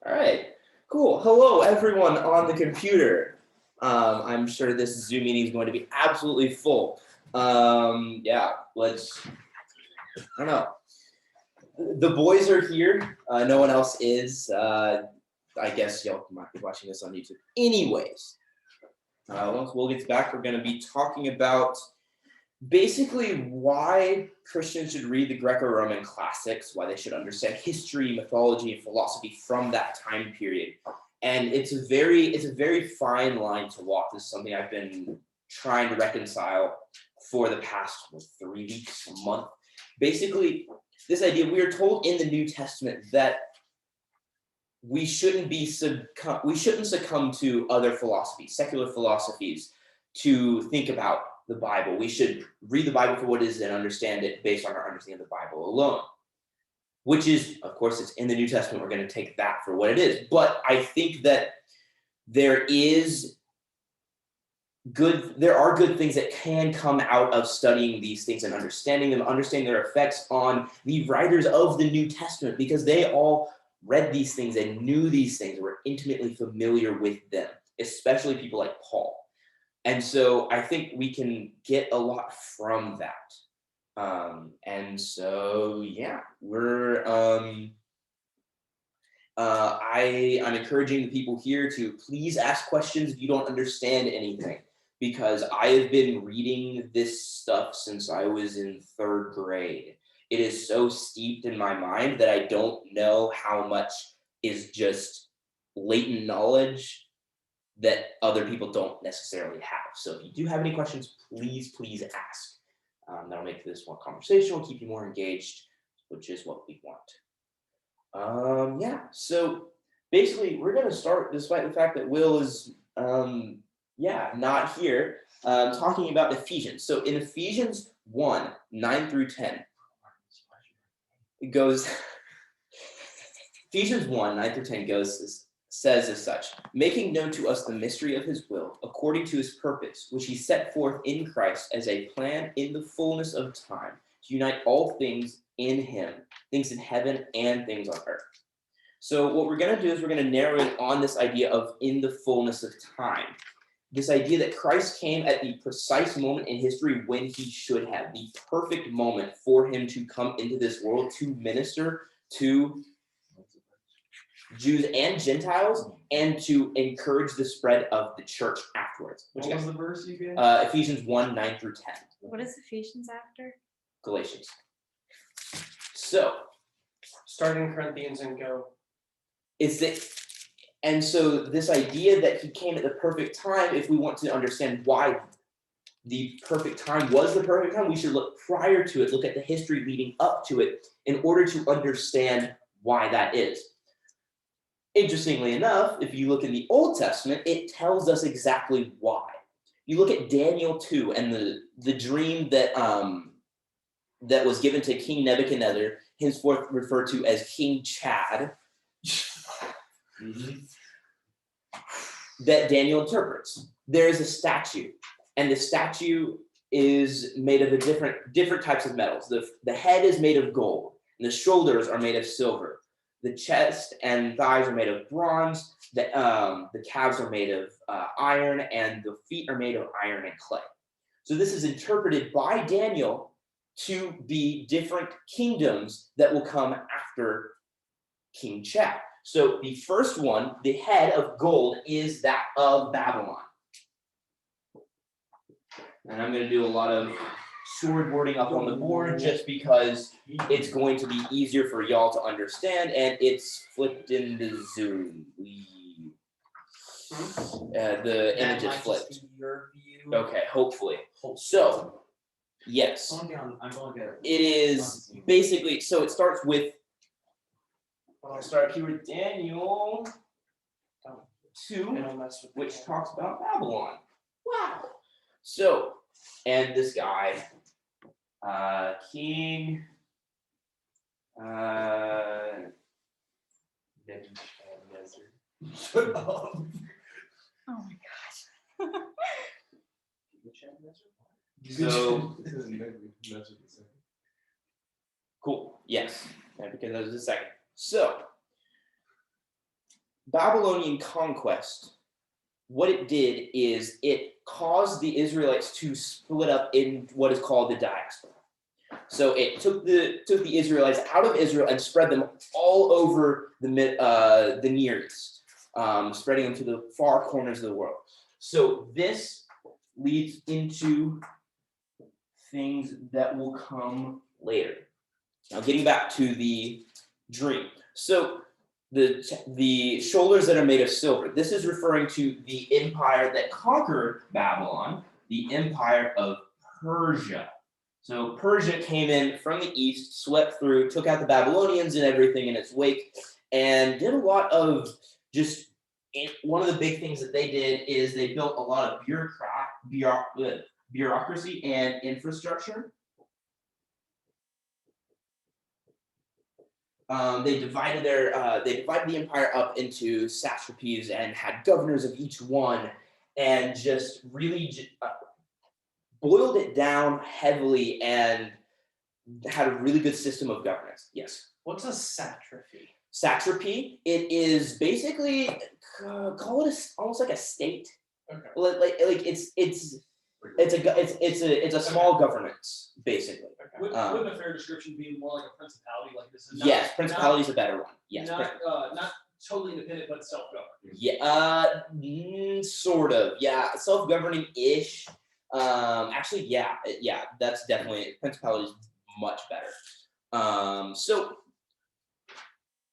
All right, cool. Hello, everyone on the computer. I'm sure this Zoom meeting is going to be absolutely full. Yeah, I don't know. The boys are here. No one else is. I guess y'all might be watching this on YouTube. Anyways, once Will gets back, we're going to be talking about basically why Christians should read the Greco-Roman classics, why they should understand history, mythology, and philosophy from that time period. And it's a very fine line to walk. This is something I've been trying to reconcile for the past 3 weeks, a month. Basically, this idea, we are told in the New Testament that we shouldn't succumb to other philosophies, secular philosophies, to think about the Bible. We should read the Bible for what it is and understand it based on our understanding of the Bible alone, which is, of course, it's in the New Testament. We're going to take that for what it is. But I think that there are good things that can come out of studying these things and understanding them, understanding their effects on the writers of the New Testament, because they all read these things and knew these things, were intimately familiar with them, especially people like Paul. And so I think we can get a lot from that. And so, yeah, I'm encouraging the people here to please ask questions if you don't understand anything, because I have been reading this stuff since I was in 3rd grade. It is so steeped in my mind that I don't know how much is just latent knowledge that other people don't necessarily have. So if you do have any questions, please ask. That'll make this more conversational, keep you more engaged, which is what we want. Yeah, so basically we're going to start, despite the fact that Will is, not here, talking about Ephesians. So in Ephesians 1, 9 through 10, it goes, Ephesians 1, 9 through 10 says as such: making known to us the mystery of his will, according to his purpose, which he set forth in Christ as a plan in the fullness of time, to unite all things in him, things in heaven and things on earth. So what we're going to do is we're going to narrow in on this idea of in the fullness of time. This idea that Christ came at the precise moment in history when he should have, the perfect moment for him to come into this world to minister to Jews and Gentiles, and to encourage the spread of the church afterwards. What was the verse you gave? Ephesians 1, 9 through 10. What is Ephesians after? Galatians. So, starting Corinthians and go. And so this idea that he came at the perfect time, if we want to understand why the perfect time was the perfect time, we should look prior to it, look at the history leading up to it in order to understand why that is. Interestingly enough, if you look in the Old Testament, it tells us exactly why. You look at Daniel 2 and the dream that was given to King Nebuchadnezzar, henceforth referred to as King Chad, that Daniel interprets. There is a statue, and the statue is made of different types of metals. The head is made of gold, and the shoulders are made of silver. The chest and thighs are made of bronze. The calves are made of iron, and the feet are made of iron and clay. So this is interpreted by Daniel to be different kingdoms that will come after King Chad. So the first one, the head of gold, is that of Babylon. And I'm going to do a lot of storyboarding up on the board just because it's going to be easier for y'all to understand, and it's flipped in the Zoom. The image is flipped. Okay, hopefully. So, yes. It is basically, so it starts with, I'll start here with Daniel 2, which talks about Babylon. Wow. So, and this guy, King Nebuchadnezzar. Shut up. Oh my gosh. So, cool. Yes, Nebuchadnezzar the second. So, Babylonian conquest, what it did is it caused the Israelites to split up in what is called the diaspora. So it took the Israelites out of Israel and spread them all over the Near East, spreading them to the far corners of the world. So this leads into things that will come later. Now, getting back to the dream. So the shoulders that are made of silver. This is referring to the empire that conquered Babylon, the empire of Persia. So Persia came in from the east, swept through, took out the Babylonians and everything in its wake, and did a lot of just. One of the big things that they did is they built a lot of bureaucracy and infrastructure. They divided the empire up into satrapies and had governors of each one, and just really boiled it down heavily and had a really good system of governance. Yes. What's a satrapy? Satrapy. It is basically call it almost like a state. Okay. Like it's a small governance basically. Okay. Wouldn't a fair description be more like a principality? Like this is not, Yes, principality is a better one. Yes. not totally independent, but self-governed. Yeah, sort of. Yeah, self-governing-ish. Actually, yeah, that's definitely principality is much better. So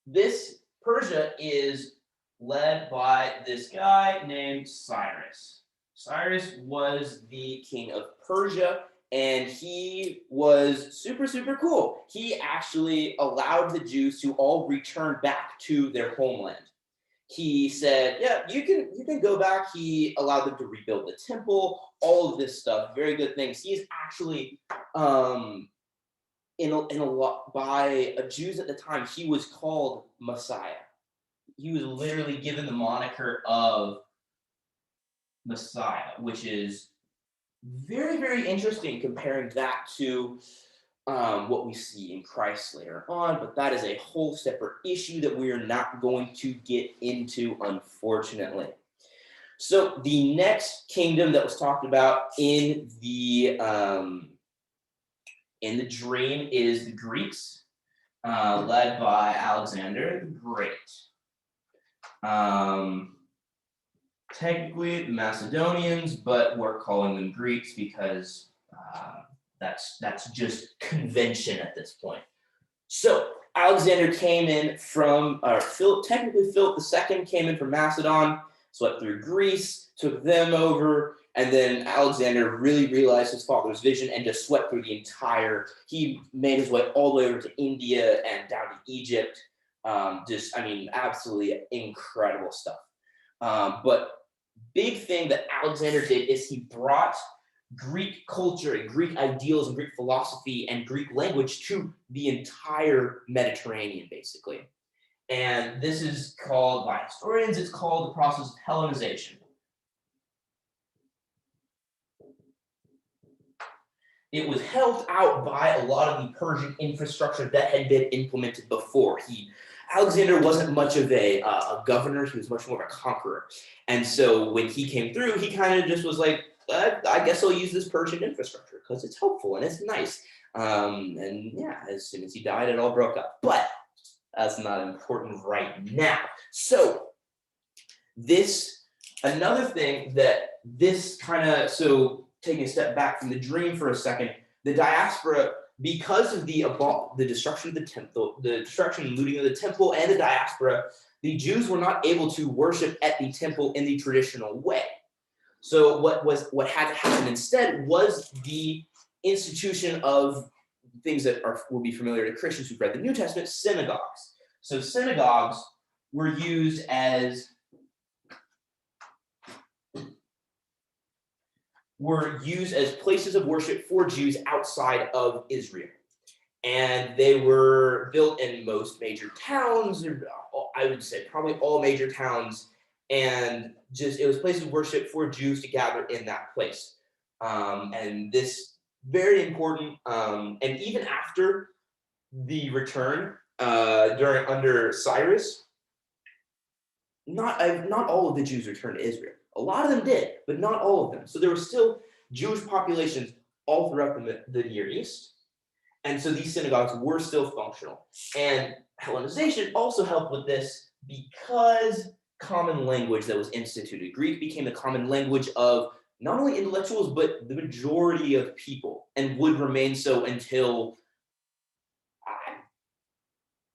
this Persia is led by this guy named Cyrus. Cyrus was the king of Persia, and he was super, super cool. He actually allowed the Jews to all return back to their homeland. He said, yeah, you can go back. He allowed them to rebuild the temple, all of this stuff, very good things. He's actually, in a lot by Jews at the time, he was called Messiah. He was literally given the moniker of Messiah, which is very, very interesting comparing that to what we see in Christ later on, but that is a whole separate issue that we are not going to get into, unfortunately. So the next kingdom that was talked about in the dream is the Greeks, led by Alexander the Great. Technically the Macedonians, but we're calling them Greeks because that's just convention at this point. So Alexander came in from, technically Philip II came in from Macedon, swept through Greece, took them over, and then Alexander really realized his father's vision and just swept through the entire, he made his way all the way over to India and down to Egypt. Absolutely incredible stuff. But big thing that Alexander did is he brought Greek culture and Greek ideals and Greek philosophy and Greek language to the entire Mediterranean, basically. And this is called, by historians, it's called the process of Hellenization. It was helped out by a lot of the Persian infrastructure that had been implemented before. Alexander wasn't much of a governor, he was much more of a conqueror. And so when he came through, he kind of just was like, I guess I'll use this Persian infrastructure because it's helpful and it's nice. And yeah, as soon as he died, it all broke up. But that's not important right now. So another thing that this kind of, so taking a step back from the dream for a second, the diaspora, because of the destruction of the temple, the destruction and looting of the temple and the diaspora, the Jews were not able to worship at the temple in the traditional way. So what had to happen instead was the institution of things that will be familiar to Christians who've read the New Testament, synagogues. So synagogues were used as places of worship for Jews outside of Israel. And they were built in most major towns, or I would say probably all major towns, and it was places of worship for Jews to gather in that place. And this very important, and even after the return under Cyrus, not all of the Jews returned to Israel. A lot of them did, but not all of them. So there were still Jewish populations all throughout the Near East. And so these synagogues were still functional. And Hellenization also helped with this because common language that was instituted. Greek became the common language of not only intellectuals, but the majority of people, and would remain so until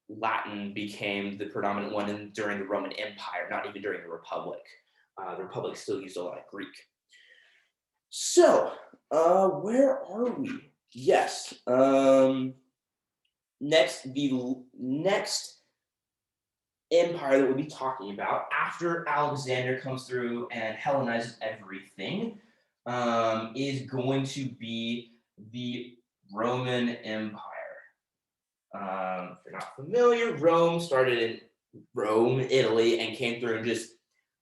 Latin became the predominant one during the Roman Empire, not even during the Republic. The Republic still used a lot of Greek. So, where are we? Yes. The next empire that we'll be talking about after Alexander comes through and Hellenizes everything is going to be the Roman Empire. If you're not familiar, Rome started in Rome, Italy, and came through and just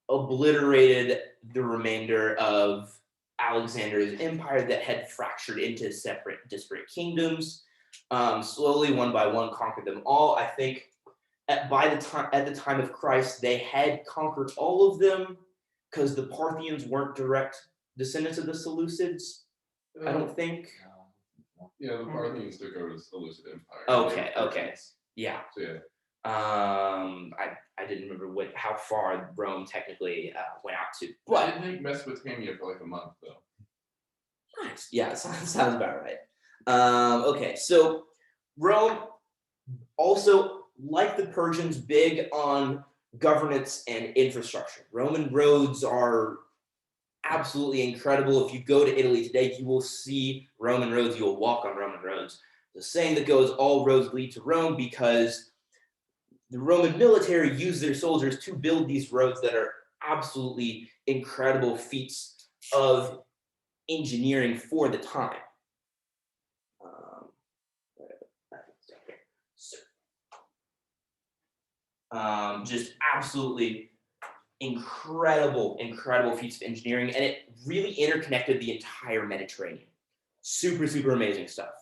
obliterated the remainder of Alexander's empire that had fractured into separate, disparate kingdoms. Slowly, one by one, conquered them all. I think at the time of Christ, they had conquered all of them because the Parthians weren't direct descendants of the Seleucids. I don't think. Yeah, the Parthians took over the Seleucid Empire. Okay. Yeah. So, yeah. I didn't remember how far Rome technically went out to. But But I didn't take Mesopotamia for like a month though. nice. Yeah, sounds about right. Okay, so Rome also, like the Persians, big on governance and infrastructure. Roman roads are absolutely incredible. If you go to Italy today, you will see Roman roads. You will walk on Roman roads. The saying that goes, all roads lead to Rome, because the Roman military used their soldiers to build these roads that are absolutely incredible feats of engineering for the time. Just absolutely incredible feats of engineering, and it really interconnected the entire Mediterranean. Super amazing stuff.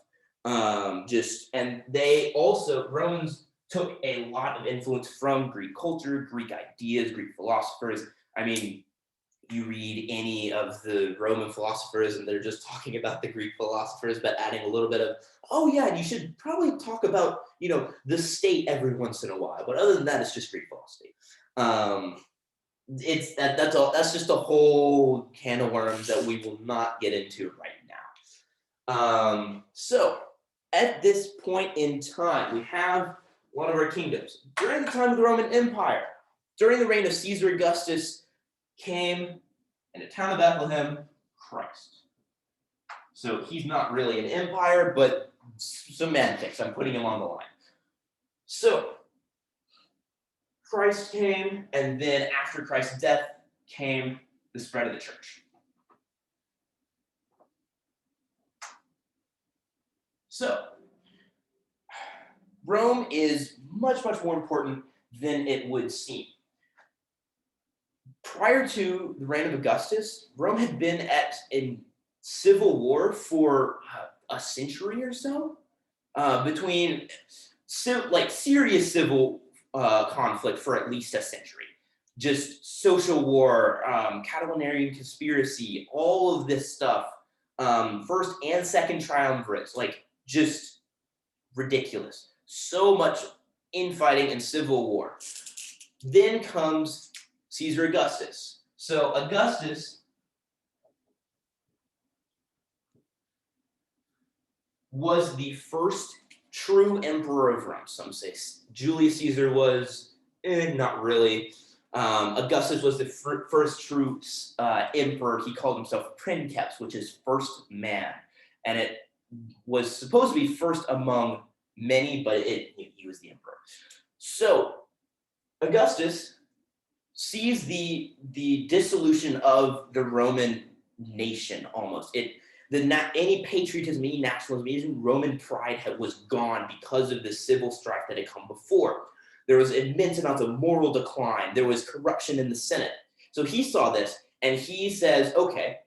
And they also, Romans took a lot of influence from Greek culture, Greek ideas, Greek philosophers. I mean, you read any of the Roman philosophers and they're just talking about the Greek philosophers, but adding a little bit of, oh yeah, and you should probably talk about, the state every once in a while. But other than that, it's just Greek philosophy. That's all. That's just a whole can of worms that we will not get into right now. So at this point in time, we have one of our kingdoms. During the time of the Roman Empire, during the reign of Caesar Augustus, came in the town of Bethlehem, Christ. So he's not really an empire, but semantics. I'm putting him on the line. So Christ came, and then after Christ's death came the spread of the church. So Rome is much more important than it would seem. Prior to the reign of Augustus, Rome had been in civil war for a century or so, between serious civil conflict for at least a century. Just social war, Catilinarian conspiracy, all of this stuff. First and second triumvirates, just ridiculous. So much infighting and civil war. Then comes Caesar Augustus. So Augustus was the first true emperor of Rome. Some say Julius Caesar was, not really. Augustus was the first true emperor. He called himself Princeps, which is first man. And it was supposed to be first among many, but he was the emperor. So Augustus sees the dissolution of the Roman nation almost. Any patriotism, any nationalism, even Roman pride was gone because of the civil strife that had come before. There was immense amounts of moral decline. There was corruption in the Senate. So he saw this and he says, okay,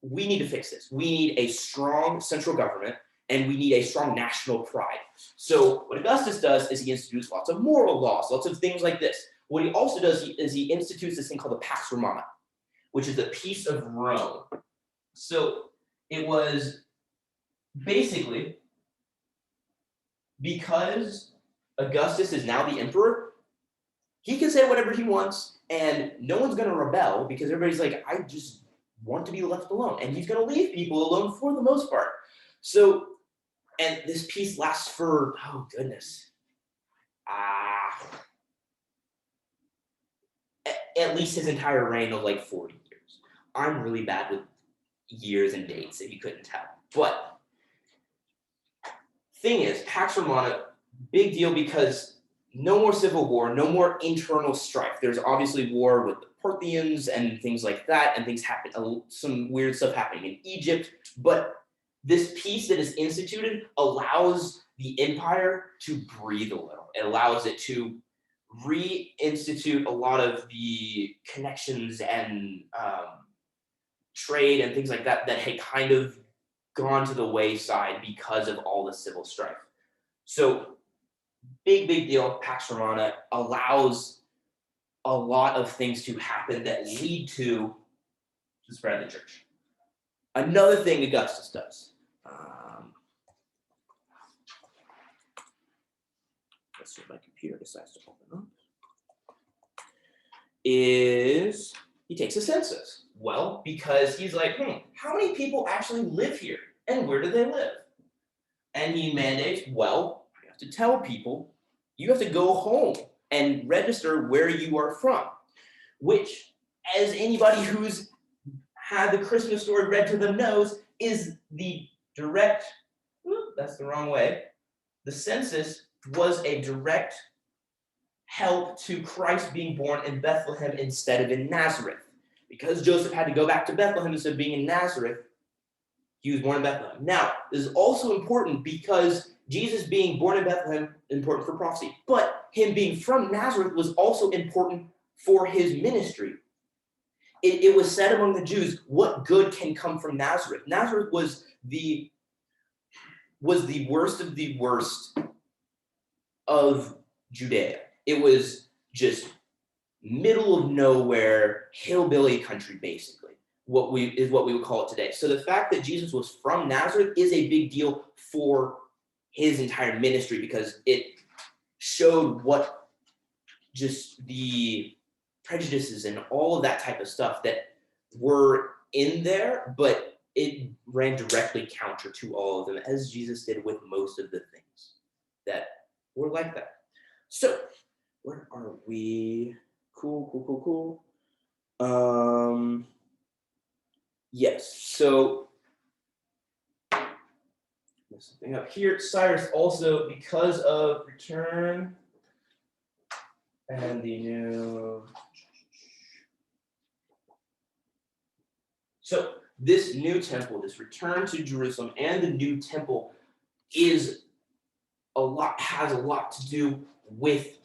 we need to fix this. We need a strong central government and we need a strong national pride. So what Augustus does is he institutes lots of moral laws, lots of things like this. What he also does is he institutes this thing called the Pax Romana, which is the peace of Rome. So it was basically because Augustus is now the emperor, he can say whatever he wants, and no one's going to rebel because everybody's like, I just want to be left alone. And he's going to leave people alone for the most part. So, and this peace lasts for, oh goodness, at least his entire reign of like 40 years. I'm really bad with years and dates, if you couldn't tell. But thing is, Pax Romana, big deal because no more civil war, no more internal strife. There's obviously war with the Parthians and things like that, and things happen, some weird stuff happening in Egypt. But this peace that is instituted allows the empire to breathe a little. It allows it to reinstitute a lot of the connections and trade and things like that that had kind of gone to the wayside because of all the civil strife. So big deal. Pax Romana allows a lot of things to happen that lead to the spread of the church. Another thing Augustus does. Let's see if my computer decides to open up. Is he takes a census. Well, because he's like, how many people actually live here and where do they live? And he mandates, well, I have to tell people, you have to go home and register where you are from, which, as anybody who's had the Christmas story read to them knows, is the direct, that's the wrong way. The census was a direct help to Christ being born in Bethlehem instead of in Nazareth. Because Joseph had to go back to Bethlehem instead of being in Nazareth, he was born in Bethlehem. Now, this is also important because Jesus being born in Bethlehem is important for prophecy, but him being from Nazareth was also important for his ministry. It was said among the Jews, what good can come from Nazareth? Nazareth was the worst of the worst of Judea. It was just middle of nowhere, hillbilly country, basically, what we would call it today. So the fact that Jesus was from Nazareth is a big deal for his entire ministry because it showed what just the prejudices and all of that type of stuff that were in there, but it ran directly counter to all of them, as Jesus did with most of the things that were like that. So, where are we? Cool. Yes, so there's something up here. Cyrus also, because of return and the new. So this new temple, this return to Jerusalem and the new temple has a lot to do with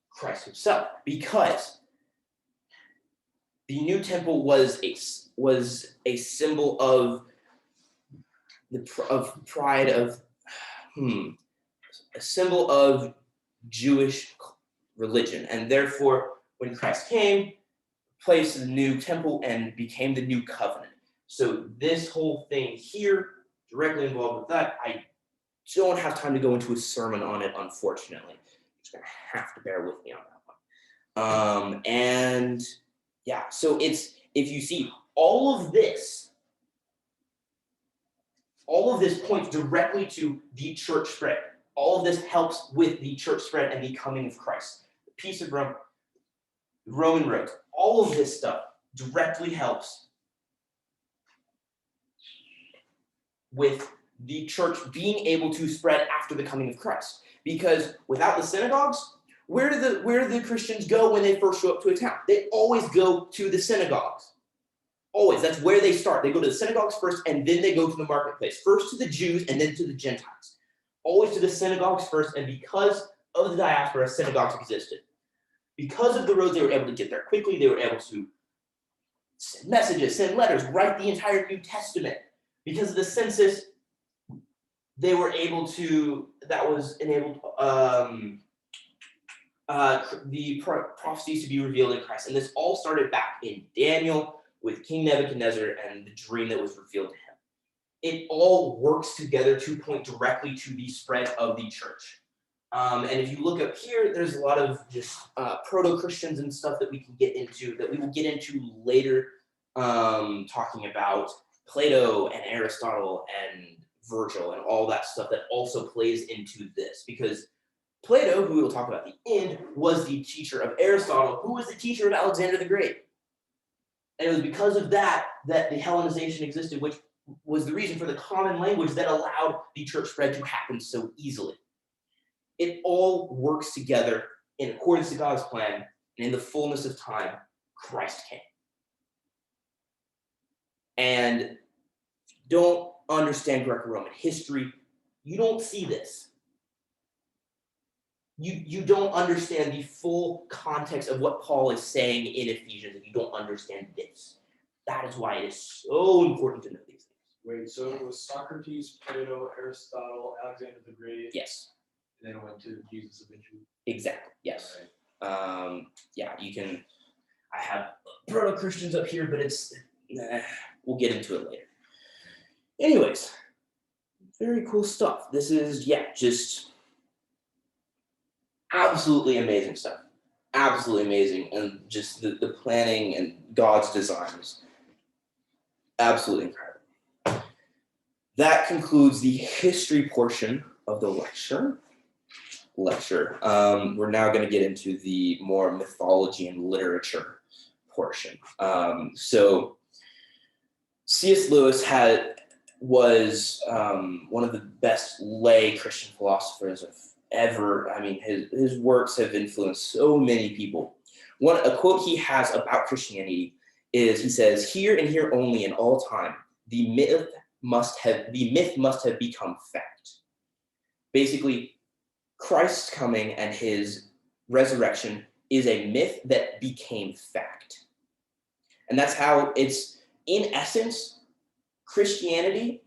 Christ himself, because the new temple was a symbol of pride of a symbol of Jewish religion, and therefore when Christ came, placed the new temple and became the new covenant. So this whole thing here directly involved with that. I don't have time to go into a sermon on it, unfortunately. You're just gonna have to bear with me on that one. And yeah, so it's, if you see all of this points directly to the church spread. All of this helps with the church spread and the coming of Christ. The peace of Rome, the Roman roads, all of this stuff directly helps with the church being able to spread after the coming of Christ. Because without the synagogues, where do the Christians go when they first show up to a town? They always go to the synagogues. Always. That's where they start. They go to the synagogues first, and then they go to the marketplace. First to the Jews, and then to the Gentiles. Always to the synagogues first, and because of the diaspora, synagogues existed. Because of the roads, they were able to get there quickly. They were able to send messages, send letters, write the entire New Testament. Because of the census, they were able to, that was enabled, the prophecies to be revealed in Christ. And this all started back in Daniel with King Nebuchadnezzar and the dream that was revealed to him. It all works together to point directly to the spread of the church. And if you look up here, there's a lot of just proto-Christians and stuff that we can get into, that we will get into later, talking about Plato and Aristotle and Virgil and all that stuff that also plays into this. Because Plato, who we will talk about at the end, was the teacher of Aristotle, who was the teacher of Alexander the Great. And it was because of that that the Hellenization existed, which was the reason for the common language that allowed the church spread to happen so easily. It all works together in accordance to God's plan, and in the fullness of time, Christ came. And don't understand Greco-Roman history, you don't see this. You don't understand the full context of what Paul is saying in Ephesians if you don't understand this. That is why it is so important to know these things. Wait, so it was Socrates, Plato, Aristotle, Alexander the Great, Yes, and then it went to Jesus eventually. exactly. Yes. Right. Yeah, you can. I have proto-Christians up here, but it's we'll get into it later. Anyways, very cool stuff. This is just absolutely amazing stuff. Absolutely amazing, and just the planning and God's designs. Absolutely incredible. That concludes the history portion of the lecture. We're now going to get into the more mythology and literature portion. So C.S. Lewis was one of the best lay Christian philosophers of ever. I mean, his works have influenced so many people. A quote he has about Christianity is, he says, "Here and here only in all time, the myth must have become fact." Basically, Christ's coming and his resurrection is a myth that became fact. And that's how it's, in essence, Christianity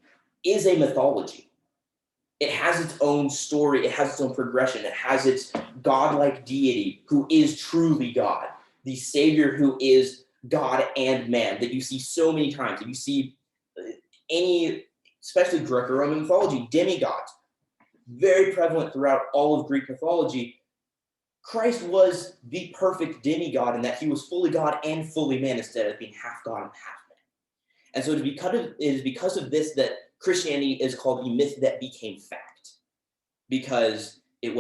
is a mythology. It has its own story, it has its own progression, it has its godlike deity who is truly God, the Savior who is God and man, that you see so many times. If you see any, especially Greco-Roman mythology, demigods, very prevalent throughout all of Greek mythology. Christ was the perfect demigod in that he was fully God and fully man instead of being half God and half man. And so it is because of this that Christianity is called the myth that became fact, because it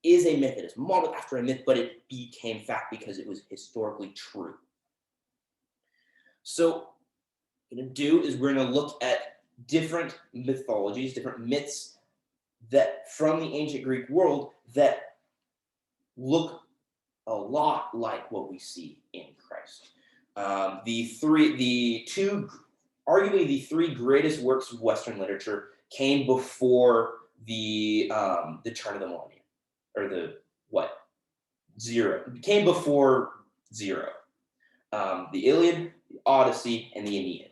is a myth. It is modeled after a myth, but it became fact because it was historically true. So what we're going to do is we're going to look at different mythologies, different myths that from the ancient Greek world that look a lot like what we see in Christ. Arguably the three greatest works of Western literature came before the turn of the millennium, or came before zero. The Iliad, the Odyssey, and the Aeneid.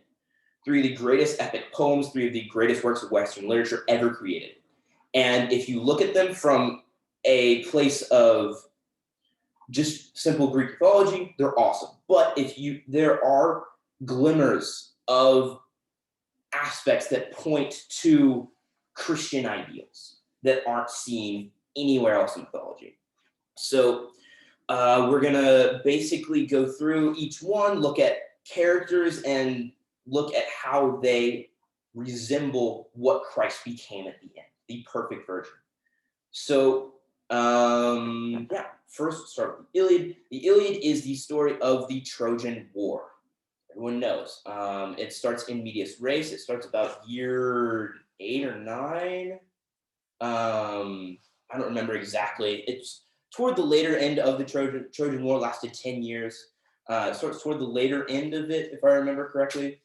Three of the greatest epic poems, three of the greatest works of Western literature ever created. And if you look at them from a place of just simple Greek mythology, they're awesome. But there are glimmers of aspects that point to Christian ideals that aren't seen anywhere else in mythology. So we're gonna basically go through each one, look at characters, and look at how they resemble what Christ became at the end, the perfect virgin. So first start with the Iliad. The Iliad is the story of the Trojan War. Everyone knows. It starts in medias res. It starts about year 8 or 9. I don't remember exactly. It's toward the later end of the Trojan War, lasted 10 years. It starts toward the later end of it, if I remember correctly.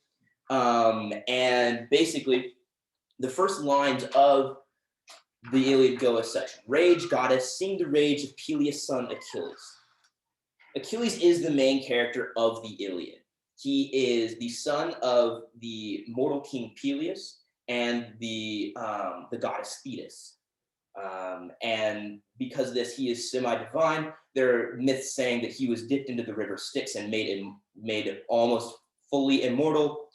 And basically, the first lines of the Iliad go as such: "Rage, goddess, sing the rage of Peleus' son Achilles." Achilles is the main character of the Iliad. He is the son of the mortal king Peleus and the goddess Thetis. And because of this, he is semi-divine. There are myths saying that he was dipped into the river Styx and made almost fully immortal.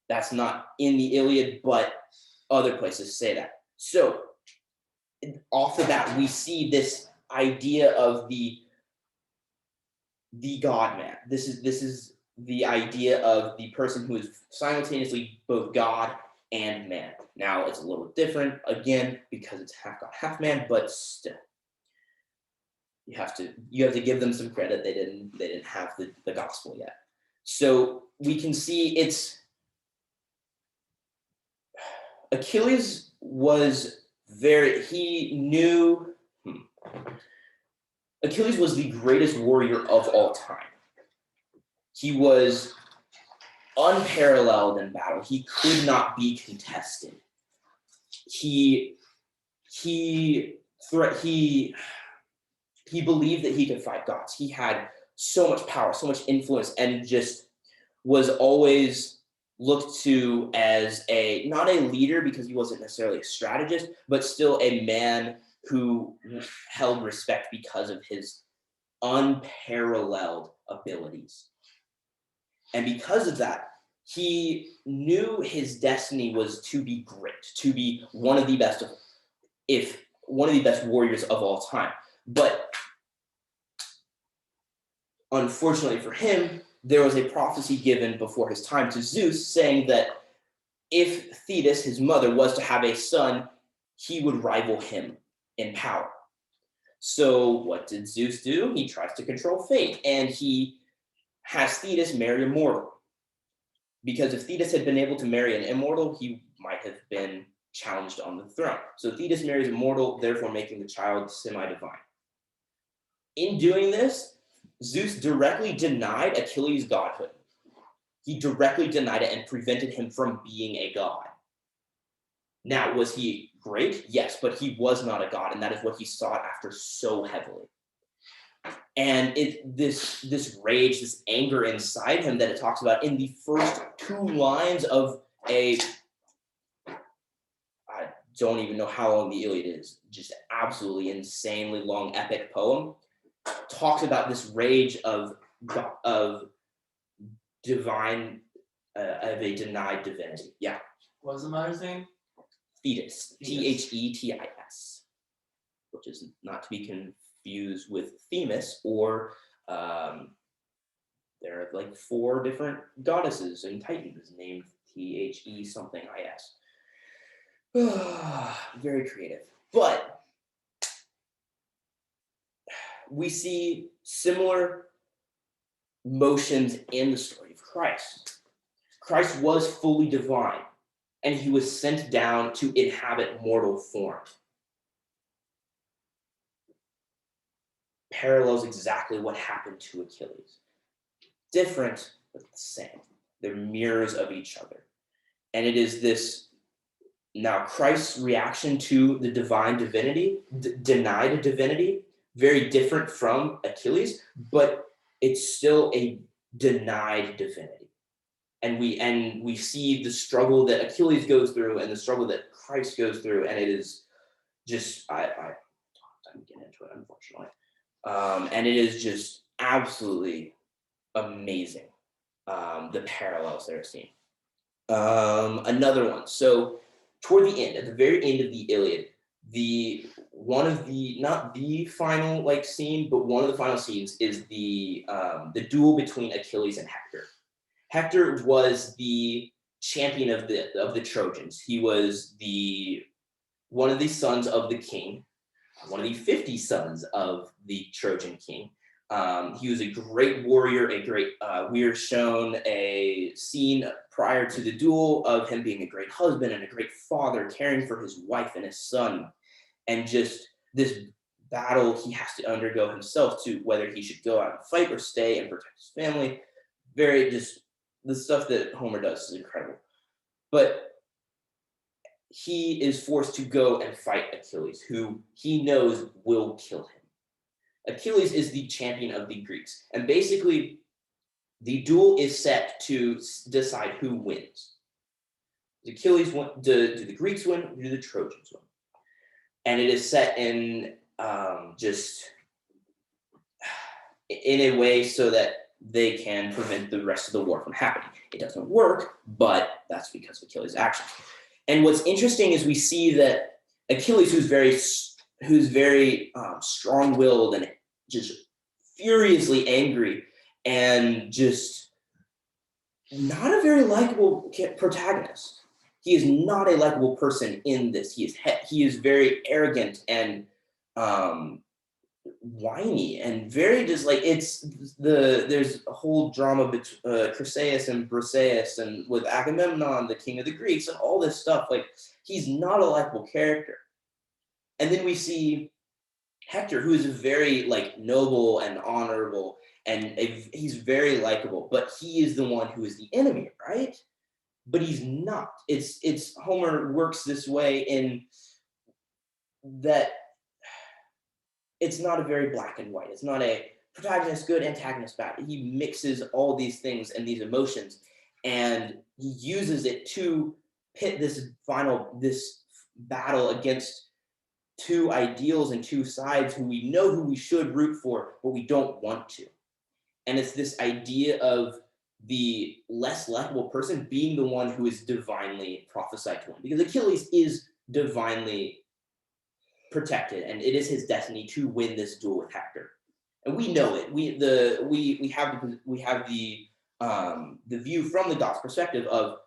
That's not in the Iliad, but other places say that. So off the bat, we see this idea of the God man. This is the idea of the person who is simultaneously both God and man. Now it's a little different again because it's half God, half man, but still, you have to give them some credit. They didn't have the gospel yet. So we can see Achilles was Achilles was the greatest warrior of all time. He was unparalleled in battle. He could not be contested. He believed that he could fight gods. He had so much power, so much influence, and just was always looked to as not a leader because he wasn't necessarily a strategist, but still a man who held respect because of his unparalleled abilities. And because of that, he knew his destiny was to be great, to be one of the best warriors of all time. But unfortunately for him, there was a prophecy given before his time to Zeus saying that if Thetis, his mother, was to have a son, he would rival him in power. So what did Zeus do? He tries to control fate, and he has Thetis marry a mortal. Because if Thetis had been able to marry an immortal, he might have been challenged on the throne. So Thetis marries a mortal, therefore making the child semi-divine. In doing this, Zeus directly denied Achilles' godhood. He directly denied it and prevented him from being a god. Now, was he great? Yes, but he was not a god, and that is what he sought after so heavily. And this rage, this anger inside him that it talks about in the first 2 lines of I don't even know how long the Iliad is, just absolutely insanely long epic poem, talks about this rage of divine, of a denied divinity. Yeah. What was the mother's name? Thetis, Thetis, which is not to be confused with Themis, or there are like 4 different goddesses and titans named The something is. Very creative. But we see similar motions in the story of Christ. Christ was fully divine, and he was sent down to inhabit mortal form. Parallels exactly what happened to Achilles. Different, but the same. They're mirrors of each other. And it is this, now Christ's reaction to the divine divinity, denied divinity, very different from Achilles, but it's still a denied divinity. And we see the struggle that Achilles goes through and the struggle that Christ goes through, and it is just, I don't get into it, unfortunately. And it is just absolutely amazing, the parallels that are seen. Another one. So toward the end, at the very end of the Iliad, not the final scene, but one of the final scenes is the duel between Achilles and Hector. Hector was the champion of the Trojans. He was one of the sons of the king, one of the 50 sons of the Trojan king. He was a great warrior, we are shown a scene prior to the duel of him being a great husband and a great father, caring for his wife and his son, and just this battle he has to undergo himself to whether he should go out and fight or stay and protect his family. The stuff that Homer does is incredible. But he is forced to go and fight Achilles, who he knows will kill him. Achilles is the champion of the Greeks, and basically the duel is set to decide who wins. Does Achilles win? Do the Greeks win? Or do the Trojans win? and it is set in just in a way so that they can prevent the rest of the war from happening. It doesn't work, but that's because of Achilles' actions. And what's interesting is we see that Achilles, who's very strong-willed and just furiously angry and just not a very likable protagonist. He is not a likable person in this. He is very arrogant and whiny and very just like there's a whole drama between Chryseis and Briseis and with Agamemnon, the king of the Greeks, and all this stuff. Like, he's not a likable character. And then we see Hector, who is very like noble and honorable, and he's very likable, but he is the one who is the enemy, right? But he's not. It's Homer works this way in that it's not a very black and white. It's not a protagonist good, antagonist bad. He mixes all these things and these emotions, and he uses it to pit this battle against two ideals and two sides who we know who we should root for, but we don't want to. And it's this idea of the less likable person being the one who is divinely prophesied to him, because Achilles is divinely protected, and it is his destiny to win this duel with Hector. And we know it. We have the view from the gods' perspective of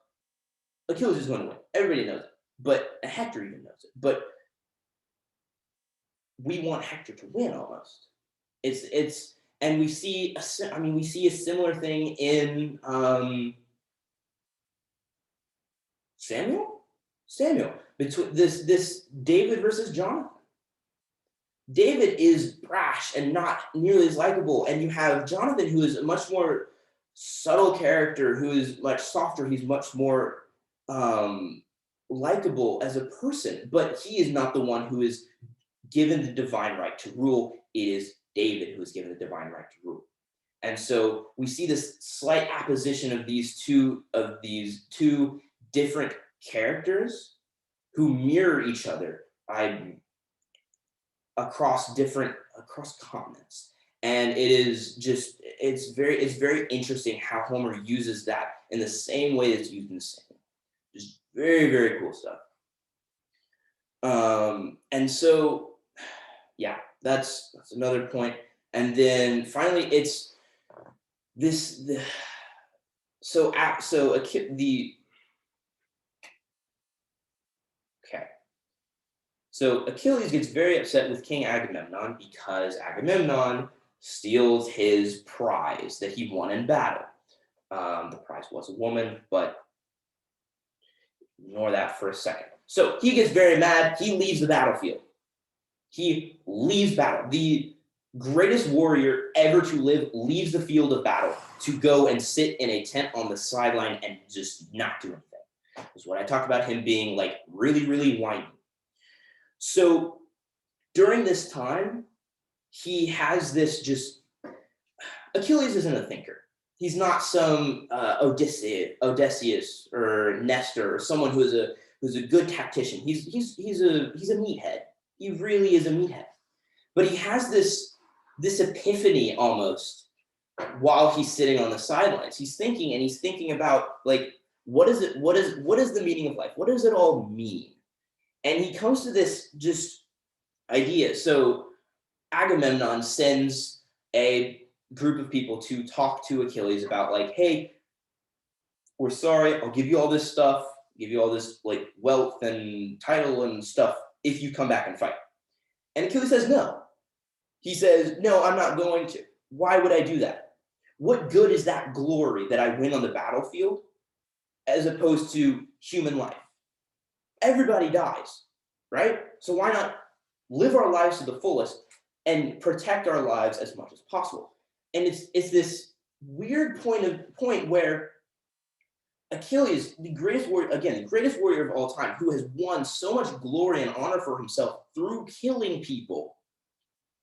Achilles is going to win. Everybody knows it, but Hector even knows it. But we want Hector to win almost. And we see a similar thing in Samuel. Between this David versus Jonathan. David is brash and not nearly as likable, and you have Jonathan, who is a much more subtle character, who is much softer. He's much more likable as a person, but he is not the one who is given the divine right to rule. It is David who is given the divine right to rule. And so we see this slight apposition of these two different characters who mirror each other across continents. And it's very interesting how Homer uses that in the same way that's used in the same. Just very, very cool stuff. And so, yeah, that's another point. And then finally, it's So Achilles gets very upset with King Agamemnon because Agamemnon steals his prize that he won in battle. The prize was a woman, but ignore that for a second. So he gets very mad. He leaves the battlefield. He leaves battle. The greatest warrior ever to live leaves the field of battle to go and sit in a tent on the sideline and just not do anything. That's what I talked about him being like really, really whiny. So during this time, he has this Achilles isn't a thinker. He's not some Odysseus or Nestor or someone who's a good tactician. He's a meathead. He really is a meathead. But he has this epiphany almost while he's sitting on the sidelines. He's thinking about like, what is the meaning of life? What does it all mean? And he comes to this just idea. So Agamemnon sends a group of people to talk to Achilles about like, hey, we're sorry, I'll give you all this stuff, give you all this like wealth and title and stuff if you come back and fight. And Achilles says no. He says, no, I'm not going to. Why would I do that? What good is that glory that I win on the battlefield as opposed to human life? Everybody dies, right? So why not live our lives to the fullest and protect our lives as much as possible? And it's this weird point where Achilles, the greatest warrior of all time, who has won so much glory and honor for himself through killing people,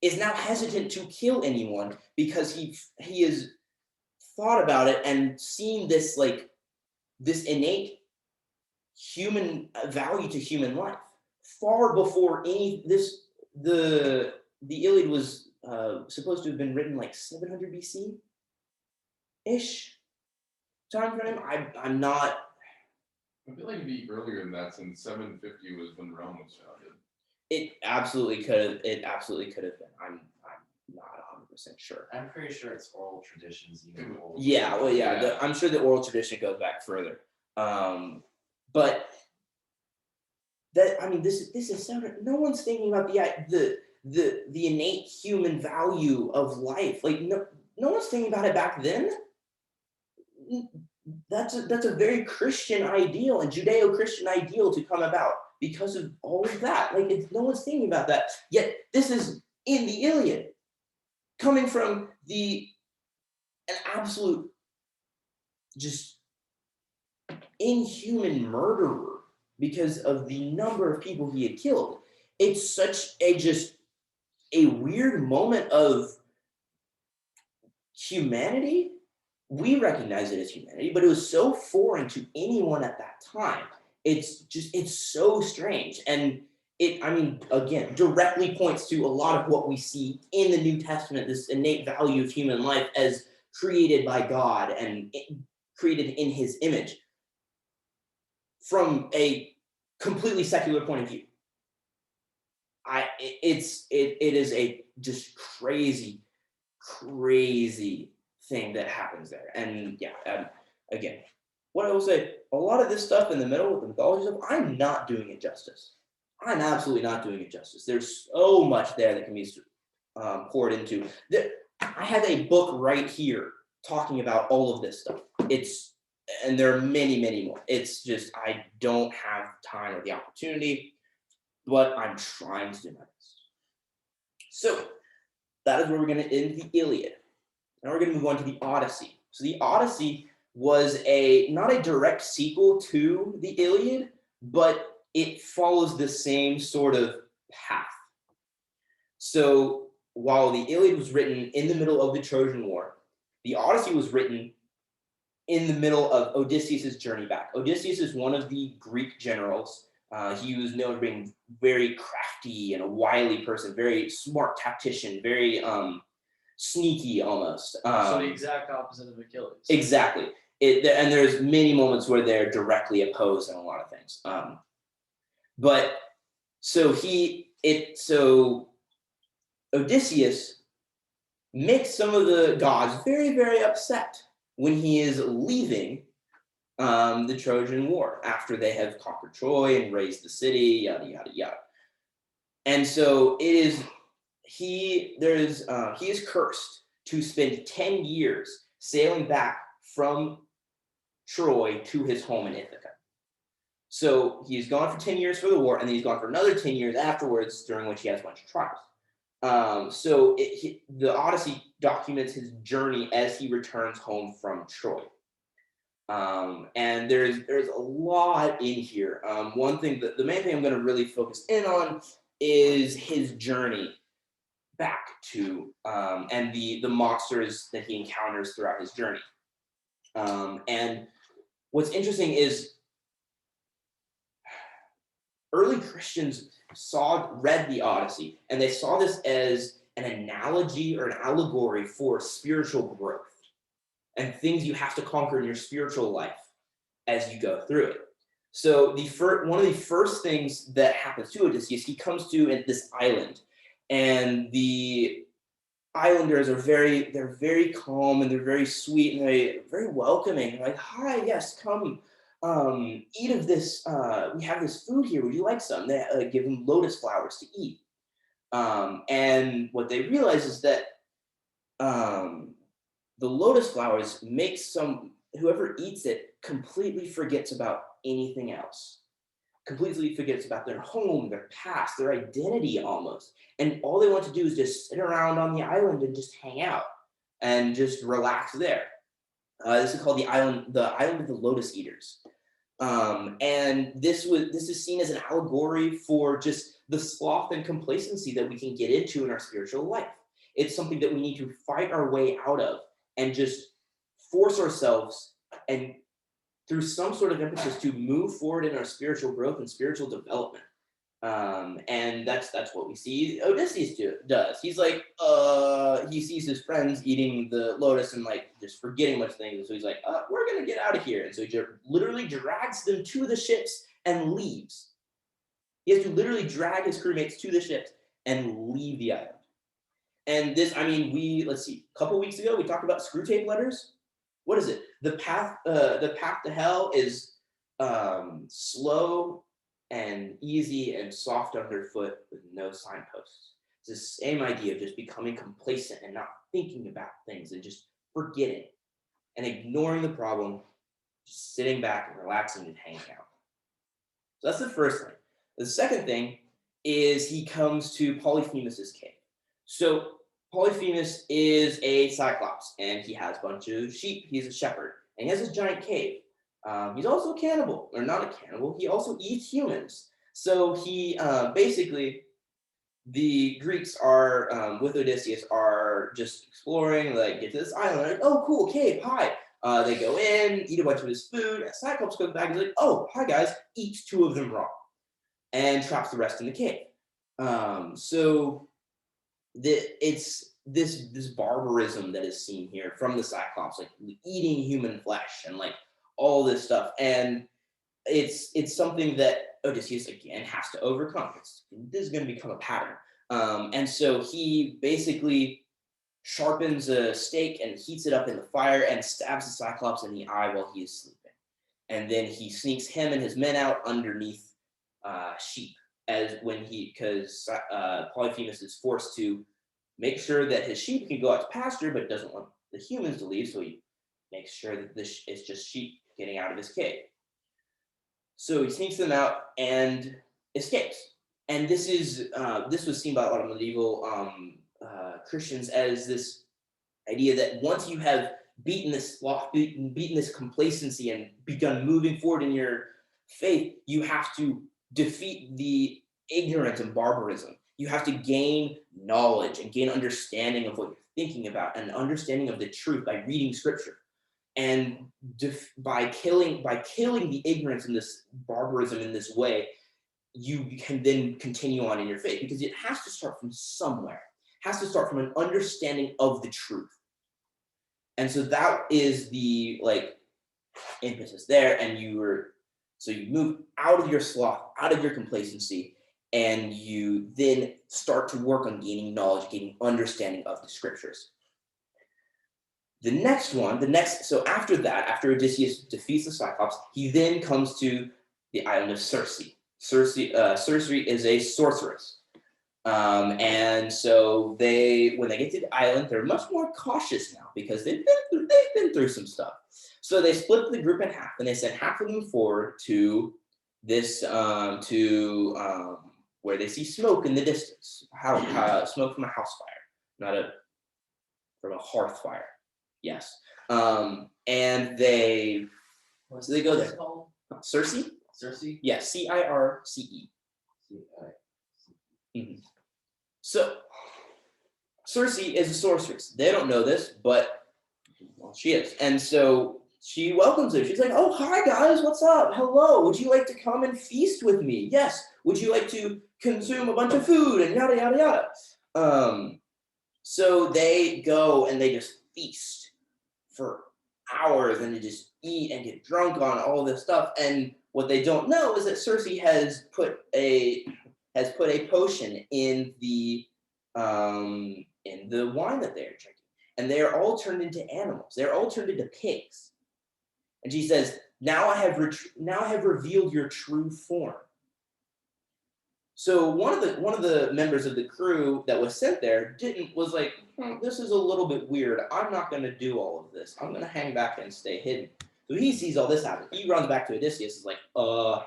is now hesitant to kill anyone because he has thought about it and seen this innate human value to human life. far before the Iliad was supposed to have been written like 700 BC ish time frame. I'm not. I feel like it'd be earlier than that, since 750 was when Rome was founded. It absolutely could have. It absolutely could have been. I'm not 100% sure. I'm pretty sure it's oral traditions, even old. Yeah, well, yeah. Yeah. I'm sure the oral tradition goes back further. But that, I mean, this is so. No one's thinking about the innate human value of life. Like no one's thinking about it back then. That's a very Christian ideal and Judeo-Christian ideal to come about because of all of that. Like no one's thinking about that. Yet this is in the Iliad, coming from an absolute just inhuman murderer because of the number of people he had killed. It's such a weird moment of humanity. We recognize it as humanity, but it was so foreign to anyone at that time. It's so strange. And again, directly points to a lot of what we see in the New Testament, this innate value of human life as created by God and created in his image from a completely secular point of view. It is a just crazy thing that happens there. And again, what I will say, a lot of this stuff in the middle with the mythology stuff, I'm not doing it justice. I'm absolutely not doing it justice. There's so much there that can be poured into. I have a book right here talking about all of this stuff. And there are many more. It's just, I don't have time or the opportunity, but I'm trying to do my best. So that is where we're going to end the Iliad. Now we're going to move on to the Odyssey. So the Odyssey was not a direct sequel to the Iliad, but it follows the same sort of path. So while the Iliad was written in the middle of the Trojan War, the Odyssey was written in the middle of Odysseus' journey back. Odysseus is one of the Greek generals. He was known for being very crafty and a wily person, very smart tactician, very sneaky almost. So the exact opposite of Achilles. Exactly. And there's many moments where they're directly opposed in a lot of things. But so Odysseus makes some of the gods very, very upset when he is leaving the Trojan War after they have conquered Troy and razed the city, yada yada yada. And so he is cursed to spend 10 years sailing back from Troy to his home in Ithaca. So he's gone for 10 years for the war, and then he's gone for another 10 years afterwards, during which he has a bunch of trials. The Odyssey documents his journey as he returns home from Troy. And there's a lot in here. One thing, the main thing I'm going to really focus in on is his journey back to and the monsters that he encounters throughout his journey. And what's interesting is early Christians read the Odyssey, and they saw this as an analogy or an allegory for spiritual growth and things you have to conquer in your spiritual life as you go through it. So one of the first things that happens to Odysseus, he comes to this island, and the islanders are very calm, and they're very sweet, and they're very welcoming. They're like, "Hi, yes, come eat of this. We have this food here. Would you like some?" They give them lotus flowers to eat. And what they realize is that the lotus flowers make whoever eats it completely forgets about anything else. Completely forgets about their home, their past, their identity almost. And all they want to do is just sit around on the island and just hang out and just relax there. This is called the island of the lotus eaters. And this is seen as an allegory for just the sloth and complacency that we can get into in our spiritual life. It's something that we need to fight our way out of and just force ourselves and through some sort of emphasis to move forward in our spiritual growth and spiritual development. And that's what we see Odysseus does. He's like, he sees his friends eating the lotus and like just forgetting much things. So he's like, we're gonna get out of here. And so he literally drags them to the ships and leaves. He has to literally drag his crewmates to the ships and leave the island. And this, I mean, let's see, a couple weeks ago we talked about screw tape letters. What is it? The path to hell is slow and easy and soft underfoot with no signposts. It's the same idea of just becoming complacent and not thinking about things and just forgetting and ignoring the problem, just sitting back and relaxing and hanging out. So that's the first thing. The second thing is he comes to Polyphemus's cave. So Polyphemus is a cyclops and he has a bunch of sheep. He's a shepherd and he has this giant cave. He's also a cannibal, or not a cannibal. He also eats humans. So he basically, the Greeks are with Odysseus are just exploring, like get to this island. Like, oh, cool cave, hi. They go in, eat a bunch of his food. And Cyclops comes back and is like, oh, hi guys, eats 2 of them raw, and traps the rest in the cave. So it's this barbarism that is seen here from the Cyclops, like eating human flesh and like all this stuff, and it's something that Odysseus again has to overcome. This is going to become a pattern, and so he basically sharpens a stake and heats it up in the fire and stabs the Cyclops in the eye while he is sleeping, and then he sneaks him and his men out underneath sheep because Polyphemus is forced to make sure that his sheep can go out to pasture, but doesn't want the humans to leave, so he makes sure that this is just sheep getting out of his cave. So he sneaks them out and escapes. And this was seen by a lot of medieval Christians as this idea that once you have beaten this sloth, beaten this complacency, and begun moving forward in your faith, you have to defeat the ignorance and barbarism. You have to gain knowledge and gain understanding of what you're thinking about, and understanding of the truth by reading scripture. And by killing the ignorance and this barbarism in this way, you can then continue on in your faith, because it has to start from somewhere. It has to start from an understanding of the truth. And so that is the impetus there. And you move out of your sloth, out of your complacency, and you then start to work on gaining knowledge, gaining understanding of the scriptures. So after that, after Odysseus defeats the Cyclops, he then comes to the island of Circe. Circe is a sorceress. And so when they get to the island, they're much more cautious now because they've been through some stuff. So they split the group in half, and they sent half of them forward to this where they see smoke in the distance, smoke from a house fire, not from a hearth fire. Yes. And they go there. Circe? Circe? Yes, Circe. Mm-hmm. So Circe is a sorceress. They don't know this, but she is. And so she welcomes them. She's like, oh, hi guys, what's up? Hello, would you like to come and feast with me? Yes. Would you like to consume a bunch of food and yada, yada, yada. So they go and they just feast for hours, and they just eat and get drunk on all this stuff. And what they don't know is that Circe has put a potion in the wine that they're drinking, and they are all turned into animals. They're all turned into pigs. And she says, "Now I have revealed your true form." So one of the members of the crew that was sent there was like, this is a little bit weird. I'm not going to do all of this. I'm going to hang back and stay hidden. So he sees all this happen. He runs back to Odysseus. Is like,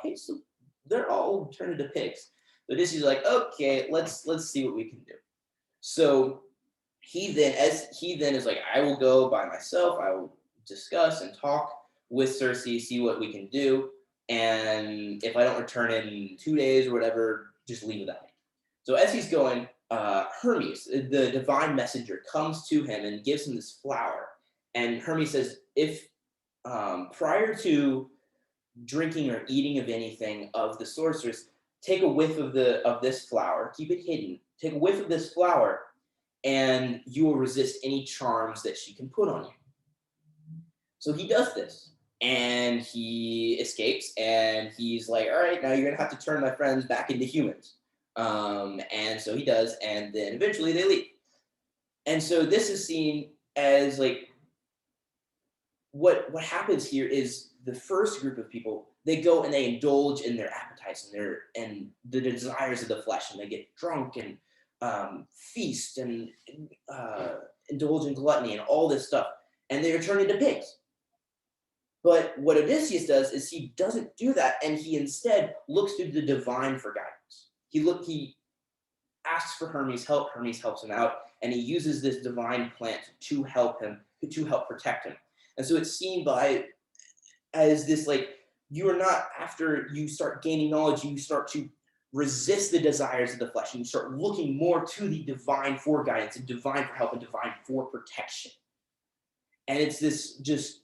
hey, so they're all turned into pigs. So Odysseus is like, okay, let's see what we can do. So he then is like, I will go by myself. I will discuss and talk with Circe, see what we can do. And if I don't return in 2 days or whatever, just leave without me. So as he's going, Hermes, the divine messenger, comes to him and gives him this flower. And Hermes says, if prior to drinking or eating of anything of the sorceress, take a whiff of this flower, keep it hidden, take a whiff of this flower, and you will resist any charms that she can put on you. So he does this, and he escapes, and he's like, all right, now you're gonna have to turn my friends back into humans. And so he does, and then eventually they leave. And so this is seen as like what happens here is the first group of people, they go and they indulge in their appetites and the desires of the flesh, and they get drunk and feast and indulge in gluttony and all this stuff, and they are turned into pigs. But what Odysseus does is he doesn't do that, and he instead looks to the divine for guidance. He asks for Hermes' help. Hermes helps him out, and he uses this divine plant to help protect him. And so it's seen as this, like, you are not, after you start gaining knowledge, you start to resist the desires of the flesh, and you start looking more to the divine for guidance and divine for help and divine for protection. And it's this just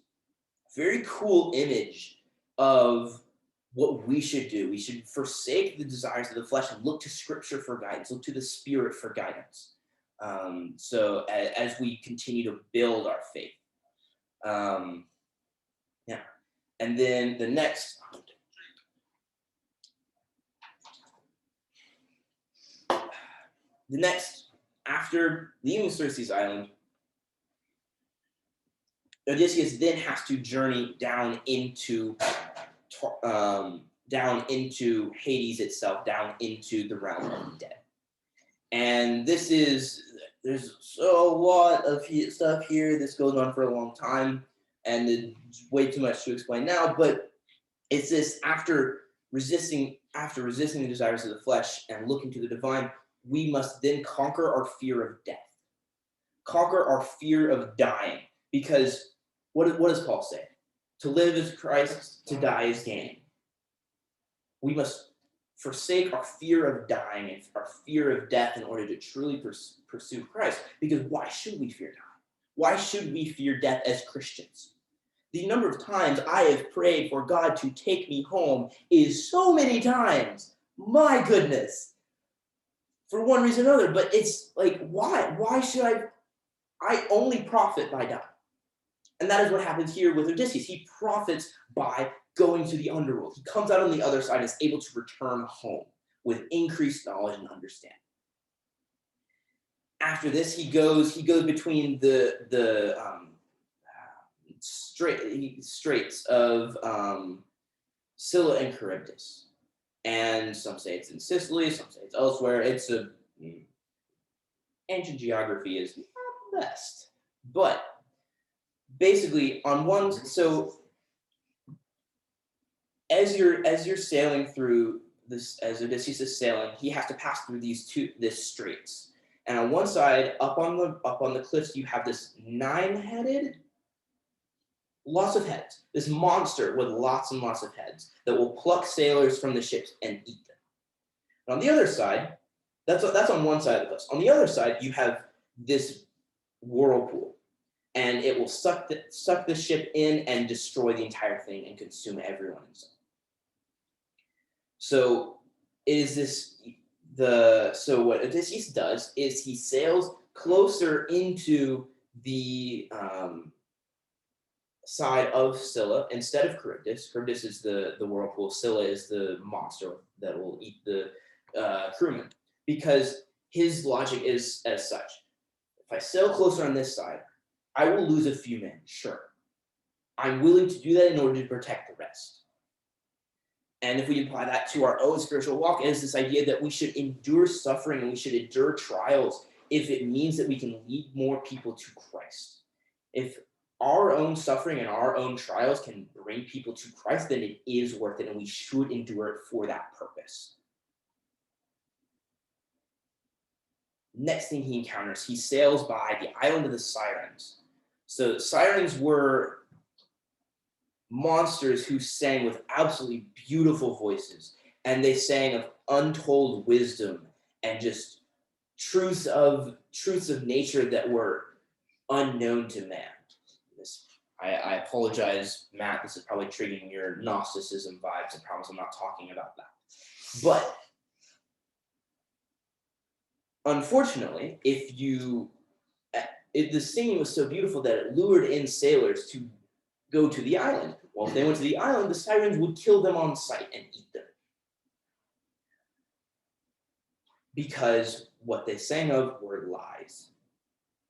very cool image of what we should do. We should forsake the desires of the flesh and look to scripture for guidance, look to the spirit for guidance. So as we continue to build our faith. Yeah. And then the next, after leaving Circe's island, Odysseus then has to journey down into Hades itself, down into the realm of the dead. And there's so a lot of stuff here. This goes on for a long time, and it's way too much to explain now. But it's this: after resisting the desires of the flesh and looking to the divine, we must then conquer our fear of death, conquer our fear of dying, because what does Paul say? To live is Christ, to die is gain. We must forsake our fear of dying and our fear of death in order to truly pursue Christ. Because why should we fear dying? Why should we fear death as Christians? The number of times I have prayed for God to take me home is so many times. My goodness. For one reason or another. But it's like, why? Why should I only profit by dying? And that is what happens here with Odysseus. He profits by going to the underworld. He comes out on the other side and is able to return home with increased knowledge and understanding. After this, he goes between the straits of Scylla and Charybdis. And some say it's in Sicily, some say it's elsewhere. Ancient geography is not the best. But basically, as you're sailing through this, as Odysseus is sailing, he has to pass through this straits. And on one side, up on the cliffs, you have this 9-headed, lots of heads, this monster with lots and lots of heads that will pluck sailors from the ships and eat them. And on the other side, that's on one side of the cliffs. On the other side, you have this whirlpool, and it will suck the ship in and destroy the entire thing and consume everyone inside. So what Odysseus does is he sails closer into the side of Scylla instead of Charybdis. Charybdis is the whirlpool. Scylla is the monster that will eat the crewmen, because his logic is as such: if I sail closer on this side, I will lose a few men, sure. I'm willing to do that in order to protect the rest. And if we apply that to our own spiritual walk, it is this idea that we should endure suffering and we should endure trials if it means that we can lead more people to Christ. If our own suffering and our own trials can bring people to Christ, then it is worth it, and we should endure it for that purpose. Next thing he encounters, he sails by the island of the Sirens. So sirens were monsters who sang with absolutely beautiful voices, and they sang of untold wisdom and just truths of nature that were unknown to man. I apologize, Matt. This is probably triggering your Gnosticism vibes. I promise I'm not talking about that. But unfortunately, the singing was so beautiful that it lured in sailors to go to the island. Well, if they went to the island, the sirens would kill them on sight and eat them. Because what they sang of were lies.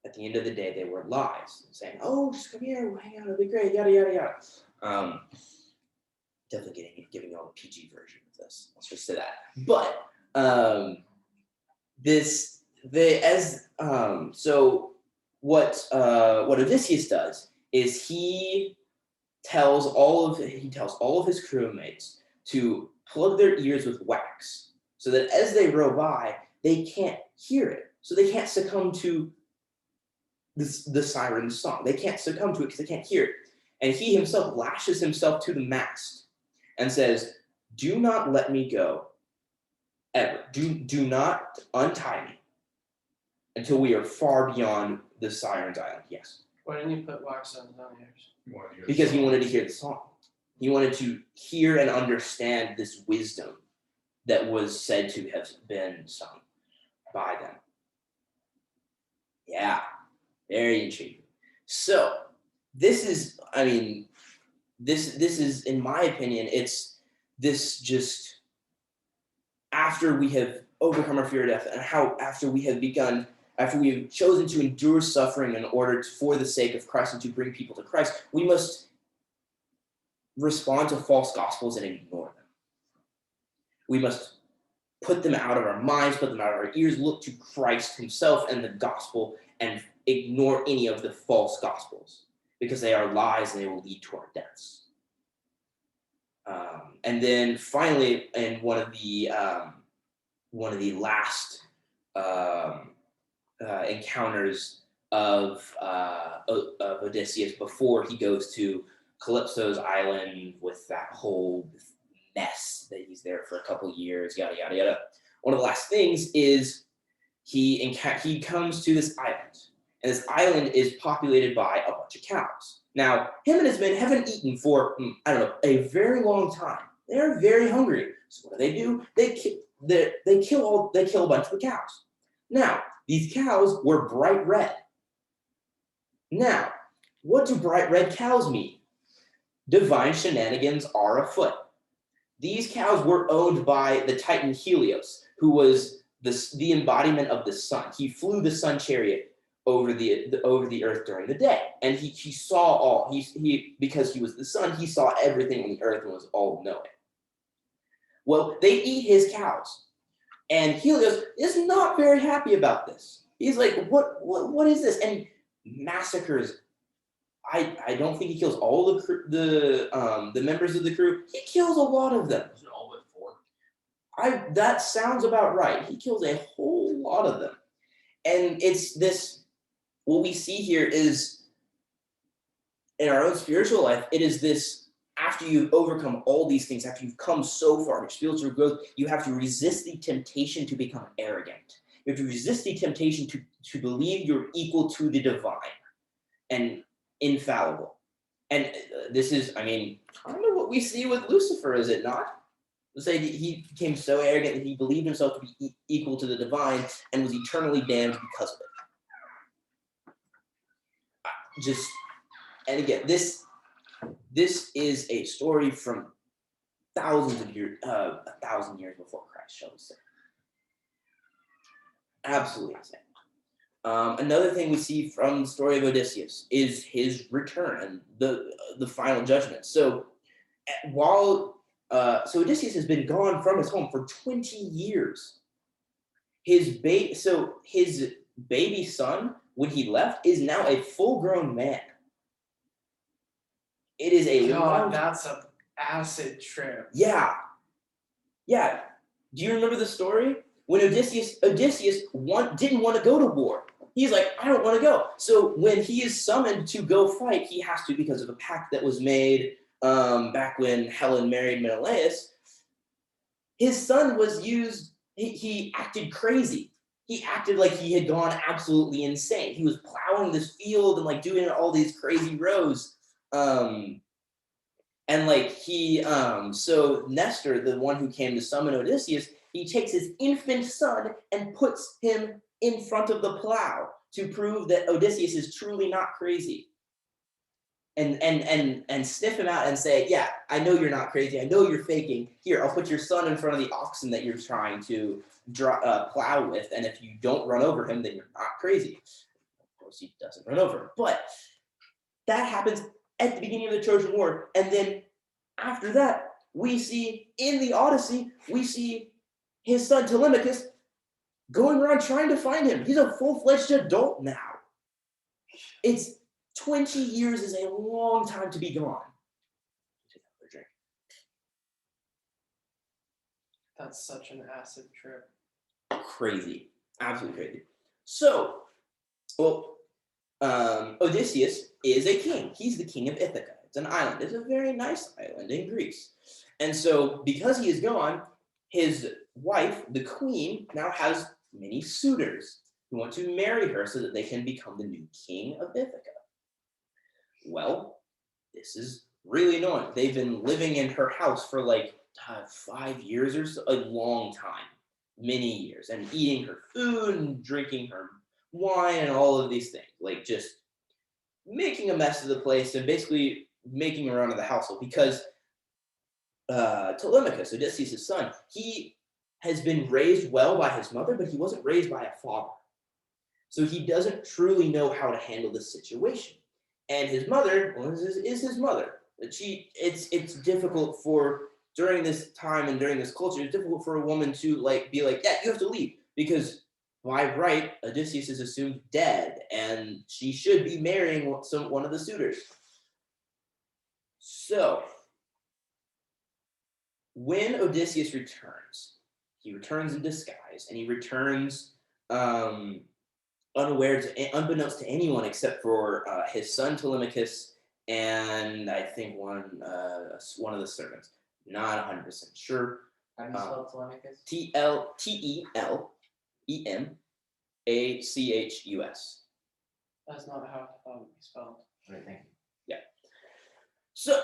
At the end of the day, they were lies. Saying, oh, just come here, we'll hang out, it'll be great, yada, yada, yada. Definitely giving you all the PG version of this. Let's just say that. But so what Odysseus does is he tells all of his crewmates to plug their ears with wax so that as they row by, they can't hear it. So they can't succumb to the siren's song. They can't succumb to it because they can't hear it. And he himself lashes himself to the mast and says, do not let me go ever. Do not untie me until we are far beyond the siren's island. Yes. Why didn't you put wax on his own ears? Because he wanted to hear the song. He wanted to hear and understand this wisdom that was said to have been sung by them. Yeah, very intriguing. So this is, this is, in my opinion, it's this just after we have overcome our fear of death and how after we have chosen to endure suffering in order for the sake of Christ and to bring people to Christ, we must respond to false gospels and ignore them. We must put them out of our minds, put them out of our ears, look to Christ himself and the gospel and ignore any of the false gospels because they are lies and they will lead to our deaths. And then finally, in one of the last encounters of Odysseus before he goes to Calypso's island with that whole mess that he's there for a couple years, yada yada yada. One of the last things is he comes to this island, and this island is populated by a bunch of cows. Now, him and his men haven't eaten for a very long time. They're very hungry. So what do? They kill a bunch of the cows. Now, these cows were bright red. Now, what do bright red cows mean? Divine shenanigans are afoot. These cows were owned by the Titan Helios, who was the embodiment of the sun. He flew the sun chariot over the earth during the day, and he saw all. He because he was the sun, he saw everything on the earth and was all knowing. Well, they eat his cows, and Helios is not very happy about this. He's like, what is this? And he massacres. I don't think he kills all the members of the crew. He kills a lot of them. All but 4. That sounds about right. He kills a whole lot of them. And it's this, what we see here is, in our own spiritual life, it is this, after you've overcome all these things, after you've come so far in your spiritual growth, you have to resist the temptation to become arrogant. You have to resist the temptation to believe you're equal to the divine and infallible. And this is, kind of what we see with Lucifer, is it not? Say he became so arrogant that he believed himself to be equal to the divine and was eternally damned because of it. And again, this is a story from thousands of years, 1,000 years before Christ, shall we say? Absolutely insane. Another thing we see from the story of Odysseus is his return and the final judgment. So Odysseus has been gone from his home for 20 years. His baby son, when he left, is now a full-grown man. It is a God, that's an acid trip. Yeah. Do you remember the story? When Odysseus didn't want to go to war. He's like, I don't want to go. So when he is summoned to go fight, he has to because of a pact that was made back when Helen married Menelaus. His son was used, he acted crazy. He acted like he had gone absolutely insane. He was plowing this field and doing all these crazy rows. So Nestor, the one who came to summon Odysseus, he takes his infant son and puts him in front of the plow to prove that Odysseus is truly not crazy. And sniff him out and say, yeah, I know you're not crazy. I know you're faking. Here, I'll put your son in front of the oxen that you're trying to plow with. And if you don't run over him, then you're not crazy. Of course, he doesn't run over him. But that happens at the beginning of the Trojan War. And then after that, we see in the Odyssey, we see his son Telemachus going around trying to find him. He's a full-fledged adult now. It's 20 years is a long time to be gone. That's such an acid trip. Crazy. Absolutely crazy. So, well, Odysseus is a king. He's the king of Ithaca. It's an island. It's a very nice island in Greece. And so, because he is gone, his wife, the queen, now has many suitors who want to marry her so that they can become the new king of Ithaca. Well, this is really annoying. They've been living in her house for like 5 years or so, a long time, many years, and eating her food and drinking her wine and all of these things, like just making a mess of the place and basically making a run of the household because Telemachus, Odysseus' son, he has been raised well by his mother, but he wasn't raised by a father. So he doesn't truly know how to handle the situation. And his mother is his mother. It's difficult for, during this time and during this culture, it's difficult for a woman to be like, yeah, you have to leave. Because by right, Odysseus is assumed dead, and she should be marrying one of the suitors. So, when Odysseus returns, he returns in disguise, and he returns unbeknownst to anyone except for his son Telemachus and I think one of the servants. Not 100% sure. How do you spell Telemachus? Telemachus. That's not how I thought it would be spelled. Right, thank you. Yeah. So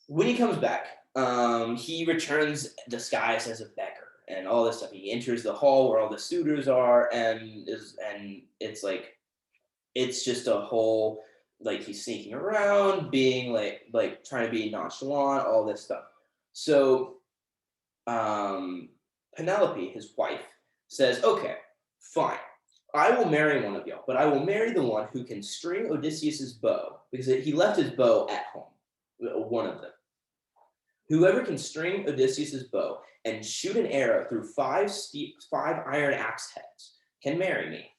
when he comes back, he returns disguised as a beggar and all this stuff. He enters the hall where all the suitors are, and it's like, it's just a whole, like, he's sneaking around, being like trying to be nonchalant, all this stuff. So Penelope, his wife, says, okay, fine. I will marry one of y'all, but I will marry the one who can string Odysseus's bow, because he left his bow at home, one of them. Whoever can string Odysseus's bow and shoot an arrow through 5 iron axe heads can marry me.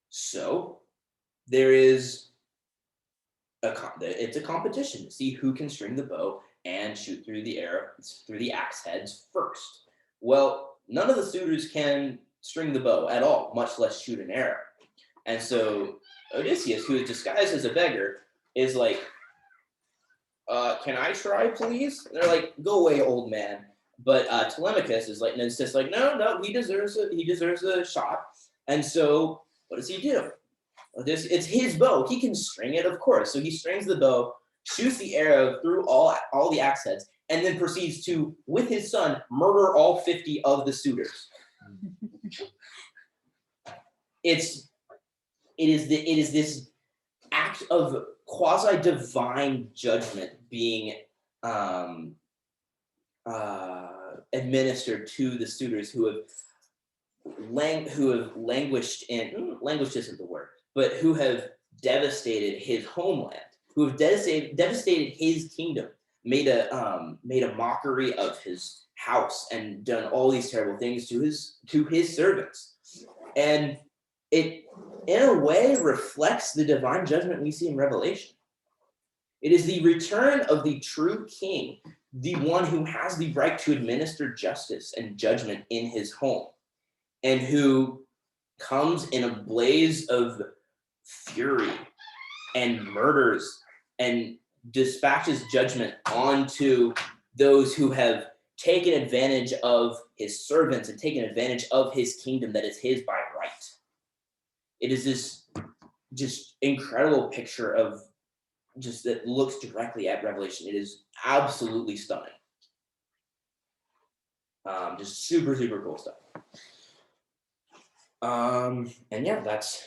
So there is it's a competition to see who can string the bow and shoot through the axe heads first. Well, none of the suitors can string the bow at all, much less shoot an arrow. And so Odysseus, who is disguised as a beggar, is like, can I try, please? And they're like, go away, old man. But Telemachus is like, and insists, like, no, he deserves a shot. And so what does he do? It's his bow. He can string it, of course. So he strings the bow, shoots the arrow through all the axe heads, and then proceeds to, with his son, murder all 50 of the suitors. It is this act of quasi-divine judgment being administered to the suitors who have languished in, languished isn't the word, but who have devastated his homeland, who have devastated his kingdom, made a mockery of his house, and done all these terrible things to his servants. And it, in a way, reflects the divine judgment we see in Revelation. It is the return of the true king, the one who has the right to administer justice and judgment in his home, and who comes in a blaze of fury and murders and dispatches judgment onto those who have taken advantage of his servants and taken advantage of his kingdom that is his by right. It is this just incredible picture of just that looks directly at Revelation. It is absolutely stunning. Just super, super cool stuff. And yeah, there's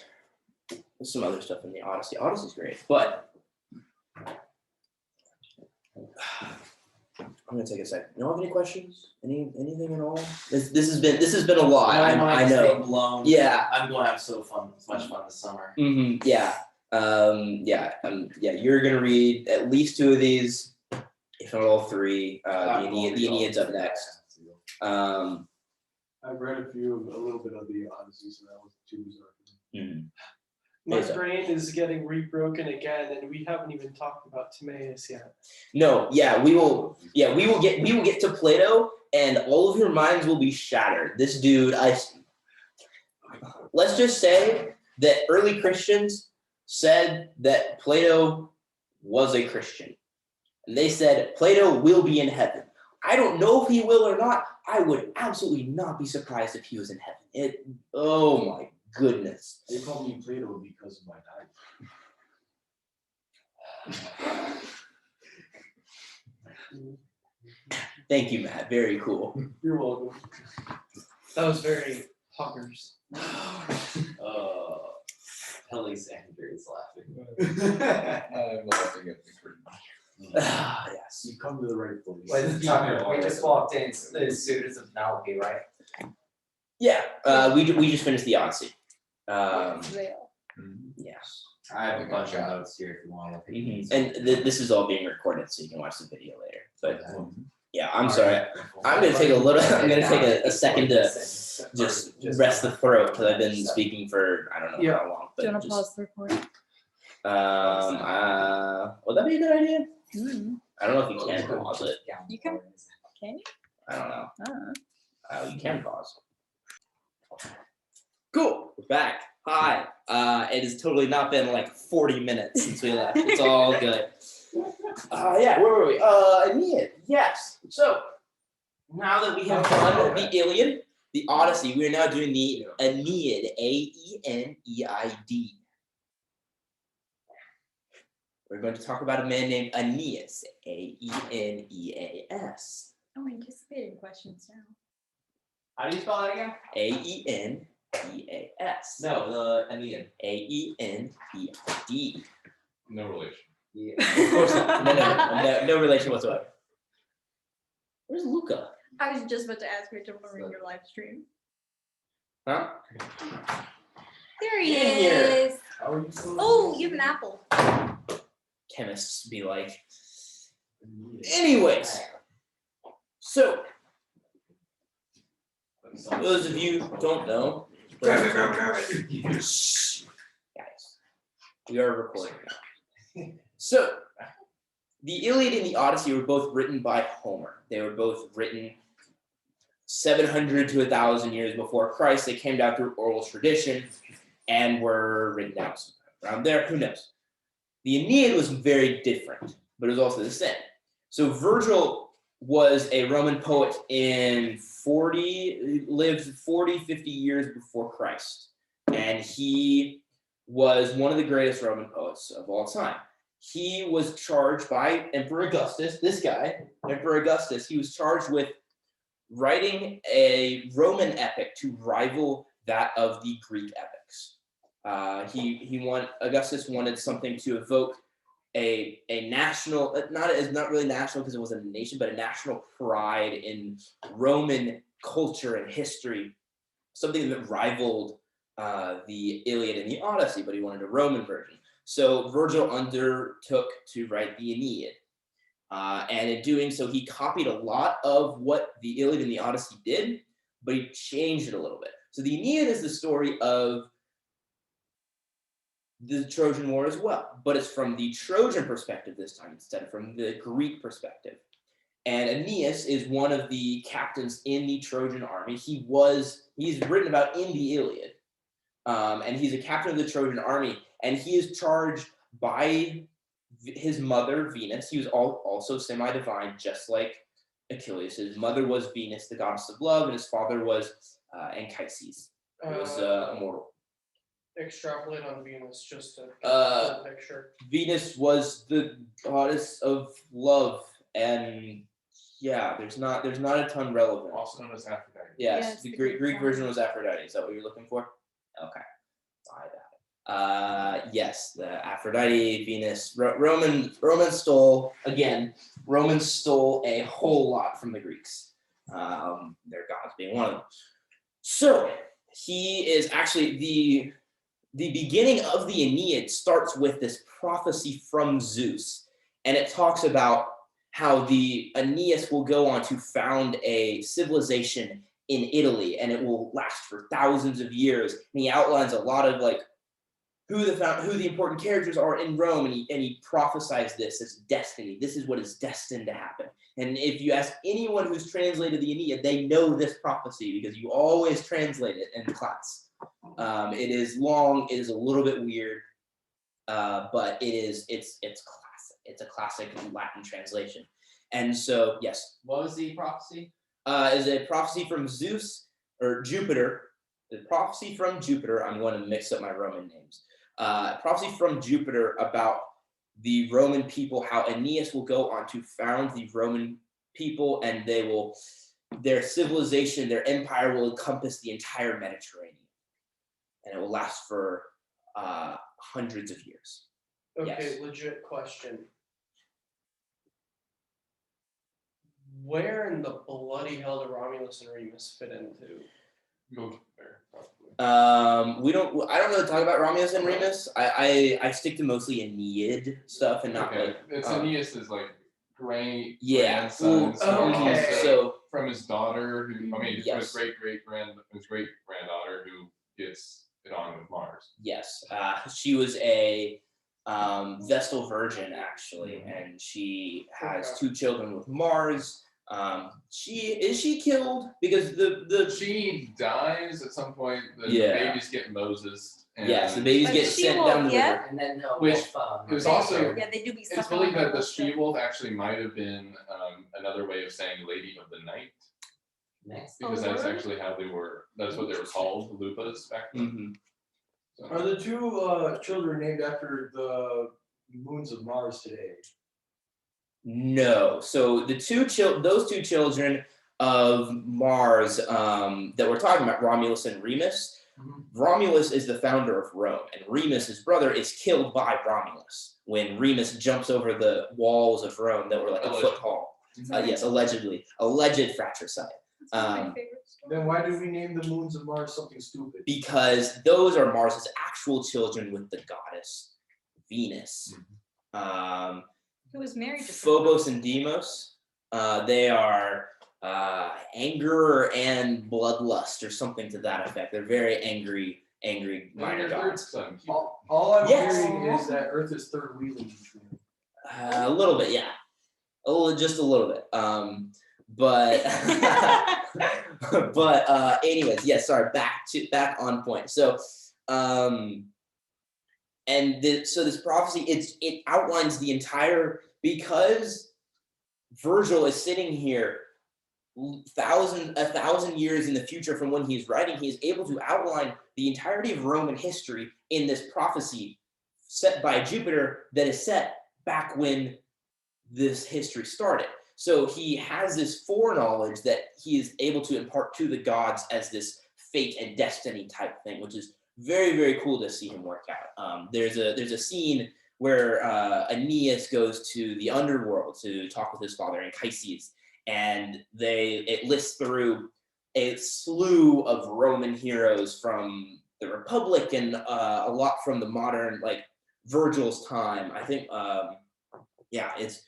some other stuff in the Odyssey. Odyssey's great, but I'm gonna take a second. You don't have any questions? Anything at all? This has been a lot. My I mind's know. being blown. Yeah. I'm gonna have so much fun this summer. Yeah. You're gonna read at least 2 of these, if not all 3. The Aeneid's up next. I've read a little bit of the Odyssey, so that was too bizarre. My Yes, sir. brain is getting rebroken again, and we haven't even talked about Timaeus yet. No, yeah, we will get to Plato, and all of your minds will be shattered. This dude, let's just say that early Christians said that Plato was a Christian. And they said Plato will be in heaven. I don't know if he will or not. I would absolutely not be surprised if he was in heaven. Oh my goodness. They called me Plato because of my diet. Thank you, Matt. Very cool. You're welcome. That was very Huckers. Alexander is laughing. I'm laughing at the curtain. Yes. You come to the right place. Wait, Tucker, we just walked in. The suit is a Penelope, right? Yeah. We just finished the Odyssey. Yes. I have a bunch of notes here if you want to look at these. And this is all being recorded, so you can watch the video later. But yeah, I'm sorry. I'm gonna take a second to just rest the throat because I've been speaking for I don't know how long. Do you But want to pause the recording? would that be a good idea? Mm, I don't know if you can pause it. You can you? I don't know. You can pause. Cool. We're back. Hi. It has totally not been like 40 minutes since we left. It's all good. Yeah, where were we? Aeneid. Yes. So now that we have done the Iliad, the Odyssey, we are now doing the Aeneid. Aeneid. We're going to talk about a man named Aeneas. Aeneas. Oh, anticipating questions now. How do you spell that again? Aeneas. No, the Aeneid. Aeneid. No relation. Yeah. Of course not. No relation whatsoever. Where's Luca? I was just about to ask her to read your live stream. Huh? There he In here. is. How are you supposed to Oh, you have an apple. Chemists be like. Anyways, so those of you who don't know, Shh. Guys, we are recording now. So, the Iliad and the Odyssey were both written by Homer. They were both written 700 to 1,000 years before Christ. They came down through oral tradition and were written down around there. Who knows? The Aeneid was very different, but it was also the same. So Virgil was a Roman poet lived 40, 50 years before Christ. And he was one of the greatest Roman poets of all time. He was charged by Emperor Augustus, this guy, Emperor Augustus, he was charged with writing a Roman epic to rival that of the Greek epics. Augustus wanted something to evoke a national, not really national because it wasn't a nation, but a national pride in Roman culture and history, something that rivaled the Iliad and the Odyssey, but he wanted a Roman version. So Virgil undertook to write the Aeneid. And in doing so, he copied a lot of what the Iliad and the Odyssey did, but he changed it a little bit. So the Aeneid is the story of the Trojan War as well, but it's from the Trojan perspective this time instead of from the Greek perspective. And Aeneas is one of the captains in the Trojan army. He's written about in the Iliad, and he's a captain of the Trojan army, and he is charged by his mother, Venus. He was also semi-divine, just like Achilles. His mother was Venus, the goddess of love, and his father was Anchises, who was immortal. Extrapolate on Venus just to get a picture. Venus was the goddess of love, and yeah, there's not a ton relevant. Also known as Aphrodite. Yes, Yes, the the Greek Greek version was Aphrodite. Is that what you're looking for? Okay. Buy that. Yes, the Aphrodite, Venus, Romans stole a whole lot from the Greeks. Their gods being one of them. So he is actually the beginning of the Aeneid starts with this prophecy from Zeus, and it talks about how the Aeneas will go on to found a civilization in Italy, and it will last for thousands of years. And he outlines a lot of like who the important characters are in Rome, and he prophesies this as destiny. This is what is destined to happen. And if you ask anyone who's translated the Aeneid, they know this prophecy because you always translate it in class. It is long. It is a little bit weird, but it's classic. It's a classic Latin translation. And so, yes, What was the prophecy? is a prophecy from Zeus or Jupiter. The prophecy from Jupiter. I'm going to mix up my Roman names. Prophecy from Jupiter about the Roman people, how Aeneas will go on to found the Roman people, and their civilization, their empire will encompass the entire Mediterranean, and it will last for hundreds of years. Okay, Yes. legit question. Where in the bloody hell do Romulus and Remus fit into? Go there, probably. I don't really talk about Romulus and Remus. I stick to mostly Aeneid stuff and not Okay, like it's Aeneas's like great yeah. grandson, so Okay. also So from his daughter, who from his Yes. great granddaughter who gets it on with Mars. yes, she was a Vestal Virgin actually, and she has Okay. 2 children with Mars. She killed because the She dies at some point. The Yeah. babies get Moses. And yes, the babies But get she sent won't down the yet. river. And then Which Wolf, it was also- Yeah, they do be It's sucking believed on that the little stuff. she-wolf actually might have been another way of saying Lady of the Night, next. because Oh, that's word? actually how that's what they were called, lupas back then. Mhm. So- Are the 2 children named after the moons of Mars today? No. So those 2 children of Mars that we're talking about, Romulus and Remus. Mhm. Romulus is the founder of Rome, and Remus, his brother, is killed by Romulus when Remus jumps over the walls of Rome that were like a foot tall. Yes, allegedly, alleged fratricide. That's one of my um, favorite stories. Then why do we name the moons of Mars something stupid? Because those are Mars's actual children with the goddess Venus. Who was married to Phobos and Deimos. They are anger and bloodlust, or something to that effect. They're very angry And minor their third gods. son, Cupid. All I'm Yes. hearing is that Earth is third wheeling each moon. A little bit, yeah. Just a little bit. But but anyways, yes. Sorry. Back on point. So, so this prophecy, it outlines the entire, because Virgil is sitting here a thousand years in the future from when he's writing. He is able to outline the entirety of Roman history in this prophecy set by Jupiter that is set back when this history started. So he has this foreknowledge that he is able to impart to the gods as this fate and destiny type thing, which is very, very cool to see him work out. There's a scene where Aeneas goes to the underworld to talk with his father Anchises, and it lists through a slew of Roman heroes from the Republic and a lot from the modern, like Virgil's time. I think, yeah, it's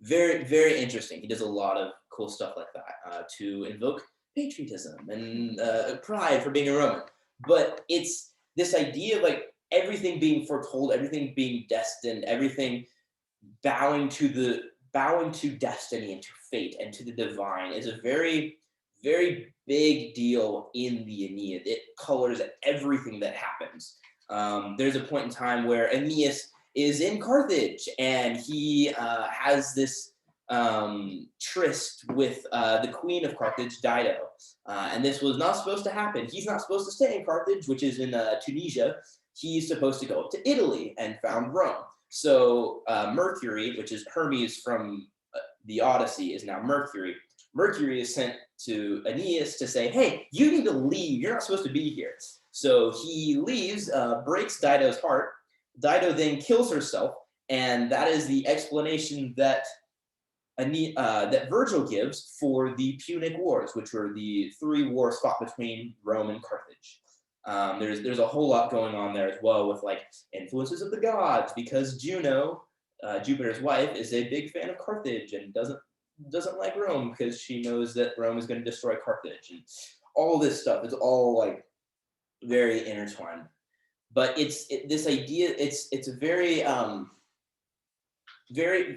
very, very interesting. He does a lot of cool stuff like that to invoke patriotism and pride for being a Roman. But it's this idea of like everything being foretold, everything being destined, everything bowing to destiny and to fate and to the divine is a very, very big deal in the Aeneid. It colors everything that happens. There's a point in time where Aeneas is in Carthage, and he has this tryst with the queen of Carthage, Dido. And this was not supposed to happen. He's not supposed to stay in Carthage, which is in Tunisia. He's supposed to go up to Italy and found Rome. So Mercury, which is Hermes from the Odyssey, is now Mercury. Mercury is sent to Aeneas to say, hey, you need to leave. You're not supposed to be here. So he leaves, breaks Dido's heart. Dido then kills herself, and that is the explanation that that Virgil gives for the Punic Wars, which were the 3 wars fought between Rome and Carthage. There's a whole lot going on there as well with like influences of the gods, because Juno, Jupiter's wife, is a big fan of Carthage and doesn't like Rome because she knows that Rome is going to destroy Carthage, and all this stuff. It's all like very intertwined. But this idea. It's a very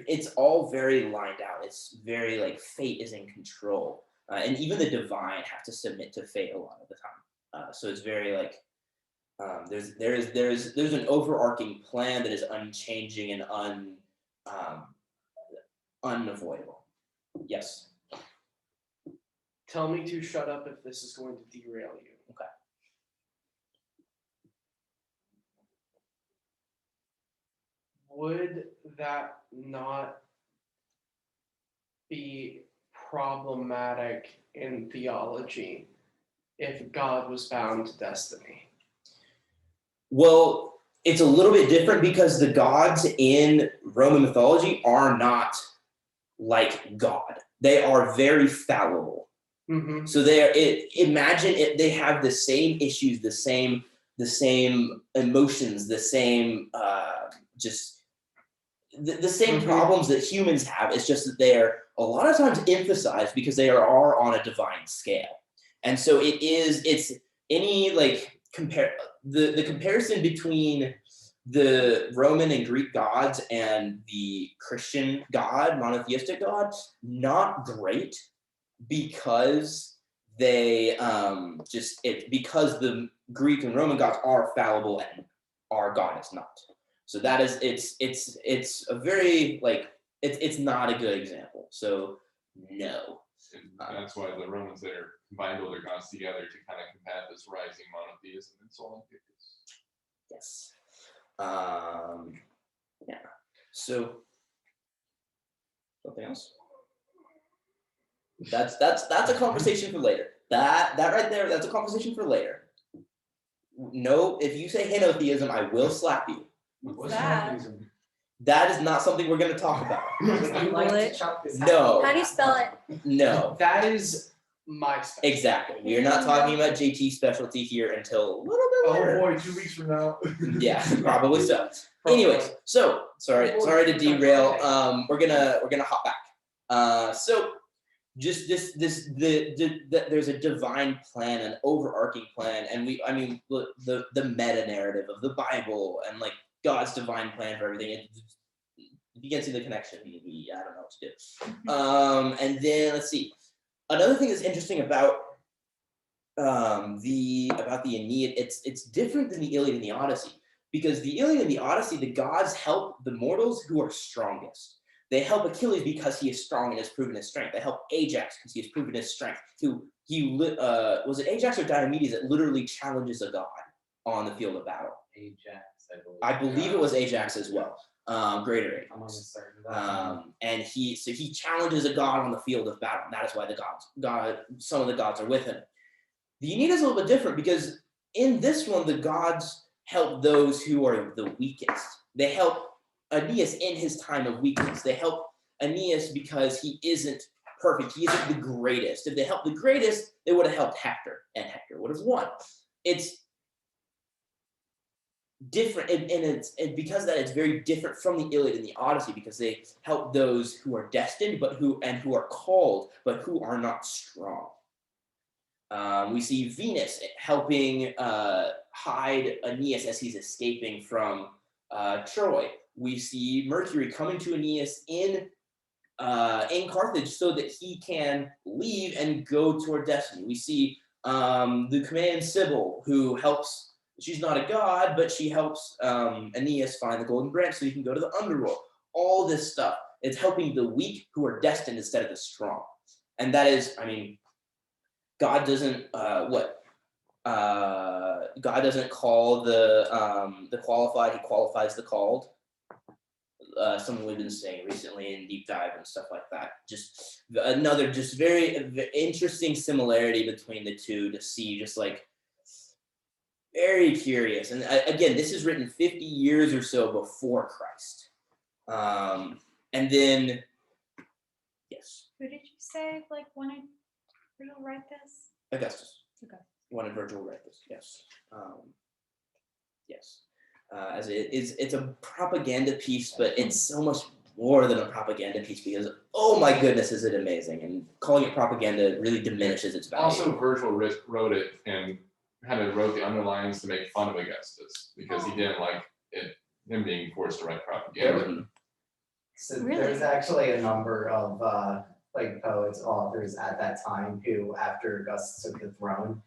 it's all very lined out. It's very like fate is in control, and even the divine have to submit to fate a lot of the time. So it's very like there's an overarching plan that is unchanging and unavoidable. Yes. Tell me to shut up if this is going to derail you. Okay. Would that not be problematic in theology if God was bound to destiny? Well, it's a little bit different because the gods in Roman mythology are not like God. They are very fallible. Mm-hmm. So imagine if they have the same issues, the same emotions, the same the same problems that humans have. It's just that they are a lot of times emphasized because they are on a divine scale. And so it's any like the comparison between the Roman and Greek gods and the Christian God, monotheistic God, not great, because they because the Greek and Roman gods are fallible and our God is not. So that is it's a very like it's not a good example. So no. And that's why the Romans there combined all their gods together to kind of combat this rising monotheism and so on. Yes. Yeah. So something else? That's a conversation for later. That right there, that's a conversation for later. No, if you say henotheism, I will slap you. What's that? That is not something we're going to talk about. No. How do you spell it? No. That is my specialty. Exactly. We are not talking about JT's specialty here until a little bit Oh later. boy, 2 weeks from now. Yeah, probably so. Anyways, so sorry to derail. We're gonna hop back. So just there's a divine plan, an overarching plan, and the meta narrative of the Bible and like God's divine plan for everything. If you can see the connection, I don't know what to do. And then let's see. Another thing that's interesting about the Aeneid, it's different than the Iliad and the Odyssey, because the Iliad and the Odyssey, the gods help the mortals who are strongest. They help Achilles because he is strong and has proven his strength. They help Ajax because he has proven his strength. Was it Ajax or Diomedes that literally challenges a god on the field of battle? Ajax, I believe it was Ajax as well. Greater Ajax. I'm almost certain of that. And he challenges a god on the field of battle. And that is why some of the gods are with him. The Aeneid is a little bit different because in this one, the gods help those who are the weakest. They help Aeneas in his time of weakness. They help Aeneas because he isn't perfect. He isn't the greatest. If they helped the greatest, they would have helped Hector, and Hector would have won. It's different, and because of that, it's very different from the Iliad and the Odyssey, because they help those who are destined, but who are called, but who are not strong. We see Venus helping hide Aeneas as he's escaping from Troy. We see Mercury coming to Aeneas in Carthage so that he can leave and go toward destiny. We see the Cumaean Sibyl, who helps. She's not a god, but she helps Aeneas find the golden branch so he can go to the underworld. All this stuff. It's helping the weak who are destined instead of the strong. And that is, God doesn't God doesn't call the qualified, he qualifies the called. Something we've been saying recently in deep dive and stuff like that. Just another very interesting similarity between the two to see just like very curious. And again, this is written 50 years or so before Christ. And then, yes, Who did you say like wanted Virgil to write this? Augustus. Okay. Wanted Virgil to write this, yes. Yes. As it's a propaganda piece, but it's so much more than a propaganda piece because, oh my goodness, is it amazing. And calling it propaganda really diminishes its value. Also, Virgil wrote it and kind of wrote the underlines to make fun of Augustus because he didn't like him being forced to write propaganda. Mhm. So Really? there's actually a number of like poets, authors at that time who, after Augustus took the throne,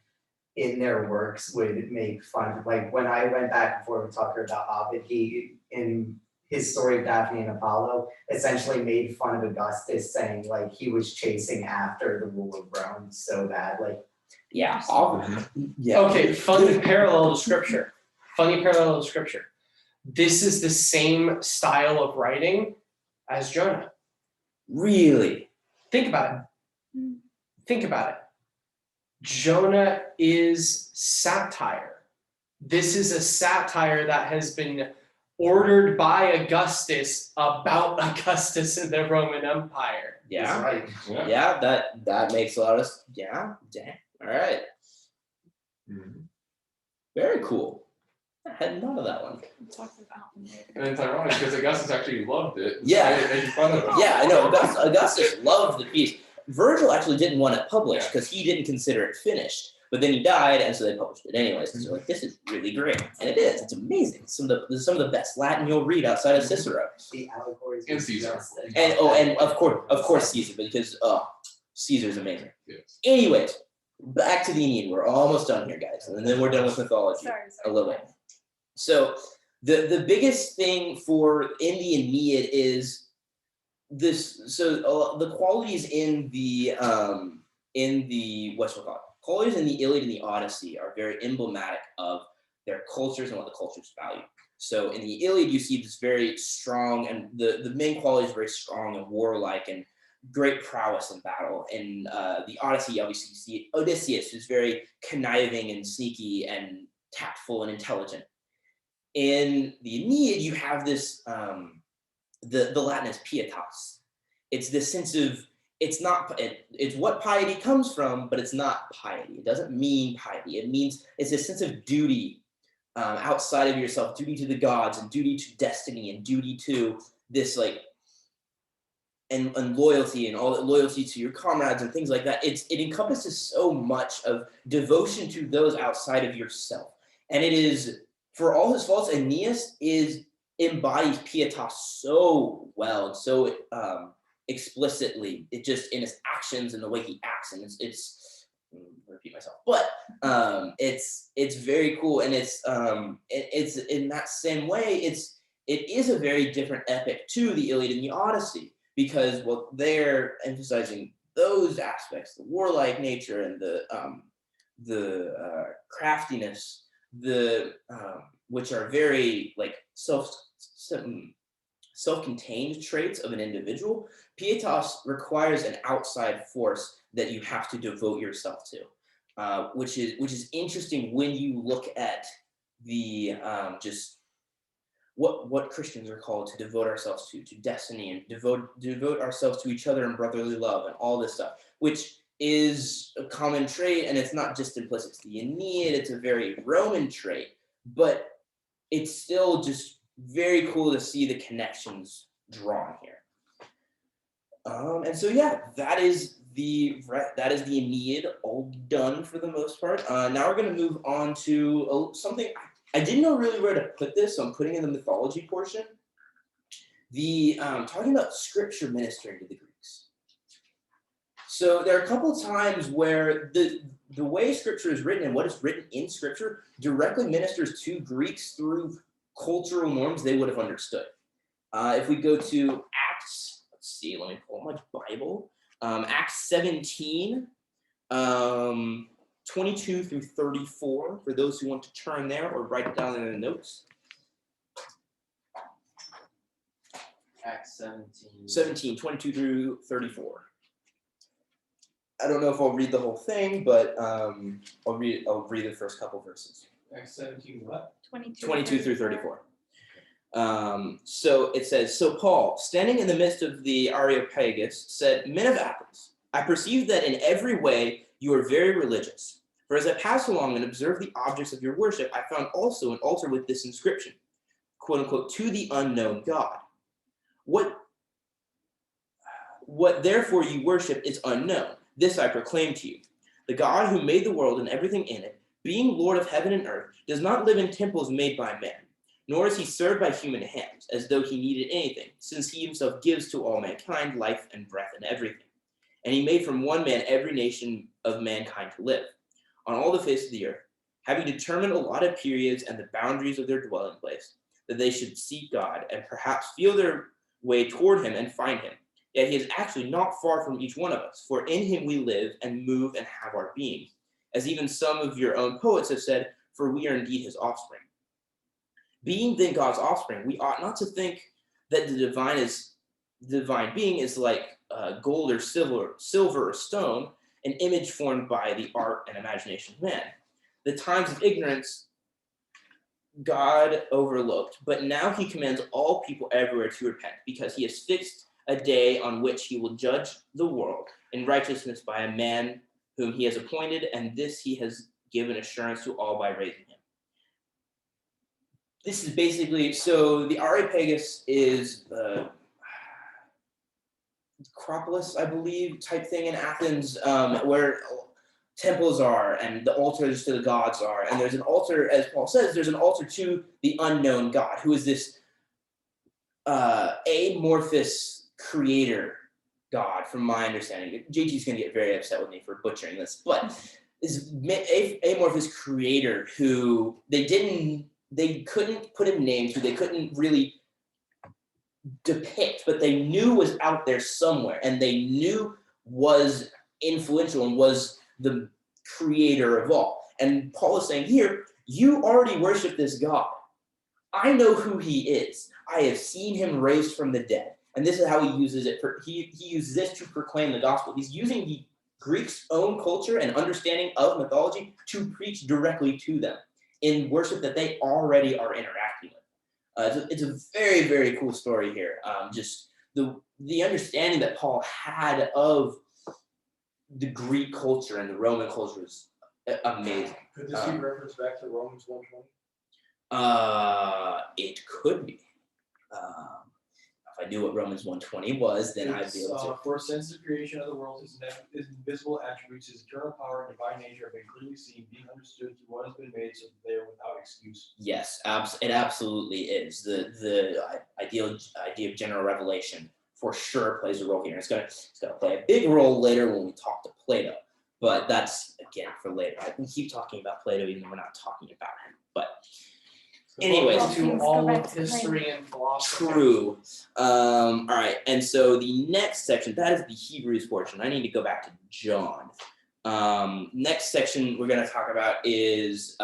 in their works would make fun. Like when I went back before we talked about Ovid, he in his story of Daphne and Apollo essentially made fun of Augustus, saying like he was chasing after the rule of Rome so bad. Like Yeah. Yeah. Okay, funny parallel to scripture. Funny parallel to scripture. This is the same style of writing as Jonah. Really? Think about it. Hmm. Think about it. Jonah is satire. This is a satire that has been ordered by Augustus about Augustus and the Roman Empire. he's Yeah. right. Yeah. Yeah, that makes a lot of yeah. Dang. All right. Mhm. Very cool. I hadn't thought of that one. We'll talk about him later. And it's ironic because Augustus actually loved it. Yeah. So making fun of it. Yeah, I know. Augustus loved the piece. Virgil actually didn't want it published because he didn't consider it finished. But then he died, and so they published it anyways. Because they're like, this is really great, and it is. It's amazing. Some of the best Latin you'll read outside of Cicero. The allegories And were Caesar. just as And much and as- of course Caesar, because Caesar's amazing. Yes. Anyways, back to the Aeneid. We're almost done here, guys, and then we're done with mythology. Sorry. A little bit. So the biggest thing in the Aeneid is this. So the qualities in the what's it called? Qualities in the Iliad and the Odyssey are very emblematic of their cultures and what the cultures value. So in the Iliad, you see this very strong, and the main quality is very strong and warlike and great prowess in battle. In the Odyssey, obviously, you see Odysseus, who's very conniving and sneaky and tactful and intelligent. In the Aeneid, you have this, the Latin is pietas. It's this sense of, it's what piety comes from, but it's not piety. It doesn't mean piety. It means it's a sense of duty outside of yourself, duty to the gods and duty to destiny and duty to this like, and loyalty and all loyalty to your comrades and things like that. It encompasses so much of devotion to those outside of yourself. And it is, for all his faults, Aeneas embodies pietas so well and so explicitly. It just in his actions and the way he acts, and it's repeat myself, but it's very cool, and it's in that same way. It is a very different epic to the Iliad and the Odyssey because they're emphasizing those aspects, the warlike nature and the craftiness, which are very like self-contained traits of an individual. Pietas requires an outside force that you have to devote yourself to, which is interesting when you look at the just what Christians are called to devote ourselves to destiny and devote ourselves to each other in brotherly love and all this stuff, which is a common trait, and it's not just implicit to the Aeneid, it's a very Roman trait, but it's still just very cool to see the connections drawn here. And so yeah, that is the Aeneid all done for the most part. Now we're going to move on to something I didn't know really where to put this, so I'm putting in the mythology portion. The talking about scripture ministering to the Greeks. So there are a couple of times where the way scripture is written and what is written in scripture directly ministers to Greeks through cultural norms they would have understood. If we go to Acts, let's see, let me pull my Bible. Acts 17, 22 through 34, for those who want to turn there or write it down in the notes. Acts 17. 17, 22 through 34. I don't know if I'll read the whole thing, but I'll read the first couple verses. Acts 17, what? 22 through 34. So it says, so Paul, standing in the midst of the Areopagus, said, Men of Athens, I perceive that in every way you are very religious. For as I passed along and observed the objects of your worship, I found also an altar with this inscription, quote unquote, to the unknown God. What therefore you worship is unknown. This I proclaim to you. The God who made the world and everything in it, being Lord of heaven and earth, does not live in temples made by man, nor is he served by human hands, as though he needed anything, since he himself gives to all mankind life and breath and everything. And he made from one man every nation of mankind to live on all the face of the earth, having determined allotted periods and the boundaries of their dwelling place, that they should seek God and perhaps feel their way toward him and find him. Yet he is actually not far from each one of us, for in him we live and move and have our being. As even some of your own poets have said, for we are indeed his offspring. Being then God's offspring, we ought not to think that the divine being is like gold or silver or stone, an image formed by the art and imagination of man. The times of ignorance God overlooked, but now he commands all people everywhere to repent, because he has fixed a day on which he will judge the world in righteousness by a man whom he has appointed, and this he has given assurance to all by raising him. This is basically, so the Areopagus is the Acropolis, I believe, type thing in Athens, where temples are and the altars to the gods are. And there's an altar, as Paul says, there's an altar to the unknown God, who is this amorphous creator God, from my understanding. JT's going to get very upset with me for butchering this, but this amorphous creator who they couldn't put a name to, they couldn't really depict, but they knew was out there somewhere, and they knew was influential and was the creator of all. And Paul is saying here, you already worship this God. I know who he is. I have seen him raised from the dead. And this is how he uses it. He uses this to proclaim the gospel. He's using the Greeks' own culture and understanding of mythology to preach directly to them in worship that they already are interacting with. It's a very, very cool story here. Just the understanding that Paul had of the Greek culture and the Roman culture is amazing. Could this be referenced back to Romans 1:20? It could be. If I knew what Romans 1:20 was, then I'd be able to. For since the creation of the world, his invisible attributes, his eternal power and divine nature have been clearly seen, being understood through what has been made, so that they are without excuse. Yes, it absolutely is. The idea of general revelation for sure plays a role here. It's gonna play a big role later when we talk to Plato, but that's again for later. We keep talking about Plato even though we're not talking about him. But anyways, To all of history and philosophy. true. All right, and so the next section, that is the Hebrews portion. I need to go back to John. Next section we're going to talk about is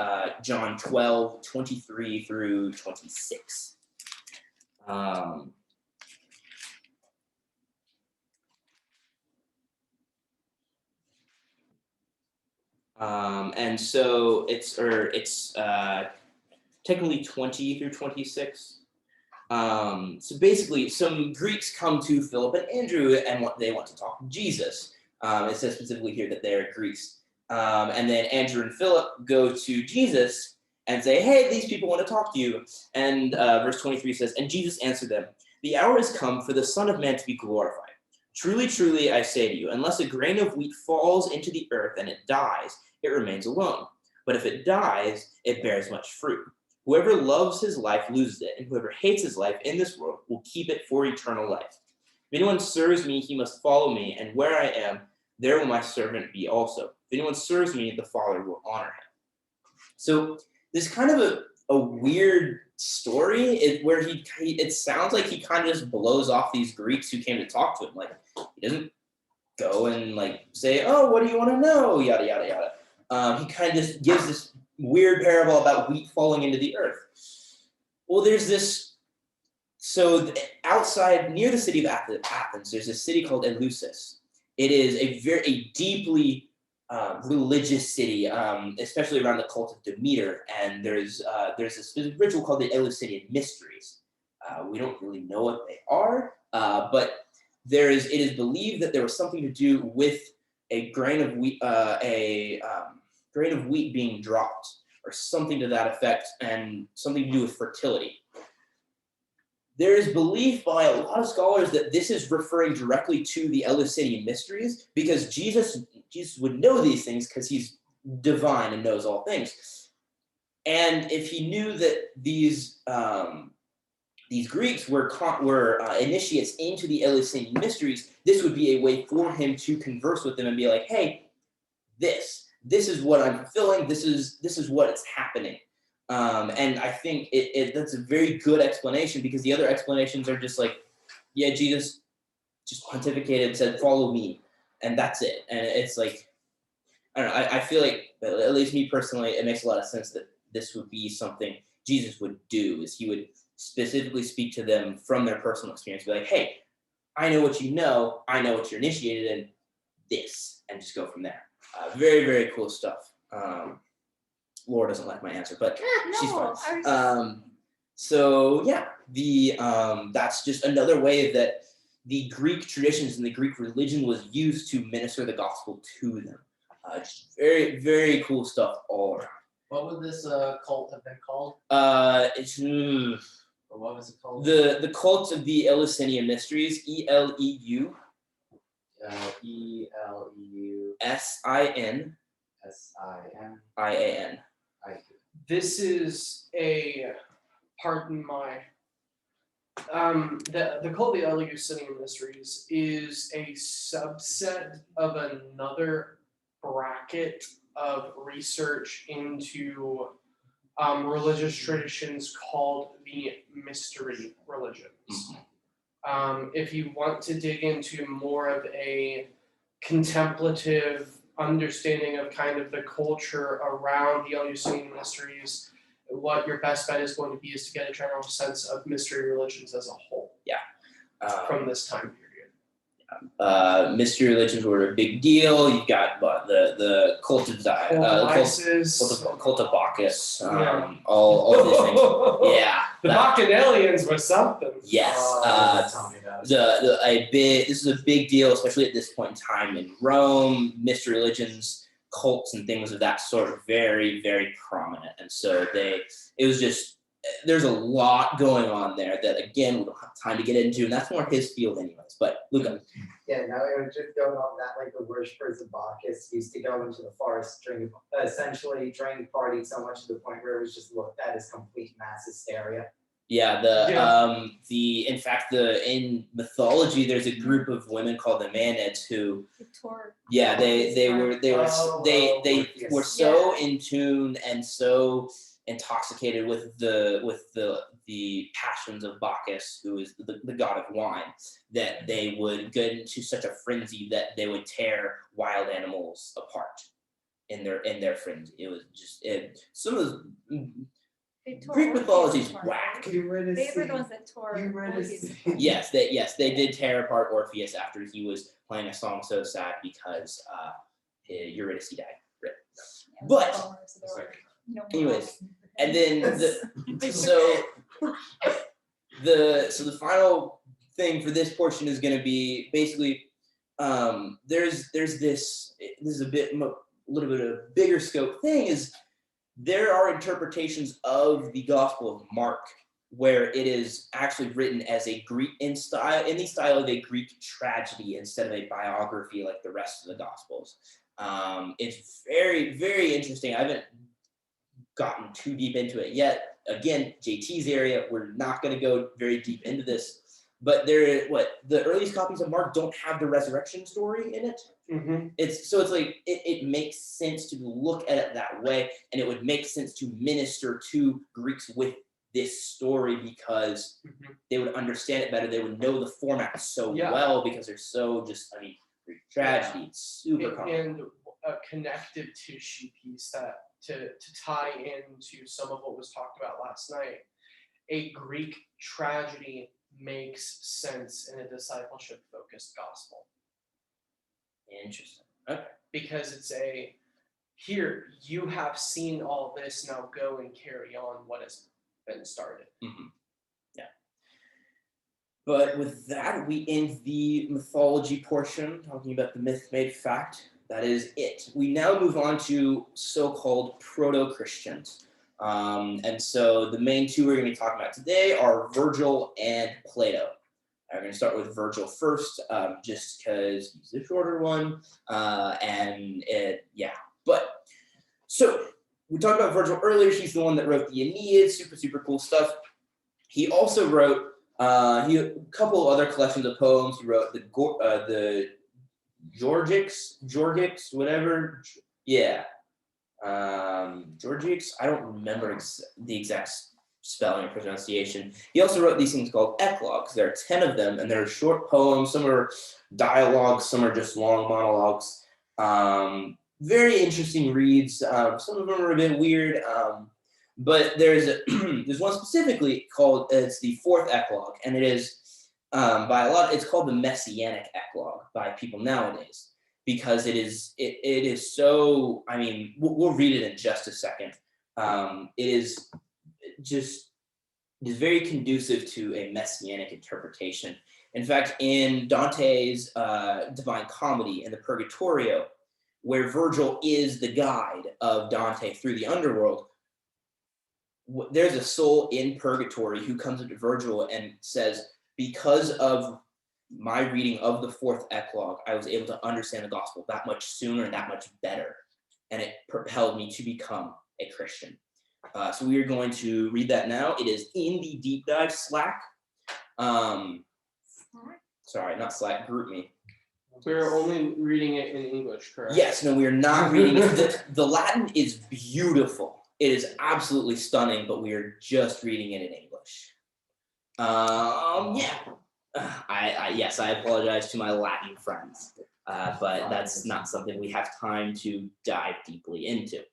John 12:23 through 26. And so it's technically 20 through 26. So basically, some Greeks come to Philip and Andrew, and they want to talk to Jesus. It says specifically here that they're Greeks. And then Andrew and Philip go to Jesus and say, hey, these people want to talk to you. And verse 23 says, and Jesus answered them, the hour has come for the Son of Man to be glorified. Truly, truly, I say to you, unless a grain of wheat falls into the earth and it dies, it remains alone. But if it dies, it bears much fruit. Whoever loves his life loses it, and whoever hates his life in this world will keep it for eternal life. If anyone serves me, he must follow me, and where I am, there will my servant be also. If anyone serves me, the Father will honor him. So this kind of a weird story where it sounds like he kind of just blows off these Greeks who came to talk to him. Like, he doesn't go and like say, oh, what do you want to know? Yada, yada, yada. He kind of just gives this weird parable about wheat falling into the earth. Well, there's this, so outside, near the city of Athens, there's a city called Eleusis. It is a very deeply religious city, especially around the cult of Demeter. And there's a specific ritual called the Eleusinian Mysteries. We don't really know what they are, but it is believed that there was something to do with a grain of wheat, grain of wheat being dropped, or something to that effect, and something to do with fertility. There is belief by a lot of scholars that this is referring directly to the Eleusinian Mysteries, because Jesus would know these things because he's divine and knows all things. And if he knew that these Greeks were initiates into the Eleusinian Mysteries, this would be a way for him to converse with them and be like, hey, this is what I'm fulfilling. This is what is happening. And I think that's a very good explanation, because the other explanations are just like, yeah, Jesus just pontificated, said, follow me, and that's it. And it's like, I don't know, I feel like, at least me personally, it makes a lot of sense that this would be something Jesus would do, is he would specifically speak to them from their personal experience, be like, hey, I know what you know, I know what you're initiated in, this, and just go from there. Very, very cool stuff. Laura doesn't like my answer, but she's fine. So yeah, that's just another way that the Greek traditions and the Greek religion was used to minister the gospel to them. Just very, very cool stuff all around. What would this cult have been called? Or what was it called? The cult of the Eleusinian Mysteries, ELEU. ELEU SIN SIN IAN. This is pardon my, the cult of the Eleusinian Mysteries is a subset of another bracket of research into religious traditions called the mystery religions. If you want to dig into more of a contemplative understanding of kind of the culture around the Eleusinian Mysteries, what your best bet is going to be is to get a general sense of mystery religions as a whole. From this time period. Mystery religions were a big deal. You've got the cult of cult of Bacchus, all these things. Yeah, the Bacchanalians were something. Yes. Tell me about it. This is a big deal, especially at this point in time in Rome. Mystery religions, cults, and things of that sort are very, very prominent, and so it was just, there's a lot going on there that, again, we don't have time to get into, and that's more his field anyways. But Luca. Yeah, no, it was just going on that, like the worshippers of Bacchus used to go into the forest, essentially drink, party so much to the point where it was just looked at as complete mass hysteria. Yeah, in fact, in mythology, there's a group of women called the Maenads who, they were so in tune and so intoxicated with the passions of Bacchus, who is the god of wine, that they would get into such a frenzy that they would tear wild animals apart in their frenzy. It was just some of the Greek mythology is whack. They were the ones that tore Orpheus apart. Yes, they did tear apart Orpheus after he was playing a song so sad because Eurydice died. Right. But anyways, and then the final thing for this portion is going to be basically there's this is a little bit of a bigger scope thing, is there are interpretations of the Gospel of Mark where it is actually written as a Greek in the style of a Greek tragedy instead of a biography like the rest of the Gospels. It's very, very interesting. I haven't gotten too deep into it yet. Again, JT's area, we're not going to go very deep into this, but the earliest copies of Mark don't have the resurrection story in it. Mm-hmm. It's like it makes sense to look at it that way, and it would make sense to minister to Greeks with this story because they would understand it better. They would know the format so well because they're so Greek tragedy. It's super common. And a connective tissue piece that to tie into some of what was talked about last night. A Greek tragedy makes sense in a discipleship-focused gospel. Interesting. Okay. Because it's here, you have seen all this, now go and carry on what has been started. Yeah. But with that, we end the mythology portion, talking about the myth made fact. That is it. We now move on to so-called proto-Christians. And so the main two we're going to be talking about today are Virgil and Plato. I'm going to start with Virgil first, just because he's the shorter one. But so we talked about Virgil earlier. He's the one that wrote the Aeneid, super cool stuff. He also wrote a couple of other collections of poems. He wrote the Georgics, whatever. Yeah. Georgics. I don't remember the exact spelling or pronunciation. He also wrote these things called eclogues. There are 10 of them, and they're short poems. Some are dialogues, some are just long monologues. Very interesting reads. Some of them are a bit weird. But there's one specifically called, it's the fourth eclogue, and it is it's called the Messianic eclogue by people nowadays, because it is so, I mean, we'll read it in just a second. It is very conducive to a messianic interpretation. In fact, in Dante's Divine Comedy, in the Purgatorio, where Virgil is the guide of Dante through the underworld, there's a soul in purgatory who comes up to Virgil and says, because of my reading of the fourth eclogue, I was able to understand the gospel that much sooner and that much better. And it propelled me to become a Christian. So we are going to read that now. It is in the deep dive Slack. Sorry, not Slack, GroupMe. We're only reading it in English, correct? Yes, no, we are not reading it. The Latin is beautiful. It is absolutely stunning, but we are just reading it in English. Yes, I apologize to my Latin friends, but that's not something we have time to dive deeply into.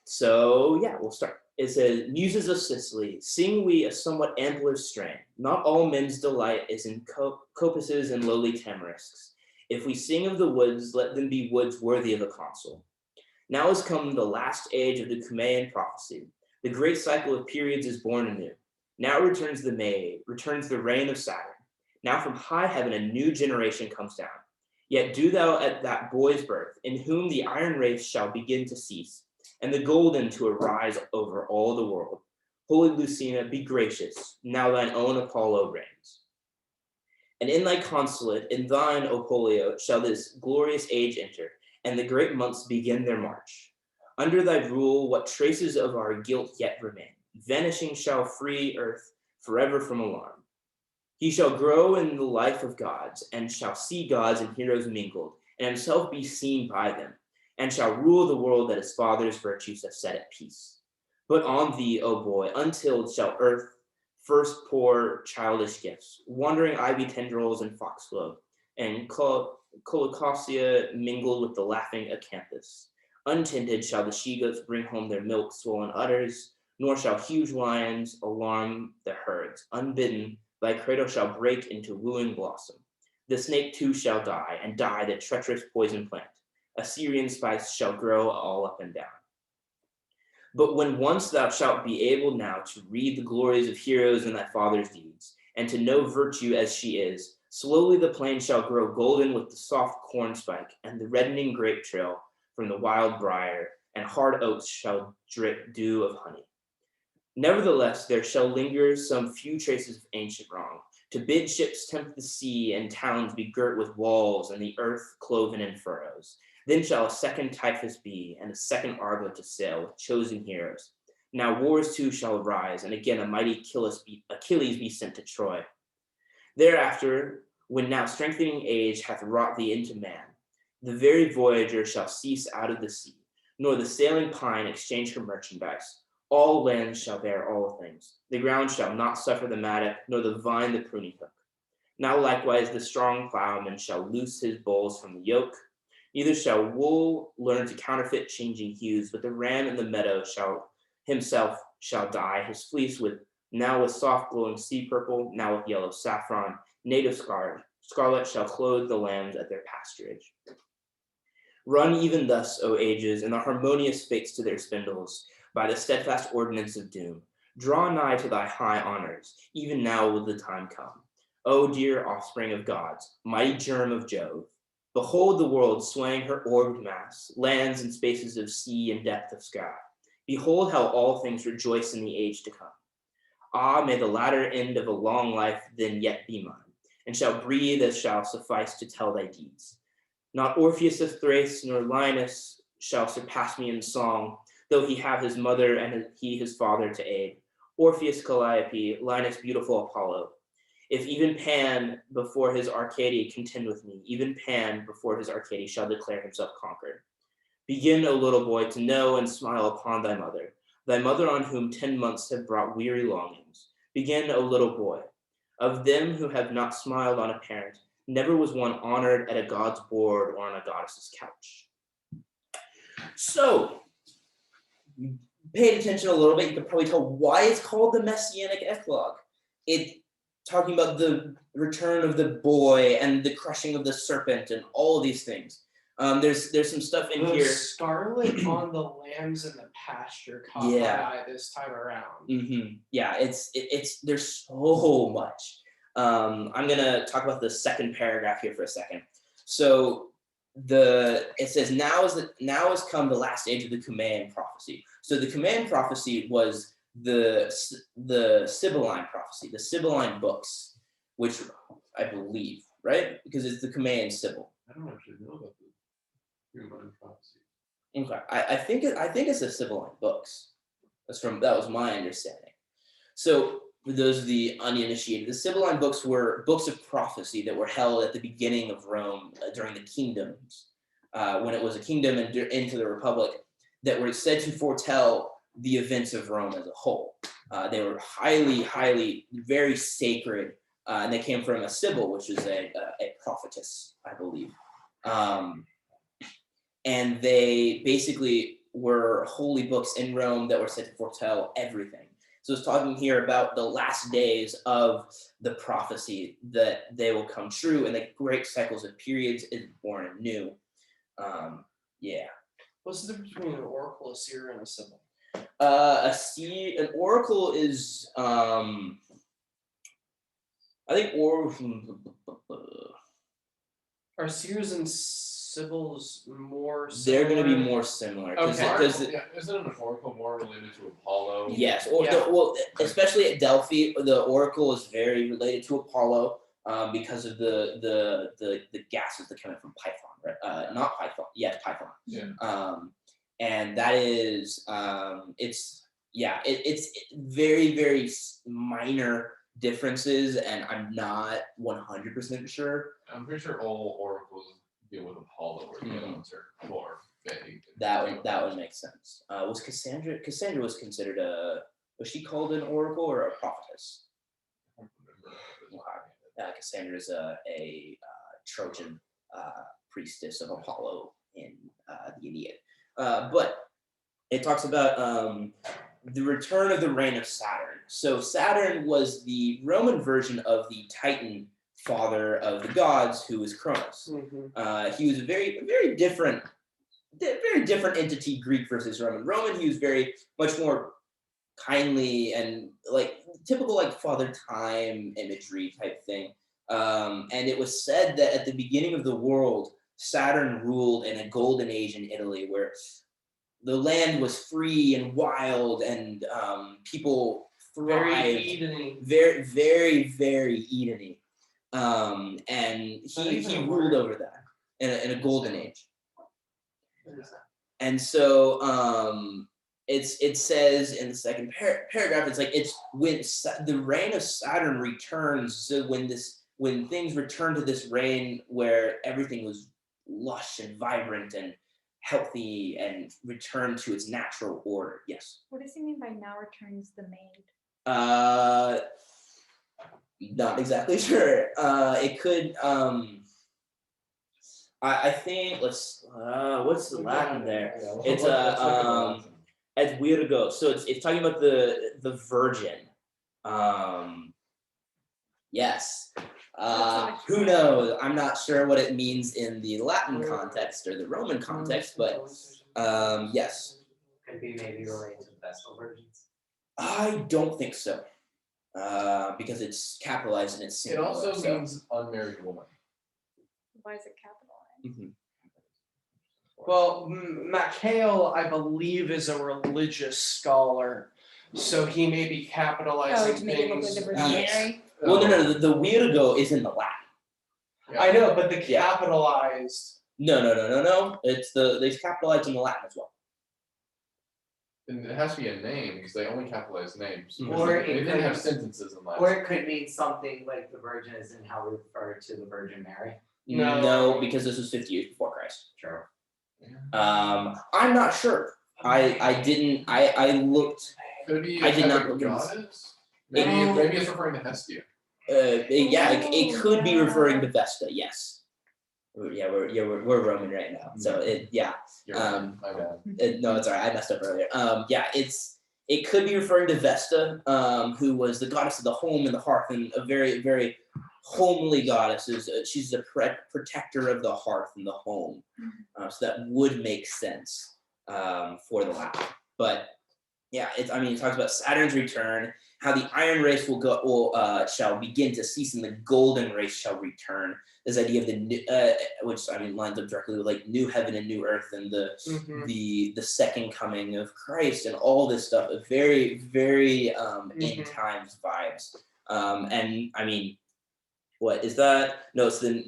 So yeah, we'll start. It says, Muses of Sicily, sing we a somewhat ampler strain. Not all men's delight is in copuses and lowly tamarisks. If we sing of the woods, let them be woods worthy of a consul. Now has come the last age of the Cumaean prophecy. The great cycle of periods is born anew. Now returns the May, returns the reign of Saturn. Now from high heaven a new generation comes down. Yet do thou at that boy's birth, in whom the iron race shall begin to cease, and the golden to arise over all the world. Holy Lucina, be gracious, now thine own Apollo reigns. And in thy consulate, in thine, O Pollio, shall this glorious age enter, and the great months begin their march. Under thy rule, what traces of our guilt yet remain, vanishing shall free earth forever from alarm. He shall grow in the life of gods, and shall see gods and heroes mingled, and himself be seen by them, and shall rule the world that his father's virtues have set at peace. But on thee, O boy, untilled shall earth first pour childish gifts, wandering ivy tendrils and foxglove, and colocasia mingled with the laughing acanthus. Untinted shall the she-goats bring home their milk-swollen udders, nor shall huge lions alarm the herds. Unbidden, thy cradle shall break into wooing blossom. The snake too shall die, and die the treacherous poison plant. Assyrian spice shall grow all up and down. But when once thou shalt be able now to read the glories of heroes and thy father's deeds, and to know virtue as she is, slowly the plain shall grow golden with the soft corn spike, and the reddening grape trail from the wild briar, and hard oaks shall drip dew of honey. Nevertheless, there shall linger some few traces of ancient wrong, to bid ships tempt the sea, and towns be girt with walls, and the earth cloven in furrows. Then shall a second Typhus be, and a second Argo to sail with chosen heroes. Now wars too shall arise, and again a mighty Achilles be sent to Troy. Thereafter, when now strengthening age hath wrought thee into man, the very voyager shall cease out of the sea, nor the sailing pine exchange her merchandise. All lands shall bear all things. The ground shall not suffer the mattock, nor the vine the pruning hook. Now likewise the strong plowman shall loose his bulls from the yoke. Neither shall wool learn to counterfeit changing hues, but the ram in the meadow himself shall dye his fleece with now with soft glowing sea purple, now with yellow saffron, native scarlet shall clothe the lambs at their pasturage. Run even thus, O ages, and the harmonious fates to their spindles, by the steadfast ordinance of doom. Draw nigh to thy high honors, even now will the time come. O dear offspring of gods, mighty germ of Jove, behold the world swaying her orbed mass, lands and spaces of sea and depth of sky. Behold how all things rejoice in the age to come. Ah, may the latter end of a long life then yet be mine, and shall breathe as shall suffice to tell thy deeds. Not Orpheus of Thrace nor Linus shall surpass me in song, though he have his mother and he his father to aid. Orpheus Calliope, Linus beautiful Apollo. If even Pan before his Arcady contend with me, even Pan before his Arcady shall declare himself conquered. Begin, O little boy, to know and smile upon thy mother on whom 10 months have brought weary longings. Begin, O little boy. Of them who have not smiled on a parent, never was one honored at a god's board or on a goddess's couch. So, you paid attention a little bit, you could probably tell why it's called the Messianic Eclogue. It's talking about the return of the boy and the crushing of the serpent and all of these things. There's some stuff in The here. scarlet on the lambs in the pasture caught my eye this time around. Yeah, it's there's so much. I'm gonna talk about the second paragraph here for a second. So it says now has come the last age of the Cumaean prophecy. So the Cumaean prophecy was the Sibylline prophecy, the Sibylline books, which I believe, right? Because it's the Cumaean Sibyl. I don't actually know about the human prophecy. Okay, I think it's the Sibylline books. That was my understanding. So for those of the uninitiated, the Sibylline books were books of prophecy that were held at the beginning of Rome during the kingdoms, when it was a kingdom and into the Republic, that were said to foretell the events of Rome as a whole. They were highly, very sacred, and they came from a Sibyl, which is a prophetess, I believe. And they basically were holy books in Rome that were said to foretell everything. So it's talking here about the last days of the prophecy that they will come true, and the great cycles of periods is born anew. Yeah. What's the difference between an oracle, a seer, and a sibyl? An oracle is I think Are seers and sibyls more they're similar? going to be more similar Okay. Isn't an oracle more related to Apollo? yes, Yeah. well, especially at Delphi, the oracle is very related to Apollo because of the gases that come in from Python, right? Not Python, yes, Python. Yeah. And that is it's very, very minor differences, and I'm not 100% sure. I'm pretty sure all oracles deal with Apollo, or the other ones are more vague. That would make sense. Was Cassandra was considered was she called an oracle or a prophetess? I don't remember. Cassandra is a Trojan priestess of Apollo in the Aeneid. But it talks about the return of the reign of Saturn. So Saturn was the Roman version of the Titan father of the gods, who was Kronos. He was a very different entity, Greek versus Roman. Roman, he was very much more kindly and like typical like Father Time imagery type thing. And it was said that at the beginning of the world, Saturn ruled in a golden age in Italy, where the land was free and wild, and people thrived. Very Eden-y. Very, very, very Eden-y. And he ruled over that in a golden age. And so it says in the second paragraph, it's like it's when the reign of Saturn returns. So when things return to this reign where everything was lush and vibrant and healthy and return to its natural order. Yes. What does he mean by now returns the maid? Not exactly sure. It could. I think what's the Latin there? It's at Virgo. So it's talking about the virgin. Yes. That's Who knows? I'm not sure what it means in the Latin context or the Roman context, but yes. Could be maybe related to Vestal virgins. I don't think so. Because it's capitalized and it's It singular. also so. means unmarried woman. Why is it capitalized? Mhm. Well, Mackail, I believe, is a religious scholar, so he may be capitalizing Oh, to make it look like things. the Virgin Yes. Mary? Well, no. The Virgo is in the Latin. I know, but the Yeah. capitalized. No. It's they capitalized in the Latin as well. And it has to be a name, because they only capitalize names. Mhm. Or They it didn't could- have sentences in Latin. Or it could mean something like the Virgin is in how we refer to the Virgin Mary. No. Because this was 50 years before Christ. Sure. I'm not sure. I looked. Could it be I a did type not of look into- goddess? Maybe it's referring to Hestia. It could be yeah. referring to Vesta. Yes. We're Roman right now, so You're right, my bad. No, it's alright. I messed up earlier. It could be referring to Vesta, who was the goddess of the home and the hearth, and a very, very homely goddess. She's the protector of the hearth and the home. So that would make sense for the Latin. But yeah, it talks about Saturn's return, how the iron race shall begin to cease, and the golden race shall return. This idea of the new, which lines up directly with like new heaven and new earth, and the second coming of Christ, and all this stuff. A very, very end times vibes. What is that? No, it's the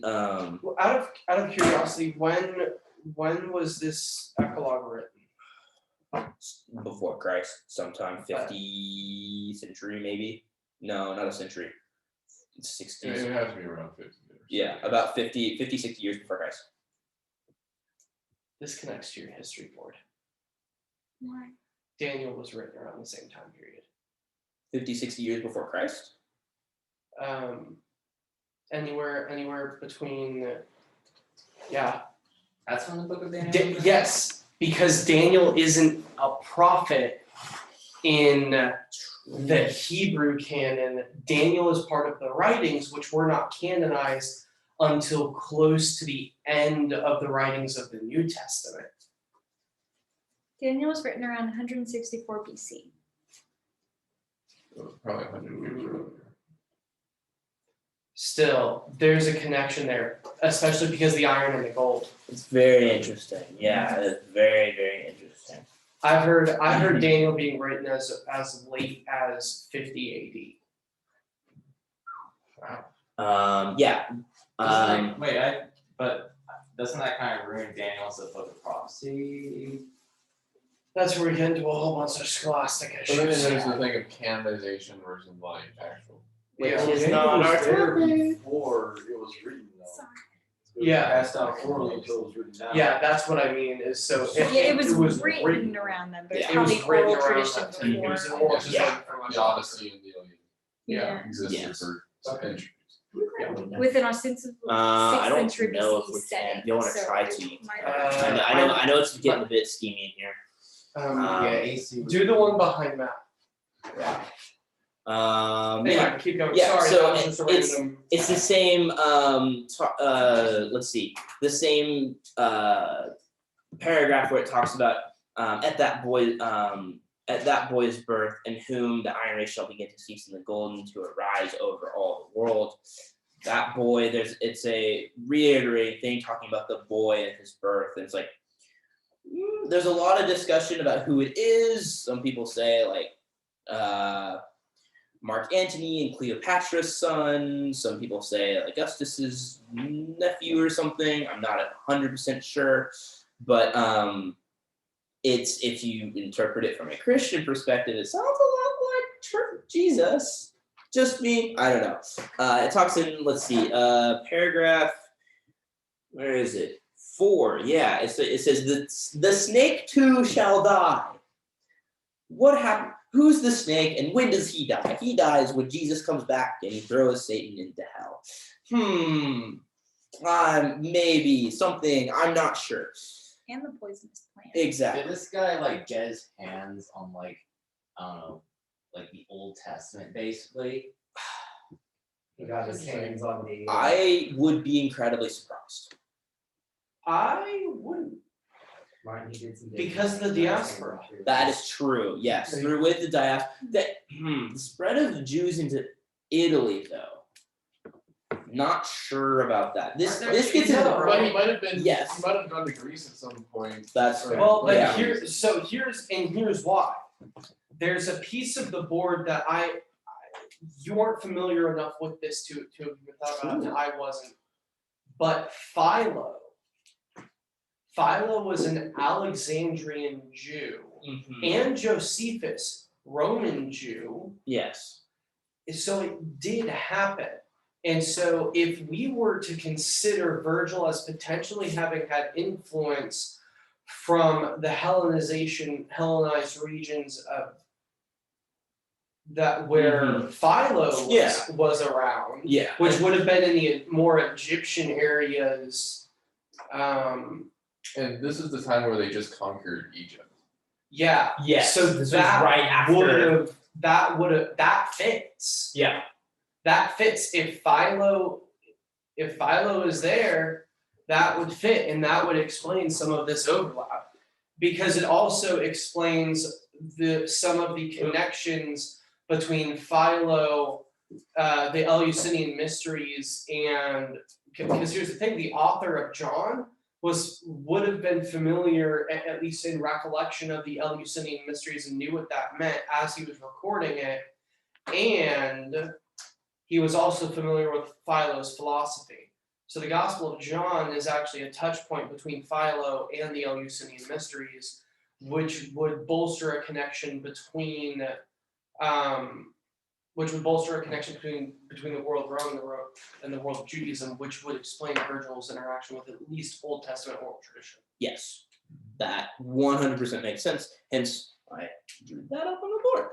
Well, out of curiosity, when was this eclogue written? before Christ, sometime 50th century maybe. No, not a century. It's It 60s. would have to be around 50 years. Yeah, about 50, 60 years before Christ. This connects to your history board. Why? Daniel was written around the same time period. 50, 60 years before Christ. Anywhere between, yeah. That's when the book of Daniel. Yes, because Daniel isn't a prophet in the Hebrew canon. Daniel is part of the writings, which were not canonized until close to the end of the writings of the New Testament. Daniel was written around 164 BC. Probably 100 years earlier. Still, there's a connection there, especially because the iron and the gold. It's very interesting. Yeah, it's very, very interesting. I've heard Daniel being written as late as 50 Yeah. But doesn't that kind of ruin Daniel's book of prophecy? AD. That's where we get into a whole bunch of scholastic But then issues. there's the thing of canonization versus like actual. Which Yeah. is Daniel not was our there topic. before it was written though. Sorry. It was Yeah. passed down orally until it was written down. Yeah, that's what I mean. Is so if Yeah, it was written, written around them, but it's Yeah. it was probably written oral around tradition that time. It before. was an oral tradition Yeah. from much The Odyssey and the Iliad Yeah. existed Yes. for centuries. With an ostensibly I 6th don't century know if BC we can. setting. If you want to so try it to. might- I know it's getting a bit steamy in here. AC. Do the one behind Matt. Yeah. Anyway, keep going. Yeah, Sorry, so that was just a it's- random. It's the same. Let's see. The same paragraph where it talks about at that boy's birth, in whom the iron race shall begin to cease, and the golden to arise over all the world. That boy, it's a reiterating thing talking about the boy and his birth. And it's like there's a lot of discussion about who it is. Some people say like Mark Antony and Cleopatra's son. Some people say Augustus's nephew or something. I'm not 100% sure, but it's, if you interpret it from a Christian perspective, it sounds a lot like Jesus. Just me, I don't know. It talks in, let's see, paragraph, where is it? 4. Yeah, it says the snake too shall die. What happened? Who's the snake and when does he die? He dies when Jesus comes back and he throws Satan into hell. Maybe something, I'm not sure. And the poisonous plant. Exactly. Did this guy like get his hands on I don't know, like the Old Testament, basically. He got his hands on the. I would be incredibly surprised. I wouldn't, Martin, he did some because of the diaspora. That is true. Yes, through with the diaspora. The spread of the Jews into Italy, though. Not sure about that. This gets into No, But he might have been. Yes. He might have gone to Greece at some point. That's Or- fair. Well, like Yeah. here's why. There's a piece of the board that you weren't familiar enough with this to have even thought about it, and I wasn't. But Philo was an Alexandrian Jew, Mhm. and Josephus, Roman Jew. Yes. So it did happen. And so if we were to consider Virgil as potentially having had influence from the Hellenized regions of that where Philo was around, Yeah. which would have been in the more Egyptian areas. And this is the time where they just conquered Egypt. Yeah. Yes, So this was that right after. that fits. Yeah. That fits. If Philo is there, that would fit, and that would explain some of this overlap, because it also explains some of the connections between Philo, the Eleusinian mysteries, and because here's the thing: the author of John would have been familiar, at least in recollection, of the Eleusinian mysteries and knew what that meant as he was recording it, and he was also familiar with Philo's philosophy. So the Gospel of John is actually a touch point between Philo and the Eleusinian mysteries, which would bolster a connection between the world of Rome and the world of Judaism, which would explain Virgil's interaction with at least Old Testament oral tradition. Yes. That 100% makes sense. Hence, I drew that up on the board.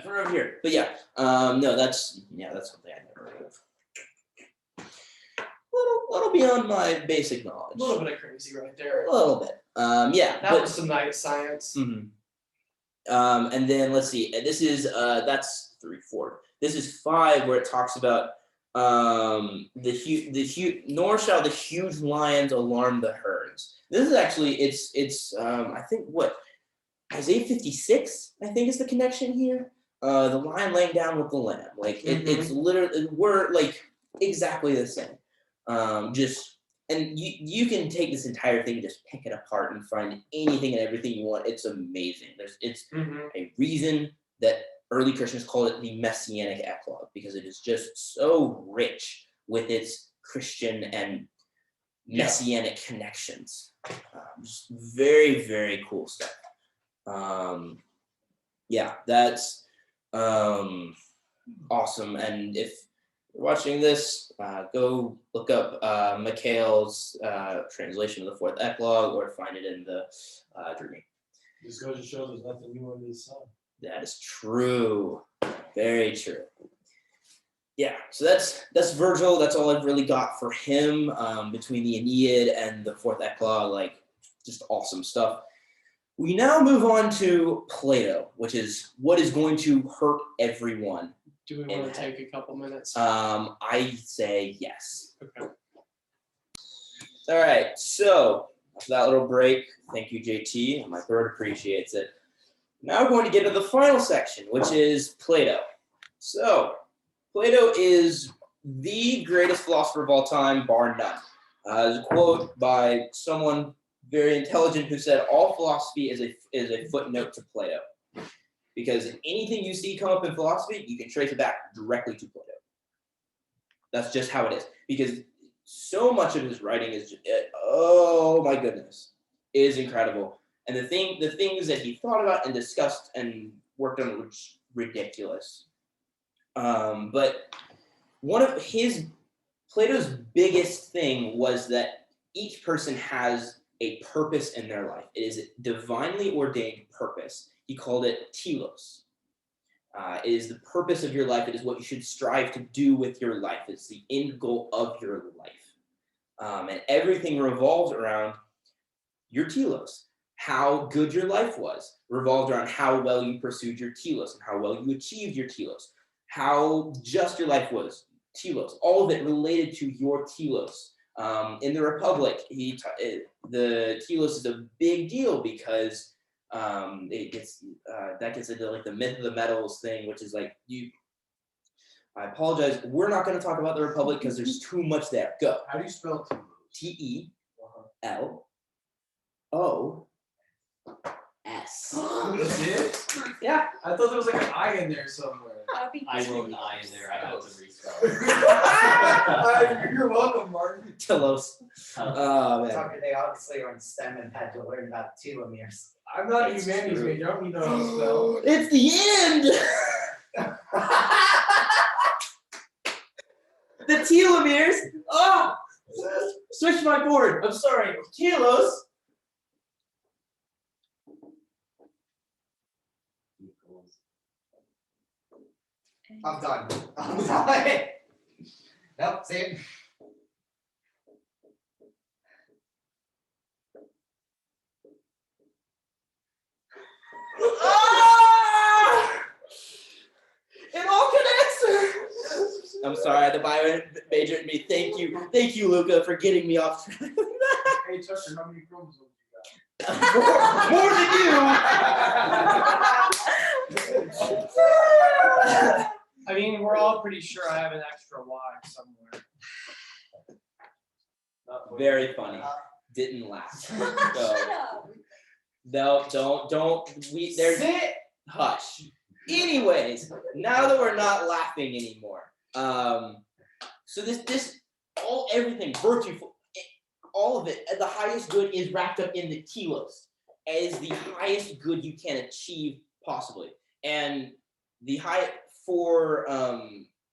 For over here. But yeah, no, that's something I never heard of. Little beyond my basic knowledge. A little bit of crazy right there. A little bit. Yeah. That was some nice science. Mhm. And then let's see. This is that's 3, 4. This is 5, where it talks about nor shall the huge lions alarm the herds. This is actually it's I think what Isaiah 56, I think, is the connection here. The lion laying down with the lamb. Like it's literally, we're like exactly the same. And you can take this entire thing, just pick it apart and find anything and everything you want. It's amazing. It's a reason that early Christians call it the Messianic eclogue, because it is just so rich with its Christian and Messianic connections. Just very, very cool stuff. Yeah, that's awesome. And if you're watching this, go look up Mikhail's translation of the Fourth Eclogue, or find it in the Dreaming. This goes to show there's nothing new under the sun. That is true. Very true. Yeah, so that's Virgil. That's all I've really got for him. Between the Aeneid and the Fourth Eclogue, like just awesome stuff. We now move on to Plato, which is what is going to hurt everyone. Do we want to take a couple minutes? I say yes. Okay. All right, so after that little break, thank you, JT. My throat appreciates it. Now we're going to get to the final section, which is Plato. So, Plato is the greatest philosopher of all time, bar none. There's a quote by someone very intelligent who said, "All philosophy is a footnote to Plato." Because anything you see come up in philosophy, you can trace it back directly to Plato. That's just how it is. Because so much of his writing is just, oh my goodness, it is incredible. And the things that he thought about and discussed and worked on were just ridiculous. But one of Plato's biggest thing was that each person has a purpose in their life. It is a divinely ordained purpose. He called it telos. It is the purpose of your life. It is what you should strive to do with your life. It's the end goal of your life. And everything revolves around your telos. how good your life was revolved around how well you pursued your telos and how well you achieved your telos, how just your life was, telos, all of it related to your telos. In the Republic, the telos is a big deal because it gets that gets into like the myth of the metals thing, which is like I apologize. We're not going to talk about the Republic because there's too much there. Go. How do you spell telos? TELOS. That's it? Yeah. I thought there was like an I in there somewhere. Copy. I wrote an I in there, I have to respell. You're welcome, Martin. Telos. Oh man. Tucker, they obviously are in STEM and had to learn about telomeres. I'm not a It's humanities true. major. I don't even know how to spell. It's the end. The telomeres. Oh, switch my board. I'm sorry. Telos. I'm done. I'm done. Nope, same. Ah! It all connects. I'm sorry, the bio major in me. Thank you, Luca, for getting me off track. Hey, Tucker, how many chromosomes you more than you. I mean, we're all pretty sure I have an extra Y somewhere. Very funny. Didn't laugh. Shut So, up. no, don't. There's hush. Anyways, now that we're not laughing anymore, so this everything virtue, all of it, the highest good is wrapped up in the telos as the highest good you can achieve possibly, and the high for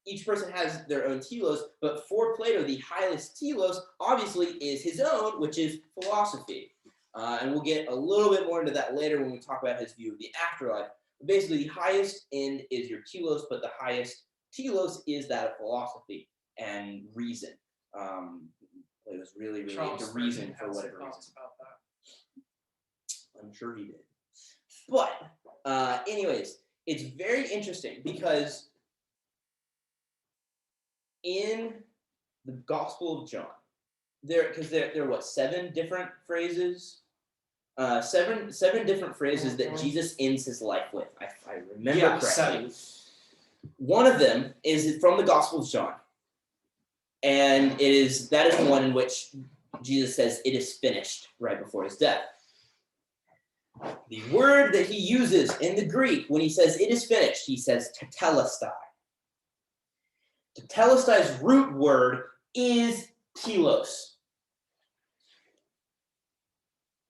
each person has their own telos, but for Plato, the highest telos obviously is his own, which is philosophy, and we'll get a little bit more into that later when we talk about his view of the afterlife. Basically, the highest end is your telos, but the highest telos is that of philosophy and reason. Plato's really into reason for whatever reason. About that. I'm sure he did. But anyways, it's very interesting because in the Gospel of John, there are what, 7 different phrases? Seven different phrases that Jesus ends his life with. I remember correctly. 7. One of them is from the Gospel of John, and that is the one in which Jesus says, "It is finished," right before his death. The word that he uses in the Greek when he says "it is finished," he says "tetelestai." Tetelestai's root word is telos.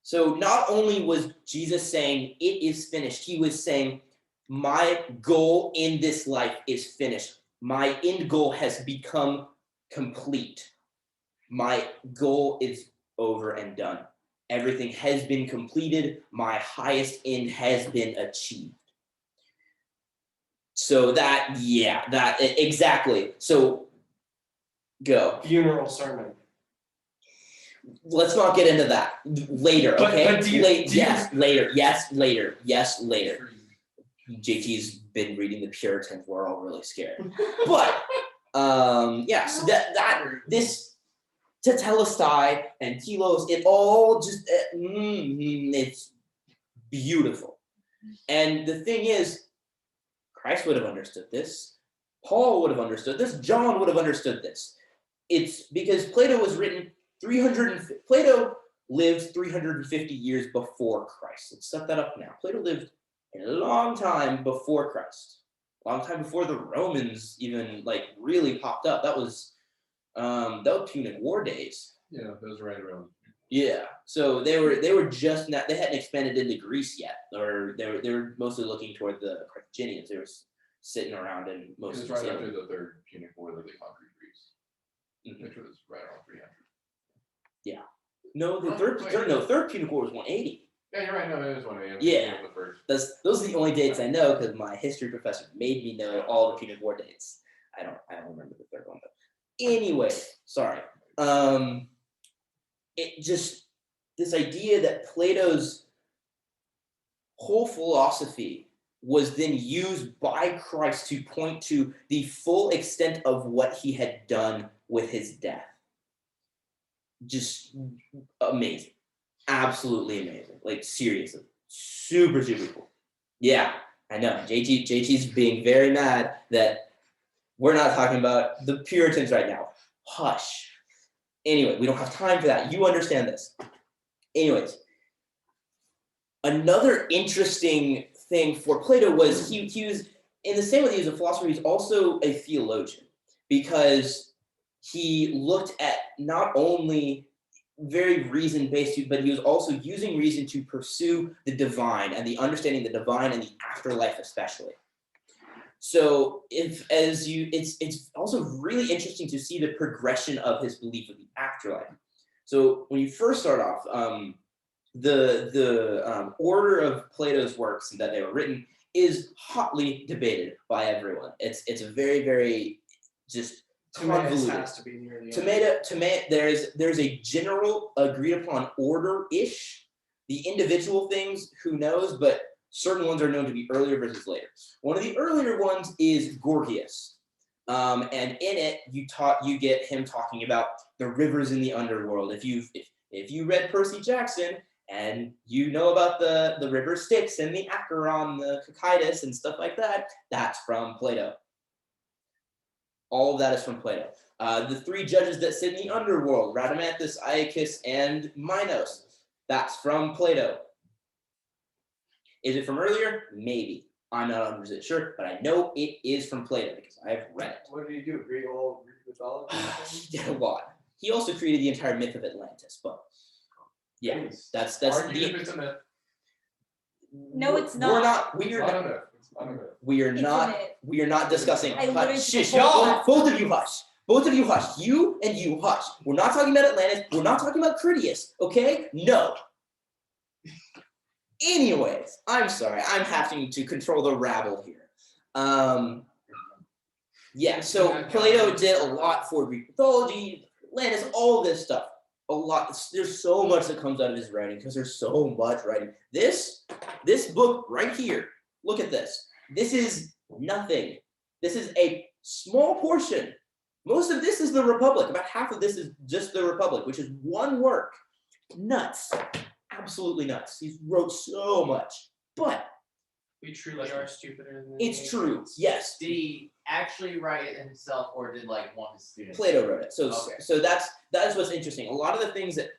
So not only was Jesus saying it is finished, he was saying my goal in this life is finished. My end goal has become complete. My goal is over and done. Everything has been completed. My highest end has been achieved. So exactly. So go. Funeral sermon. Let's not get into that later, okay? But do you- Later. Yes, later. JT's been reading the Puritans. We're all really scared. But so this tetelestai and telos, it all just it's beautiful. And the thing is, Christ would have understood this. Paul would have understood this. John would have understood this. It's because Plato was written Plato lived 350 years before Christ. Let's set that up now. Plato lived a long time before Christ. A long time before the Romans even really popped up. That was Punic War days. Yeah, those are right around. Yeah. So they were just not, they hadn't expanded into Greece yet, or they were mostly looking toward the Carthaginians. They were sitting around in It most was of right the after the third Punic War that they conquered Greece, Mhm. which was right around 300. No, the third Punic War was 180. Yeah, you're right. No, it was 180. Yeah. The first. Those are the only dates I know because my history professor made me know all the Punic War dates. I don't remember the third one though. Anyway, sorry. It just this idea that Plato's whole philosophy was then used by Christ to point to the full extent of what he had done with his death. Just amazing. Absolutely amazing. Like, seriously. Super, super cool. Yeah, I know. JT's being very mad that we're not talking about the Puritans right now. Hush. Anyway, we don't have time for that. You understand this. Anyways, another interesting thing for Plato was he was, in the same way that he was a philosopher, he's also a theologian, because he looked at not only very reason-based, but he was also using reason to pursue the divine and the understanding of the divine and the afterlife especially. So it's also really interesting to see the progression of his belief of the afterlife. So when you first start off, the order of Plato's works that they were written is hotly debated by everyone. It's a very, very just Timaeus convoluted. has to be near the end. There's a general agreed upon order-ish. The individual things, who knows, but certain ones are known to be earlier versus later. One of the earlier ones is Gorgias. And in it, you get him talking about the rivers in the underworld. If you read Percy Jackson and you know about the river Styx and the Acheron, the Cocytus and stuff like that, that's from Plato. All of that is from Plato. The three judges that sit in the underworld, Rhadamanthus, Aeacus, and Minos, that's from Plato. Is it from earlier? Maybe. I'm not 100% sure, but I know it is from Plato because I've read it. What did he do? Greek mythology? He did a lot. He also created the entire myth of Atlantis, but yeah, that's Argue if the. it's a myth. No, it's We're not. not. It's not a myth. It's not a myth. We are It's not. a myth. We are not discussing. I literally Hush, took shush, a whole y'all. class. Both of you hush. Both of you hush. You and you hush. We're not talking about Atlantis. We're not talking about Critias. Okay? No. Anyways, I'm sorry. I'm having to control the rabble here. Yeah. So Plato did a lot for Greek mythology, Atlantis, all this stuff. A lot. There's so much that comes out of his writing because there's so much writing. This book right here. Look at this. This is nothing. This is a small portion. Most of this is the Republic. About half of this is just the Republic, which is one work. Nuts. Absolutely nuts. He wrote so much. But We truly are stupider than it's the true. ancients. Yes. Did he actually write it himself, or did like one of his students? Plato wrote it. So Okay. so that is what's interesting. A lot of the things that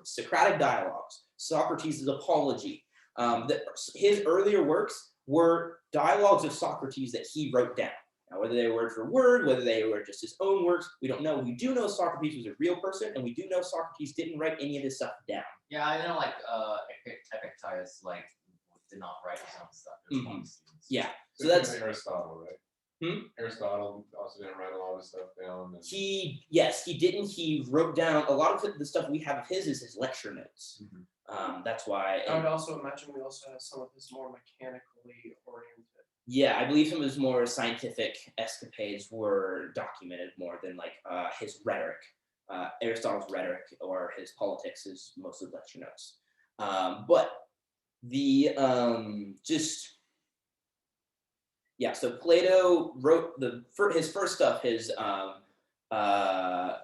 Socratic dialogues, Socrates' apology, his earlier works were dialogues of Socrates that he wrote down. Now, whether they were word for word, whether they were just his own works, we don't know. We do know Socrates was a real person, and we do know Socrates didn't write any of his stuff down. Yeah, I know like Epictetus like did not write his own stuff. It was one of his students. Yeah. So Same that's with Aristotle, right? Aristotle also didn't write a lot of stuff down. And he didn't. He wrote down a lot of the stuff we have of his is his lecture notes. That's why. I would also imagine we also have some of his more mechanically oriented. Yeah, I believe some of his more scientific escapades were documented more than like his rhetoric. Aristotle's rhetoric or his politics is mostly lecture notes. But the so Plato wrote his first stuff, his the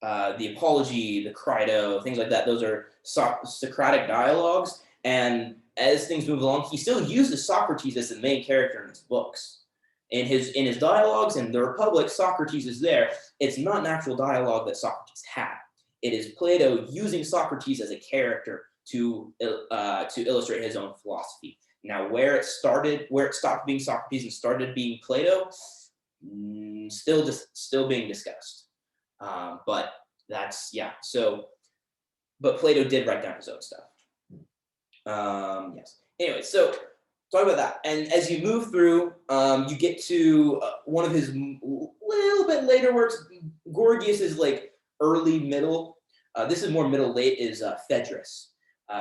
Apology, the Crito, things like that. Those are Socratic dialogues, and as things move along, he still uses Socrates as the main character in his books. In his dialogues in the Republic, Socrates is there. It's not an actual dialogue that Socrates had. It is Plato using Socrates as a character to illustrate his own philosophy. Now, where it stopped being Socrates and started being Plato, still being discussed. But that's but Plato did write down his own stuff. Yes. Anyway, so talk about that. And as you move through, you get to one of his little bit later works. Gorgias is like early middle. This is more middle late. Is Phaedrus.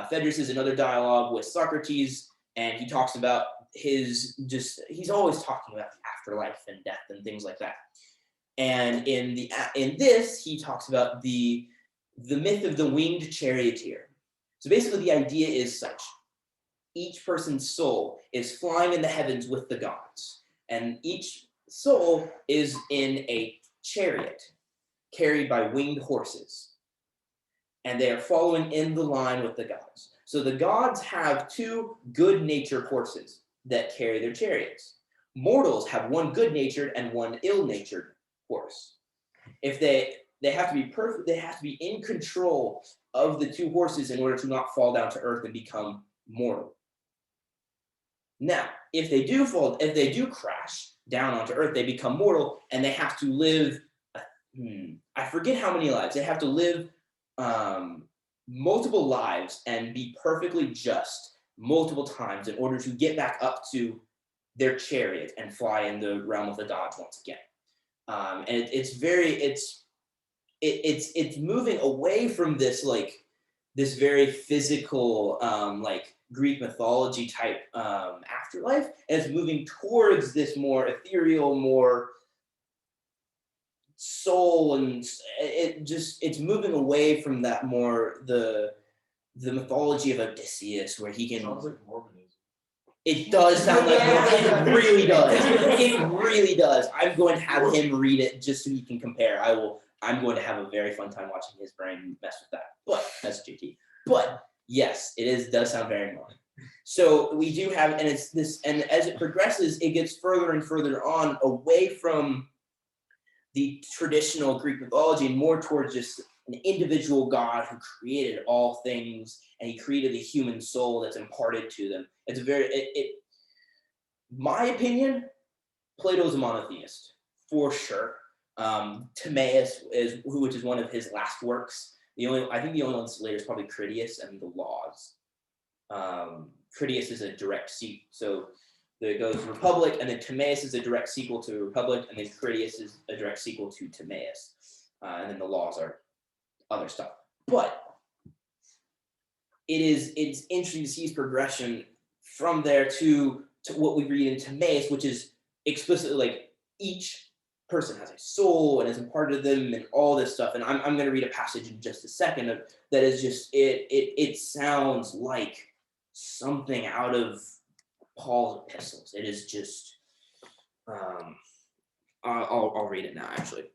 Phaedrus is another dialogue with Socrates, and he talks about he's always talking about the afterlife and death and things like that. And in this, he talks about the myth of the winged charioteer. So basically the idea is such. Each person's soul is flying in the heavens with the gods. And each soul is in a chariot carried by winged horses. And they are following in the line with the gods. So the gods have 2 good-natured horses that carry their chariots. Mortals have one good-natured and one ill-natured horse. If they have to be perfect, they have to be in control of the 2 horses in order to not fall down to earth and become mortal. Now, if they do crash down onto earth, they become mortal and they have to live, I forget how many lives. They have to live multiple lives and be perfectly just multiple times in order to get back up to their chariot and fly in the realm of the gods once again. And it's moving away from this this very physical Greek mythology type afterlife, and it's moving towards this more ethereal, more soul, and it's moving away from that more the mythology of Odysseus, where he can. Sounds like Mormonism. It does sound like it really does. It really does. I'm going to have him read it just so he can compare. I'm going to have a very fun time watching his brain mess with that. But that's JT. But yes, does sound very Mormon. So we do have, and it's this, and as it progresses, it gets further and further on away from the traditional Greek mythology and more towards just an individual God who created all things, and he created the human soul that's imparted to them. It's a very, my opinion, Plato's a monotheist, for sure. Timaeus which is one of his last works. I think the only one later is probably Critias and the Laws. Critias is a direct sequel, so it goes Republic, and then Timaeus is a direct sequel to Republic, and then Critias is a direct sequel to Timaeus, and then the Laws are other stuff. But it's interesting to see his progression from there to what we read in Timaeus, which is explicitly each person has a soul and is imparted to them and all this stuff. And I'm going to read a passage in just a second that is just it sounds like something out of Paul's epistles. It is just I'll read it now actually.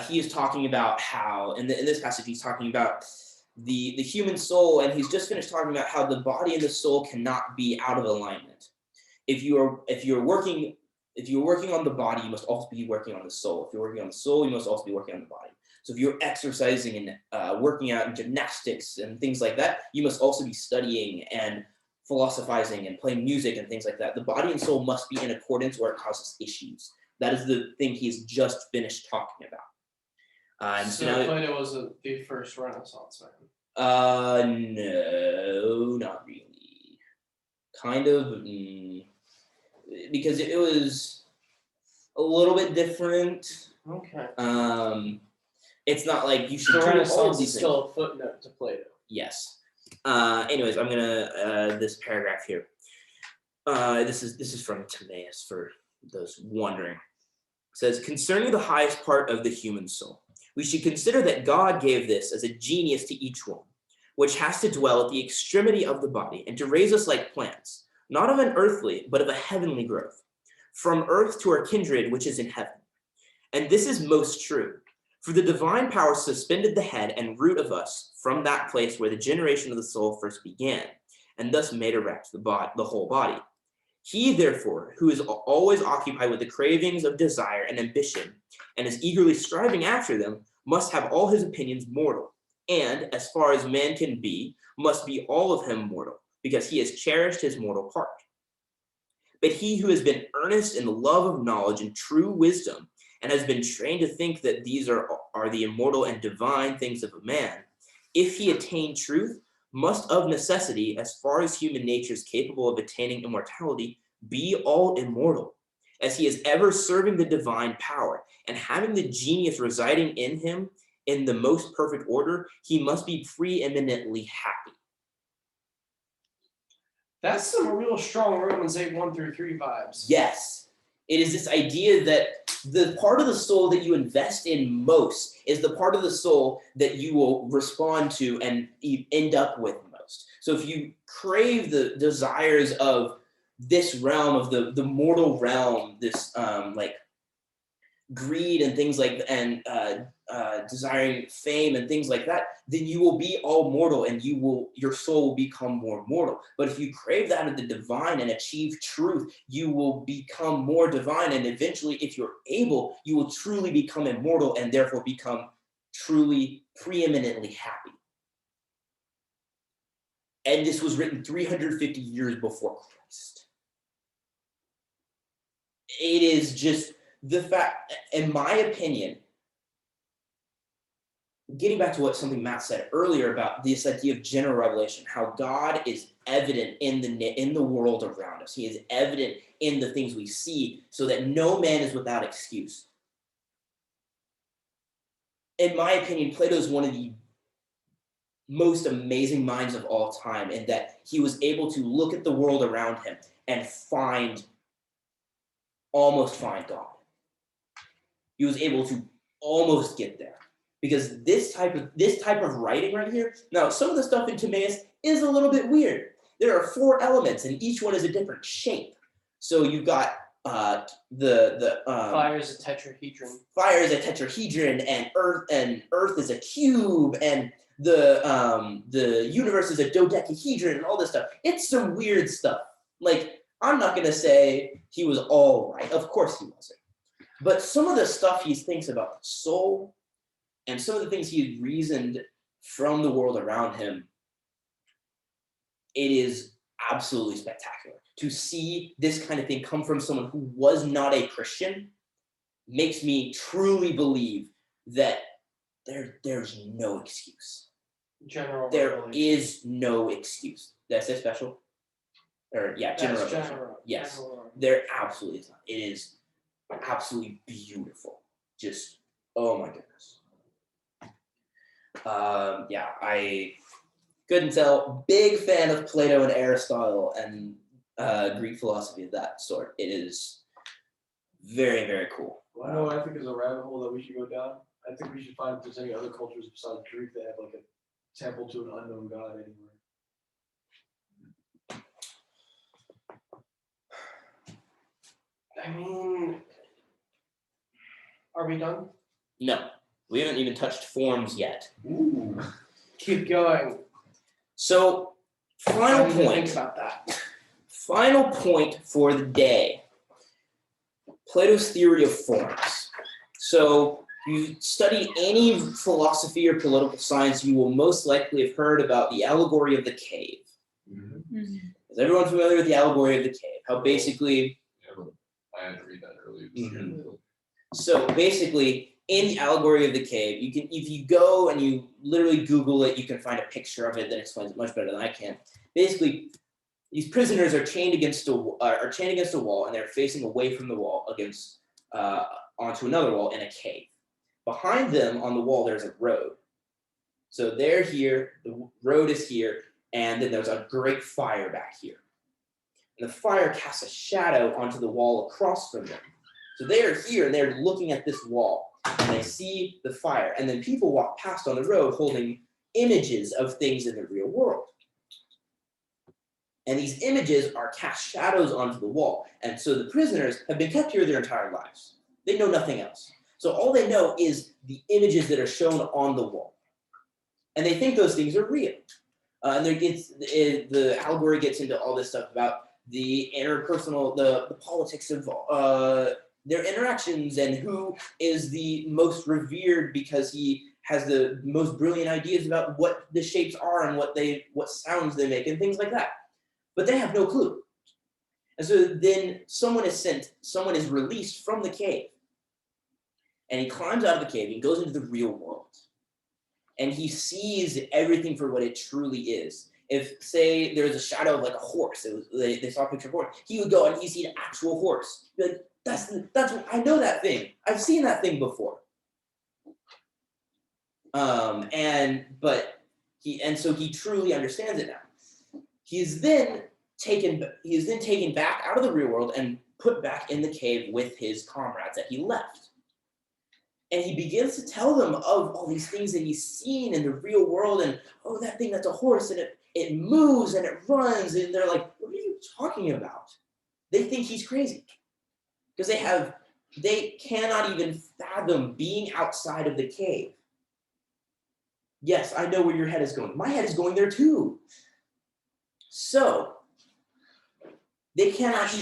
He is talking about how in this passage he's talking about the human soul, and he's just finished talking about how the body and the soul cannot be out of alignment. If you're working on the body, you must also be working on the soul. If you're working on the soul, you must also be working on the body. So if you're exercising and working out in gymnastics and things like that, you must also be studying and philosophizing and playing music and things like that. The body and soul must be in accordance or it causes issues. That is the thing he's just finished talking about. So Plato wasn't the first Renaissance man. No, not really. Kind of, because it was a little bit different. Okay. It's not like you should So do all of Renaissance these is things. still a footnote to Plato. Yes. Anyways, I'm gonna this paragraph here. This is from Timaeus for those wondering. It says, concerning the highest part of the human soul, we should consider that God gave this as a genius to each one, which has to dwell at the extremity of the body and to raise us like plants, not of an earthly, but of a heavenly growth, from earth to our kindred, which is in heaven. And this is most true, for the divine power suspended the head and root of us from that place where the generation of the soul first began, and thus made erect the whole body. He, therefore, who is always occupied with the cravings of desire and ambition, and is eagerly striving after them, must have all his opinions mortal, and, as far as man can be, must be all of him mortal, because he has cherished his mortal part. But he who has been earnest in the love of knowledge and true wisdom, and has been trained to think that these are the immortal and divine things of a man, if he attain truth, must of necessity, as far as human nature is capable of attaining immortality, be all immortal, as he is ever serving the divine power, and having the genius residing in him in the most perfect order, he must be preeminently happy. That's some real strong Romans 8:1-3 vibes. Yes, it is this idea that the part of the soul that you invest in most is the part of the soul that you will respond to and end up with most. So if you crave the desires of this realm, of the mortal realm, this like greed and things like, and desiring fame and things like that, then you will be all mortal, and your soul will become more mortal. But if you crave that of the divine and achieve truth, you will become more divine, and eventually, if you're able, you will truly become immortal and therefore become truly preeminently happy. And this was written 350 years before Christ. It is just the fact, in my opinion, getting back to what something Matt said earlier about this idea of general revelation, how God is evident in the world around us. He is evident in the things we see, so that no man is without excuse. In my opinion, Plato is one of the most amazing minds of all time, in that he was able to look at the world around him and almost find God. He was able to almost get there. Because this type of writing right here, now some of the stuff in Timaeus is a little bit weird. There are 4 elements, and each one is a different shape. So you've got the Fire is a tetrahedron. Fire is a tetrahedron, and Earth is a cube, and the universe is a dodecahedron, and all this stuff. It's some weird stuff. Like, I'm not gonna say he was all right. Of course he wasn't. But some of the stuff he thinks about the soul, and some of the things he reasoned from the world around him, it is absolutely spectacular. To see this kind of thing come from someone who was not a Christian makes me truly believe that there's no excuse. General There revelation. is no excuse. Did I say special? Or yeah, general That's revelation. general. Yes. General. There absolutely is not. It is absolutely beautiful. Just, oh my goodness. Yeah, I couldn't tell. Big fan of Plato and Aristotle and Greek philosophy of that sort. It is very, very cool. You know what I think is a rabbit hole that we should go down? I think we should find if there's any other cultures besides Greek that have like a temple to an unknown god anywhere. I mean, are we done? No, we haven't even touched forms yet. Ooh. Keep going. So, I final need to think point. about that. Final point for the day. Plato's theory of forms. So, you study any philosophy or political science, you will most likely have heard about the allegory of the cave. Is everyone familiar with the allegory of the cave? How basically, I had to read that earlier this year. so basically, in the allegory of the cave, you can, if you go and you literally Google it, you can find a picture of it that explains it much better than I can. Basically, these prisoners are chained against a wall, and they're facing away from the wall against onto another wall in a cave. Behind them on the wall, there's a road. So they're here, the road is here, and then there's a great fire back here. And the fire casts a shadow onto the wall across from them. So they are here, and they're looking at this wall, and they see the fire. And then people walk past on the road holding images of things in the real world. And these images are cast shadows onto the wall. And so the prisoners have been kept here their entire lives. They know nothing else. So all they know is the images that are shown on the wall. And they think those things are real. And the allegory gets into all this stuff about the interpersonal, the politics of their interactions, and who is the most revered because he has the most brilliant ideas about what the shapes are and what sounds they make and things like that. But they have no clue. And so then someone is released from the cave. And he climbs out of the cave and goes into the real world. And he sees everything for what it truly is. If, say, there's a shadow of like a horse, they saw a picture of a horse, he would go and he see an actual horse. Be like, that's I know that thing. I've seen that thing before. So he truly understands it now. He is then taken back out of the real world and put back in the cave with his comrades that he left. And he begins to tell them of all these things that he's seen in the real world, and oh, that thing, that's a horse, and it moves and it runs, and they're like, what are you talking about? They think he's crazy because they cannot even fathom being outside of the cave. Yes, I know where your head is going. My head is going there too. So they cannot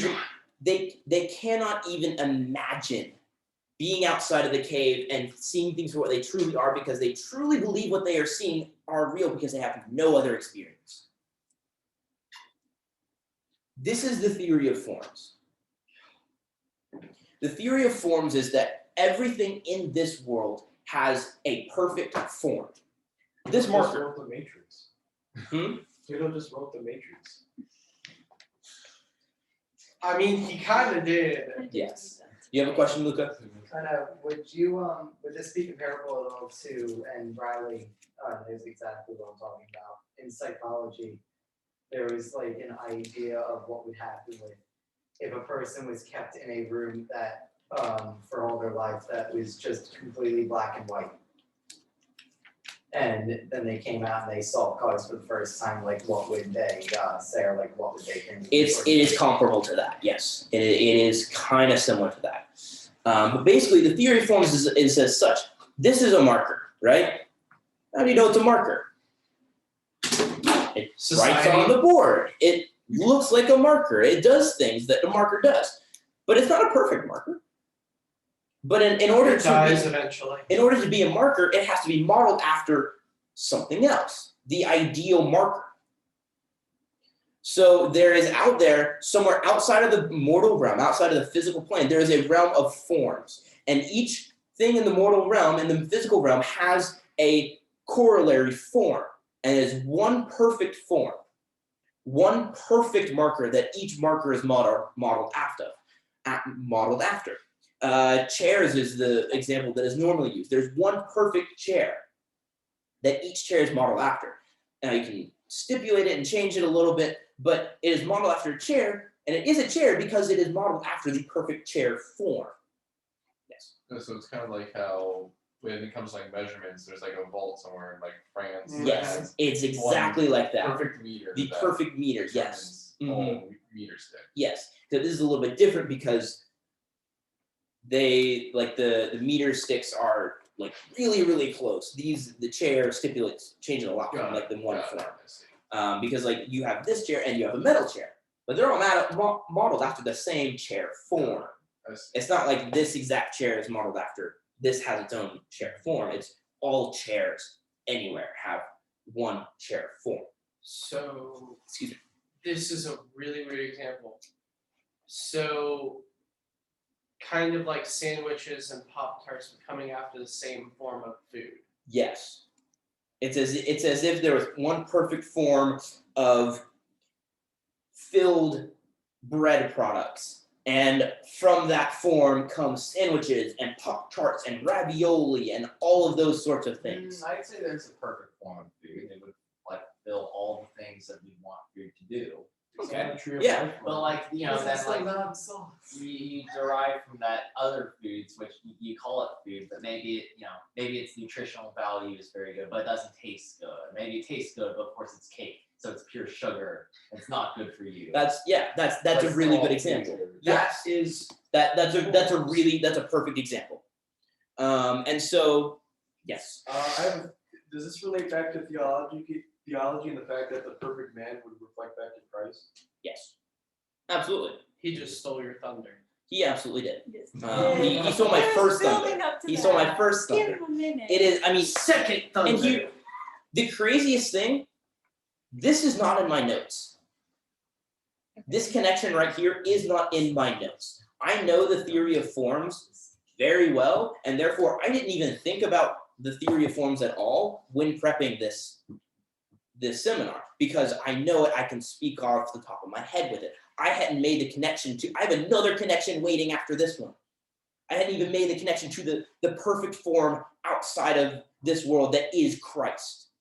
even imagine being outside of the cave and seeing things for what they truly are, because they truly believe what they are seeing are real because they have no other experience. This is the theory of forms. The theory of forms is that everything in this world has a perfect form. This Plato just marker. wrote the Matrix. Hmm? Plato just wrote the Matrix. I mean, he kind of did. Yes. You have a question, Luca? Kind of, would this be comparable at all to, and Riley knows exactly what I'm talking about, in psychology, there was like an idea of what would happen with, if a person was kept in a room that, for all their life, that was just completely black and white. And then they came out and they saw colors for the first time, like what would they say, or like what would they think? It is comparable to that, yes. It is kind of similar to that. But basically, the theory of forms is as such. This is a marker, right? How do you know it's a marker? It writes on the board. It looks like a marker. It does things that a marker does. But it's not a perfect marker. But in order It dies to eventually. be, in order to be a marker, it has to be modeled after something else, the ideal marker. So there is out there, somewhere outside of the mortal realm, outside of the physical plane, there is a realm of forms. And each thing in the mortal realm, in the physical realm, has a corollary form. And it is one perfect form, one perfect marker that each marker is modeled after. Chairs is the example that is normally used. There's one perfect chair that each chair is modeled after. Now you can stipulate it and change it a little bit, but it is modeled after a chair, and it is a chair because it is modeled after the perfect chair form. Yes. So it's kind of like how when it comes to like measurements, there's like a vault somewhere in like France. that Yes, has it's exactly like that. Perfect meter. The that perfect meter, yes. determines all meter stick. Yes. So this is a little bit different because they like the meter sticks are like really close. The chair stipulates change it a lot from like the one form. Because like you have this chair and you have a metal chair, but they're all modeled after the same chair form. It's not like this exact chair is modeled after this has its own chair form. It's all chairs anywhere have one chair form. So, Excuse me. this is a really weird example. So, kind of like sandwiches and Pop-Tarts coming after the same form of food. Yes. It's as if there was one perfect form of filled bread products. And from that form comes sandwiches and Pop-Tarts and ravioli and all of those sorts of things. I'd say there's a perfect form of food. It would like fill all the things that we want food to do. Okay. Yeah. But like then like you derive from that other foods, which you call it food, but maybe maybe its nutritional value is very good, but it doesn't taste good. Maybe it tastes good, but of course it's cake, so it's pure sugar. It's not good for you. That's a really good example. Yes. That's a perfect example. And so yes. Does this relate back to theology and the fact that the perfect man would reflect back to Christ? Yes. Absolutely. He just stole your thunder. He absolutely did. Yes. He stole my first thunder. Building up to He that. stole my first Give thunder. him a minute. It is, I mean, Second thunder. and here, the craziest thing, this is not in my notes. This connection right here is not in my notes. I know the theory of forms very well, and therefore I didn't even think about the theory of forms at all when prepping this seminar, because I know it, I can speak off the top of my head with it. I hadn't made the connection to, I have another connection waiting after this one. I hadn't even made the connection to the perfect form outside of this world that is Christ.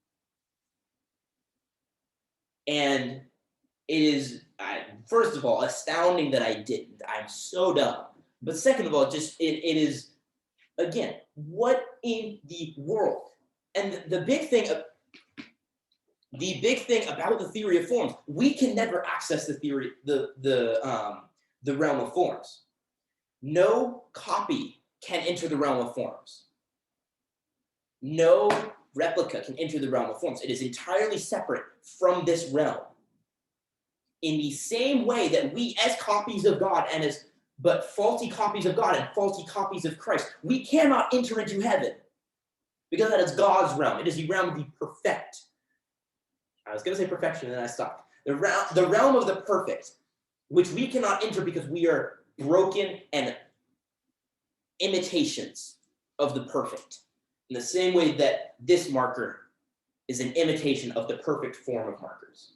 And it is, first of all, astounding that I didn't. I'm so dumb. But second of all, just it is, again, what in the world? And the big thing about the theory of forms, we can never access the theory, the realm of forms. No copy can enter the realm of forms. No replica can enter the realm of forms. It is entirely separate from this realm. In the same way that we, as copies of God and as but faulty copies of God and faulty copies of Christ, we cannot enter into heaven because that is God's realm. It is the realm of the perfect. I was going to say perfection and then I stopped. The realm of the perfect, which we cannot enter because we are broken and imitations of the perfect. In the same way that this marker is an imitation of the perfect form of markers.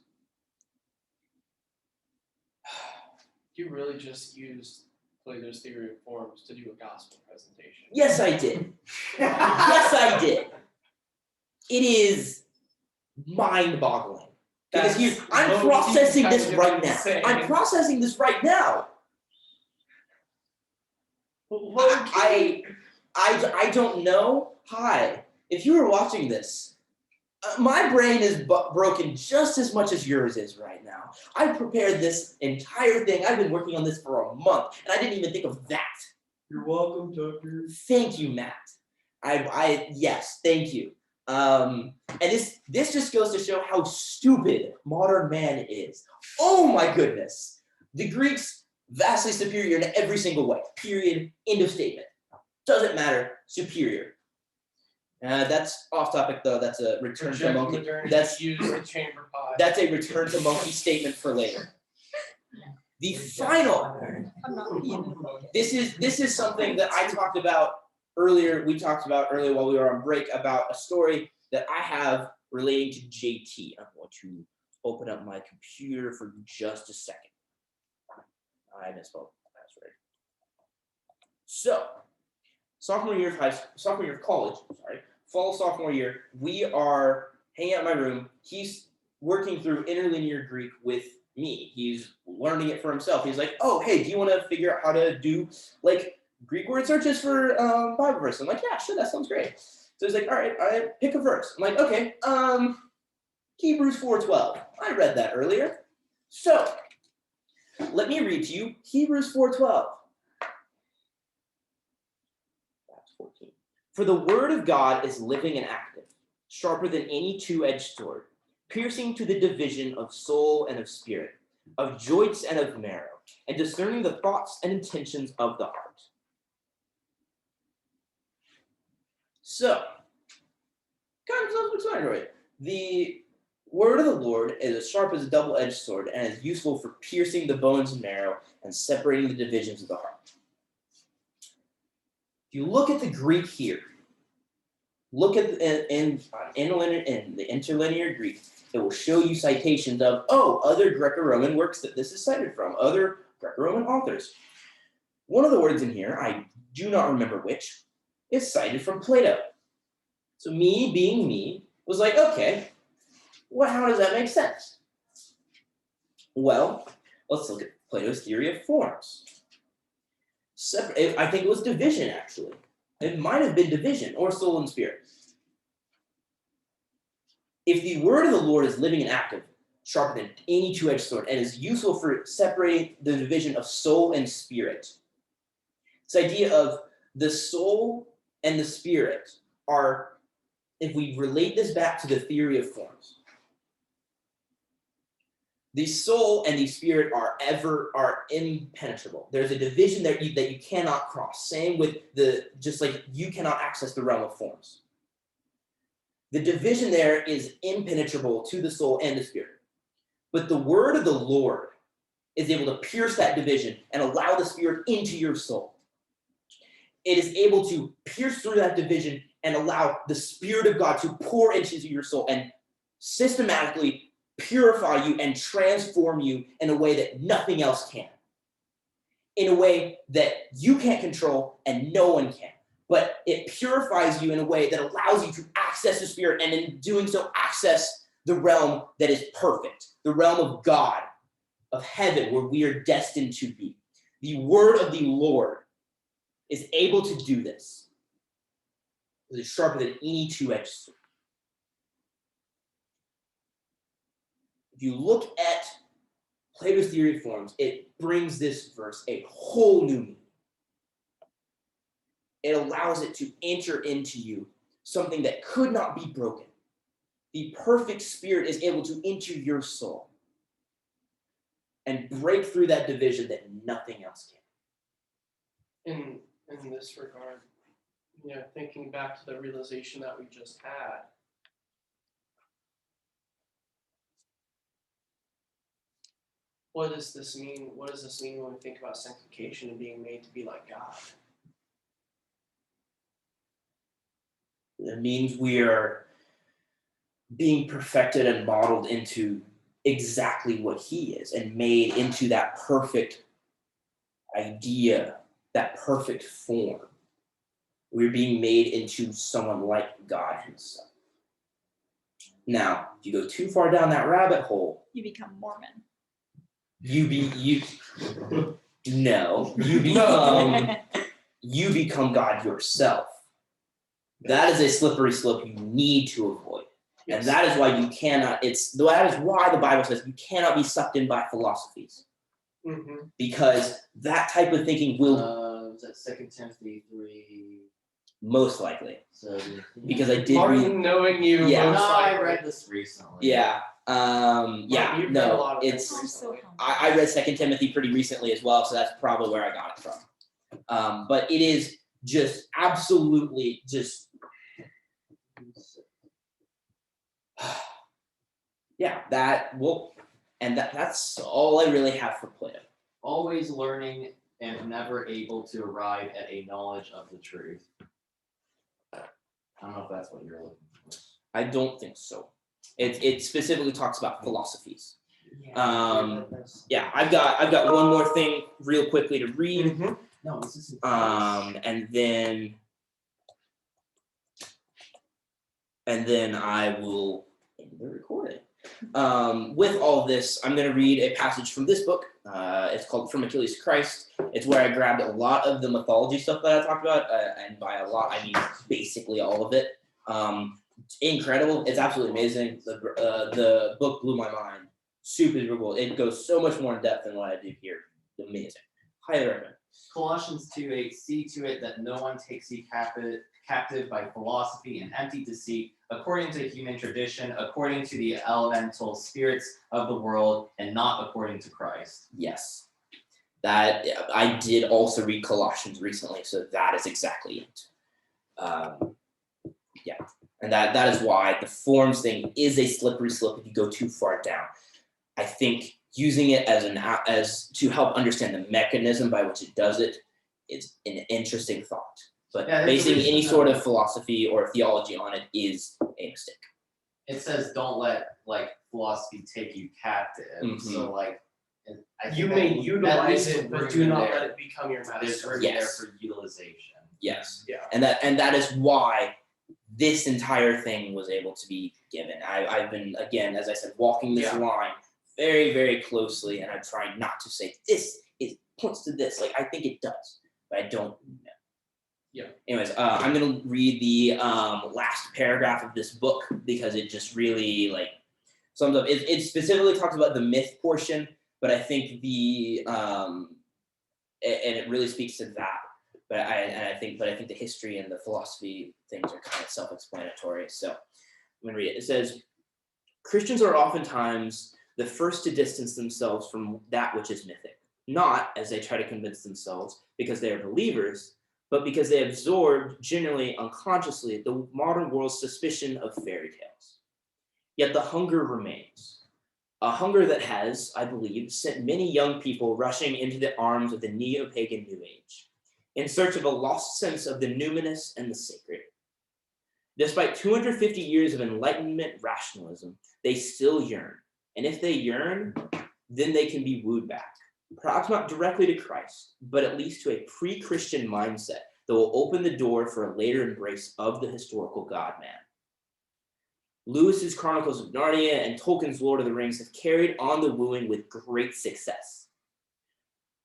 You really just used Plato's theory of forms to do a gospel presentation. Yes, I did. Yes, I did. It is mind-boggling. Because I'm processing this right now. I'm processing this right now. I don't know. Hi, if you were watching this, my brain is broken just as much as yours is right now. I prepared this entire thing. I've been working on this for a month, and I didn't even think of that. You're welcome, Tucker. Thank you, Matt. Yes, thank you. And this just goes to show how stupid modern man is. Oh my goodness. The Greeks, vastly superior in every single way. Period. End of statement. Doesn't matter. Superior. That's off topic though. That's a return to monkey. That's used the chamber pot. That's a return to monkey statement for later. The final. This is something that I talked about earlier. We talked about earlier while we were on break about a story that I have relating to JT. I'm going to open up my computer for just a second. I misspelled the password. So, sophomore year of college, fall sophomore year, we are hanging out in my room. He's working through interlinear Greek with me. He's learning it for himself. He's like, oh, hey, do you want to figure out how to do like Greek word searches for Bible verse? I'm like, yeah, sure, that sounds great. So he's like, all right, I pick a verse. I'm like, okay, Hebrews 4:12. I read that earlier. So let me read to you Hebrews 4:12. That's 14. For the word of God is living and active, sharper than any two-edged sword, piercing to the division of soul and of spirit, of joints and of marrow, and discerning the thoughts and intentions of the heart. So, kind of self-explanatory. The word of the Lord is as sharp as a double-edged sword and is useful for piercing the bones and marrow and separating the divisions of the heart. If you look at the Greek here, look at in the interlinear Greek, it will show you citations of, other Greco-Roman works that this is cited from, other Greco-Roman authors. One of the words in here, I do not remember which, is cited from Plato. So me being me was like, okay, how does that make sense? Well, let's look at Plato's theory of forms. I think it was division, actually. It might have been division or soul and spirit. If the word of the Lord is living and active, sharper than any two-edged sword, and is useful for separating the division of soul and spirit, this idea of the soul and the spirit are, if we relate this back to the theory of forms, the soul and the spirit are impenetrable. There's a division that you cannot cross. Same with just like you cannot access the realm of forms. The division there is impenetrable to the soul and the spirit. But the word of the Lord is able to pierce that division and allow the spirit into your soul. It is able to pierce through that division and allow the Spirit of God to pour into your soul and systematically purify you and transform you in a way that nothing else can. In a way that you can't control and no one can. But it purifies you in a way that allows you to access the Spirit, and in doing so, access the realm that is perfect, the realm of God, of heaven where we are destined to be. The word of the Lord is able to do this. It is sharper than any two-edged sword. If you look at Plato's theory of forms, it brings this verse a whole new meaning. It allows it to enter into you something that could not be broken. The perfect spirit is able to enter your soul and break through that division that nothing else can. In this regard, thinking back to the realization that we just had, what does this mean? What does this mean when we think about sanctification and being made to be like God? It means we are being perfected and modeled into exactly what he is and made into that perfect idea, that perfect form. We're being made into someone like God himself. Now, if you go too far down that rabbit hole, You become Mormon. you become God yourself. That is a slippery slope you need to avoid. Yes. And that is why you cannot, that is why the Bible says you cannot be sucked in by philosophies. Mm-hmm. Because that type of thinking will Was that 2 Timothy 3? most likely. So Because I did Martin, knowing you, Yeah. no, most I likely. read this recently. Yeah. Martin, you've read a lot No, of it's this I'm so recently. humble. I read 2 Timothy pretty recently as well, so that's probably where I got it from. But it is just absolutely just yeah, that's all I really have for Plato. Always learning and never able to arrive at a knowledge of the truth. I don't know if that's what you're looking for. I don't think so. It specifically talks about philosophies. Yeah, I've got one more thing real quickly to read. Mm-hmm. No, this isn't. And then I will end the recording. With all this, I'm going to read a passage from this book. It's called From Achilles to Christ. It's where I grabbed a lot of the mythology stuff that I talked about, and by a lot, I mean basically all of it. Incredible. It's absolutely amazing. The book blew my mind. Super cool. It goes so much more in depth than what I do here. Amazing. Highly recommend. Colossians 2:8, see to it that no one takes you captive by philosophy and empty deceit, according to human tradition, according to the elemental spirits of the world, and not according to Christ. Yes. That I did also read Colossians recently, so that is exactly it. Yeah. And that is why the forms thing is a slippery slope if you go too far down. I think using it as to help understand the mechanism by which it does it is an interesting thought. But Yeah, basing there's a any reason sort that- of philosophy or theology on it is a mistake. It says don't let philosophy take you captive. Mhm. So I think You that may that utilize leaves it, some but room do in not there. let it become your There's master. room Yes. there for utilization. Yes. Yeah. And that is why this entire thing was able to be given. I've been, again, as I said, walking this Yeah. line very, very closely, and I'm trying not to say this points to this. I think it does, but I don't know. Yeah. Anyways, I'm gonna read the last paragraph of this book because it just really sums up. It specifically talks about the myth portion, but I think and it really speaks to that. But I think the history and the philosophy things are kind of self-explanatory. So I'm gonna read it. It says, Christians are oftentimes the first to distance themselves from that which is mythic, not, as they try to convince themselves, because they are believers, but because they absorbed, generally unconsciously, the modern world's suspicion of fairy tales. Yet the hunger remains. A hunger that has, I believe, sent many young people rushing into the arms of the neo-pagan New Age, in search of a lost sense of the numinous and the sacred. Despite 250 years of Enlightenment rationalism, they still yearn. And if they yearn, then they can be wooed back. Perhaps not directly to Christ, but at least to a pre-Christian mindset that will open the door for a later embrace of the historical God-man. Lewis's Chronicles of Narnia and Tolkien's Lord of the Rings have carried on the wooing with great success.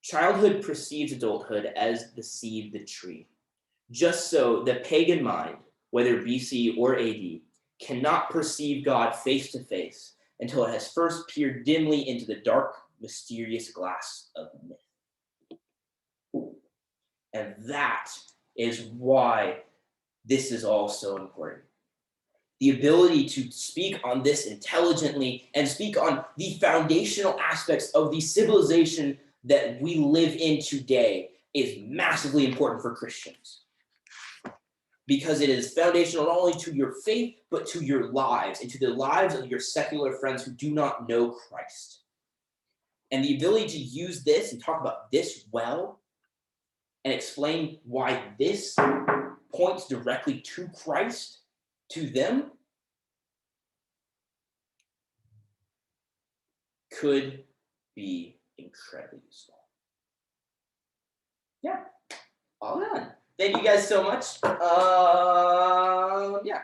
Childhood precedes adulthood as the seed the tree. Just so, the pagan mind, whether BC or AD, cannot perceive God face to face until it has first peered dimly into the dark, mysterious glass of myth. And that is why this is all so important. The ability to speak on this intelligently and speak on the foundational aspects of the civilization that we live in today is massively important for Christians. Because it is foundational not only to your faith, but to your lives and to the lives of your secular friends who do not know Christ. And the ability to use this and talk about this well and explain why this points directly to Christ, to them, could be incredibly useful. Yeah, all done. Thank you guys so much. Yeah.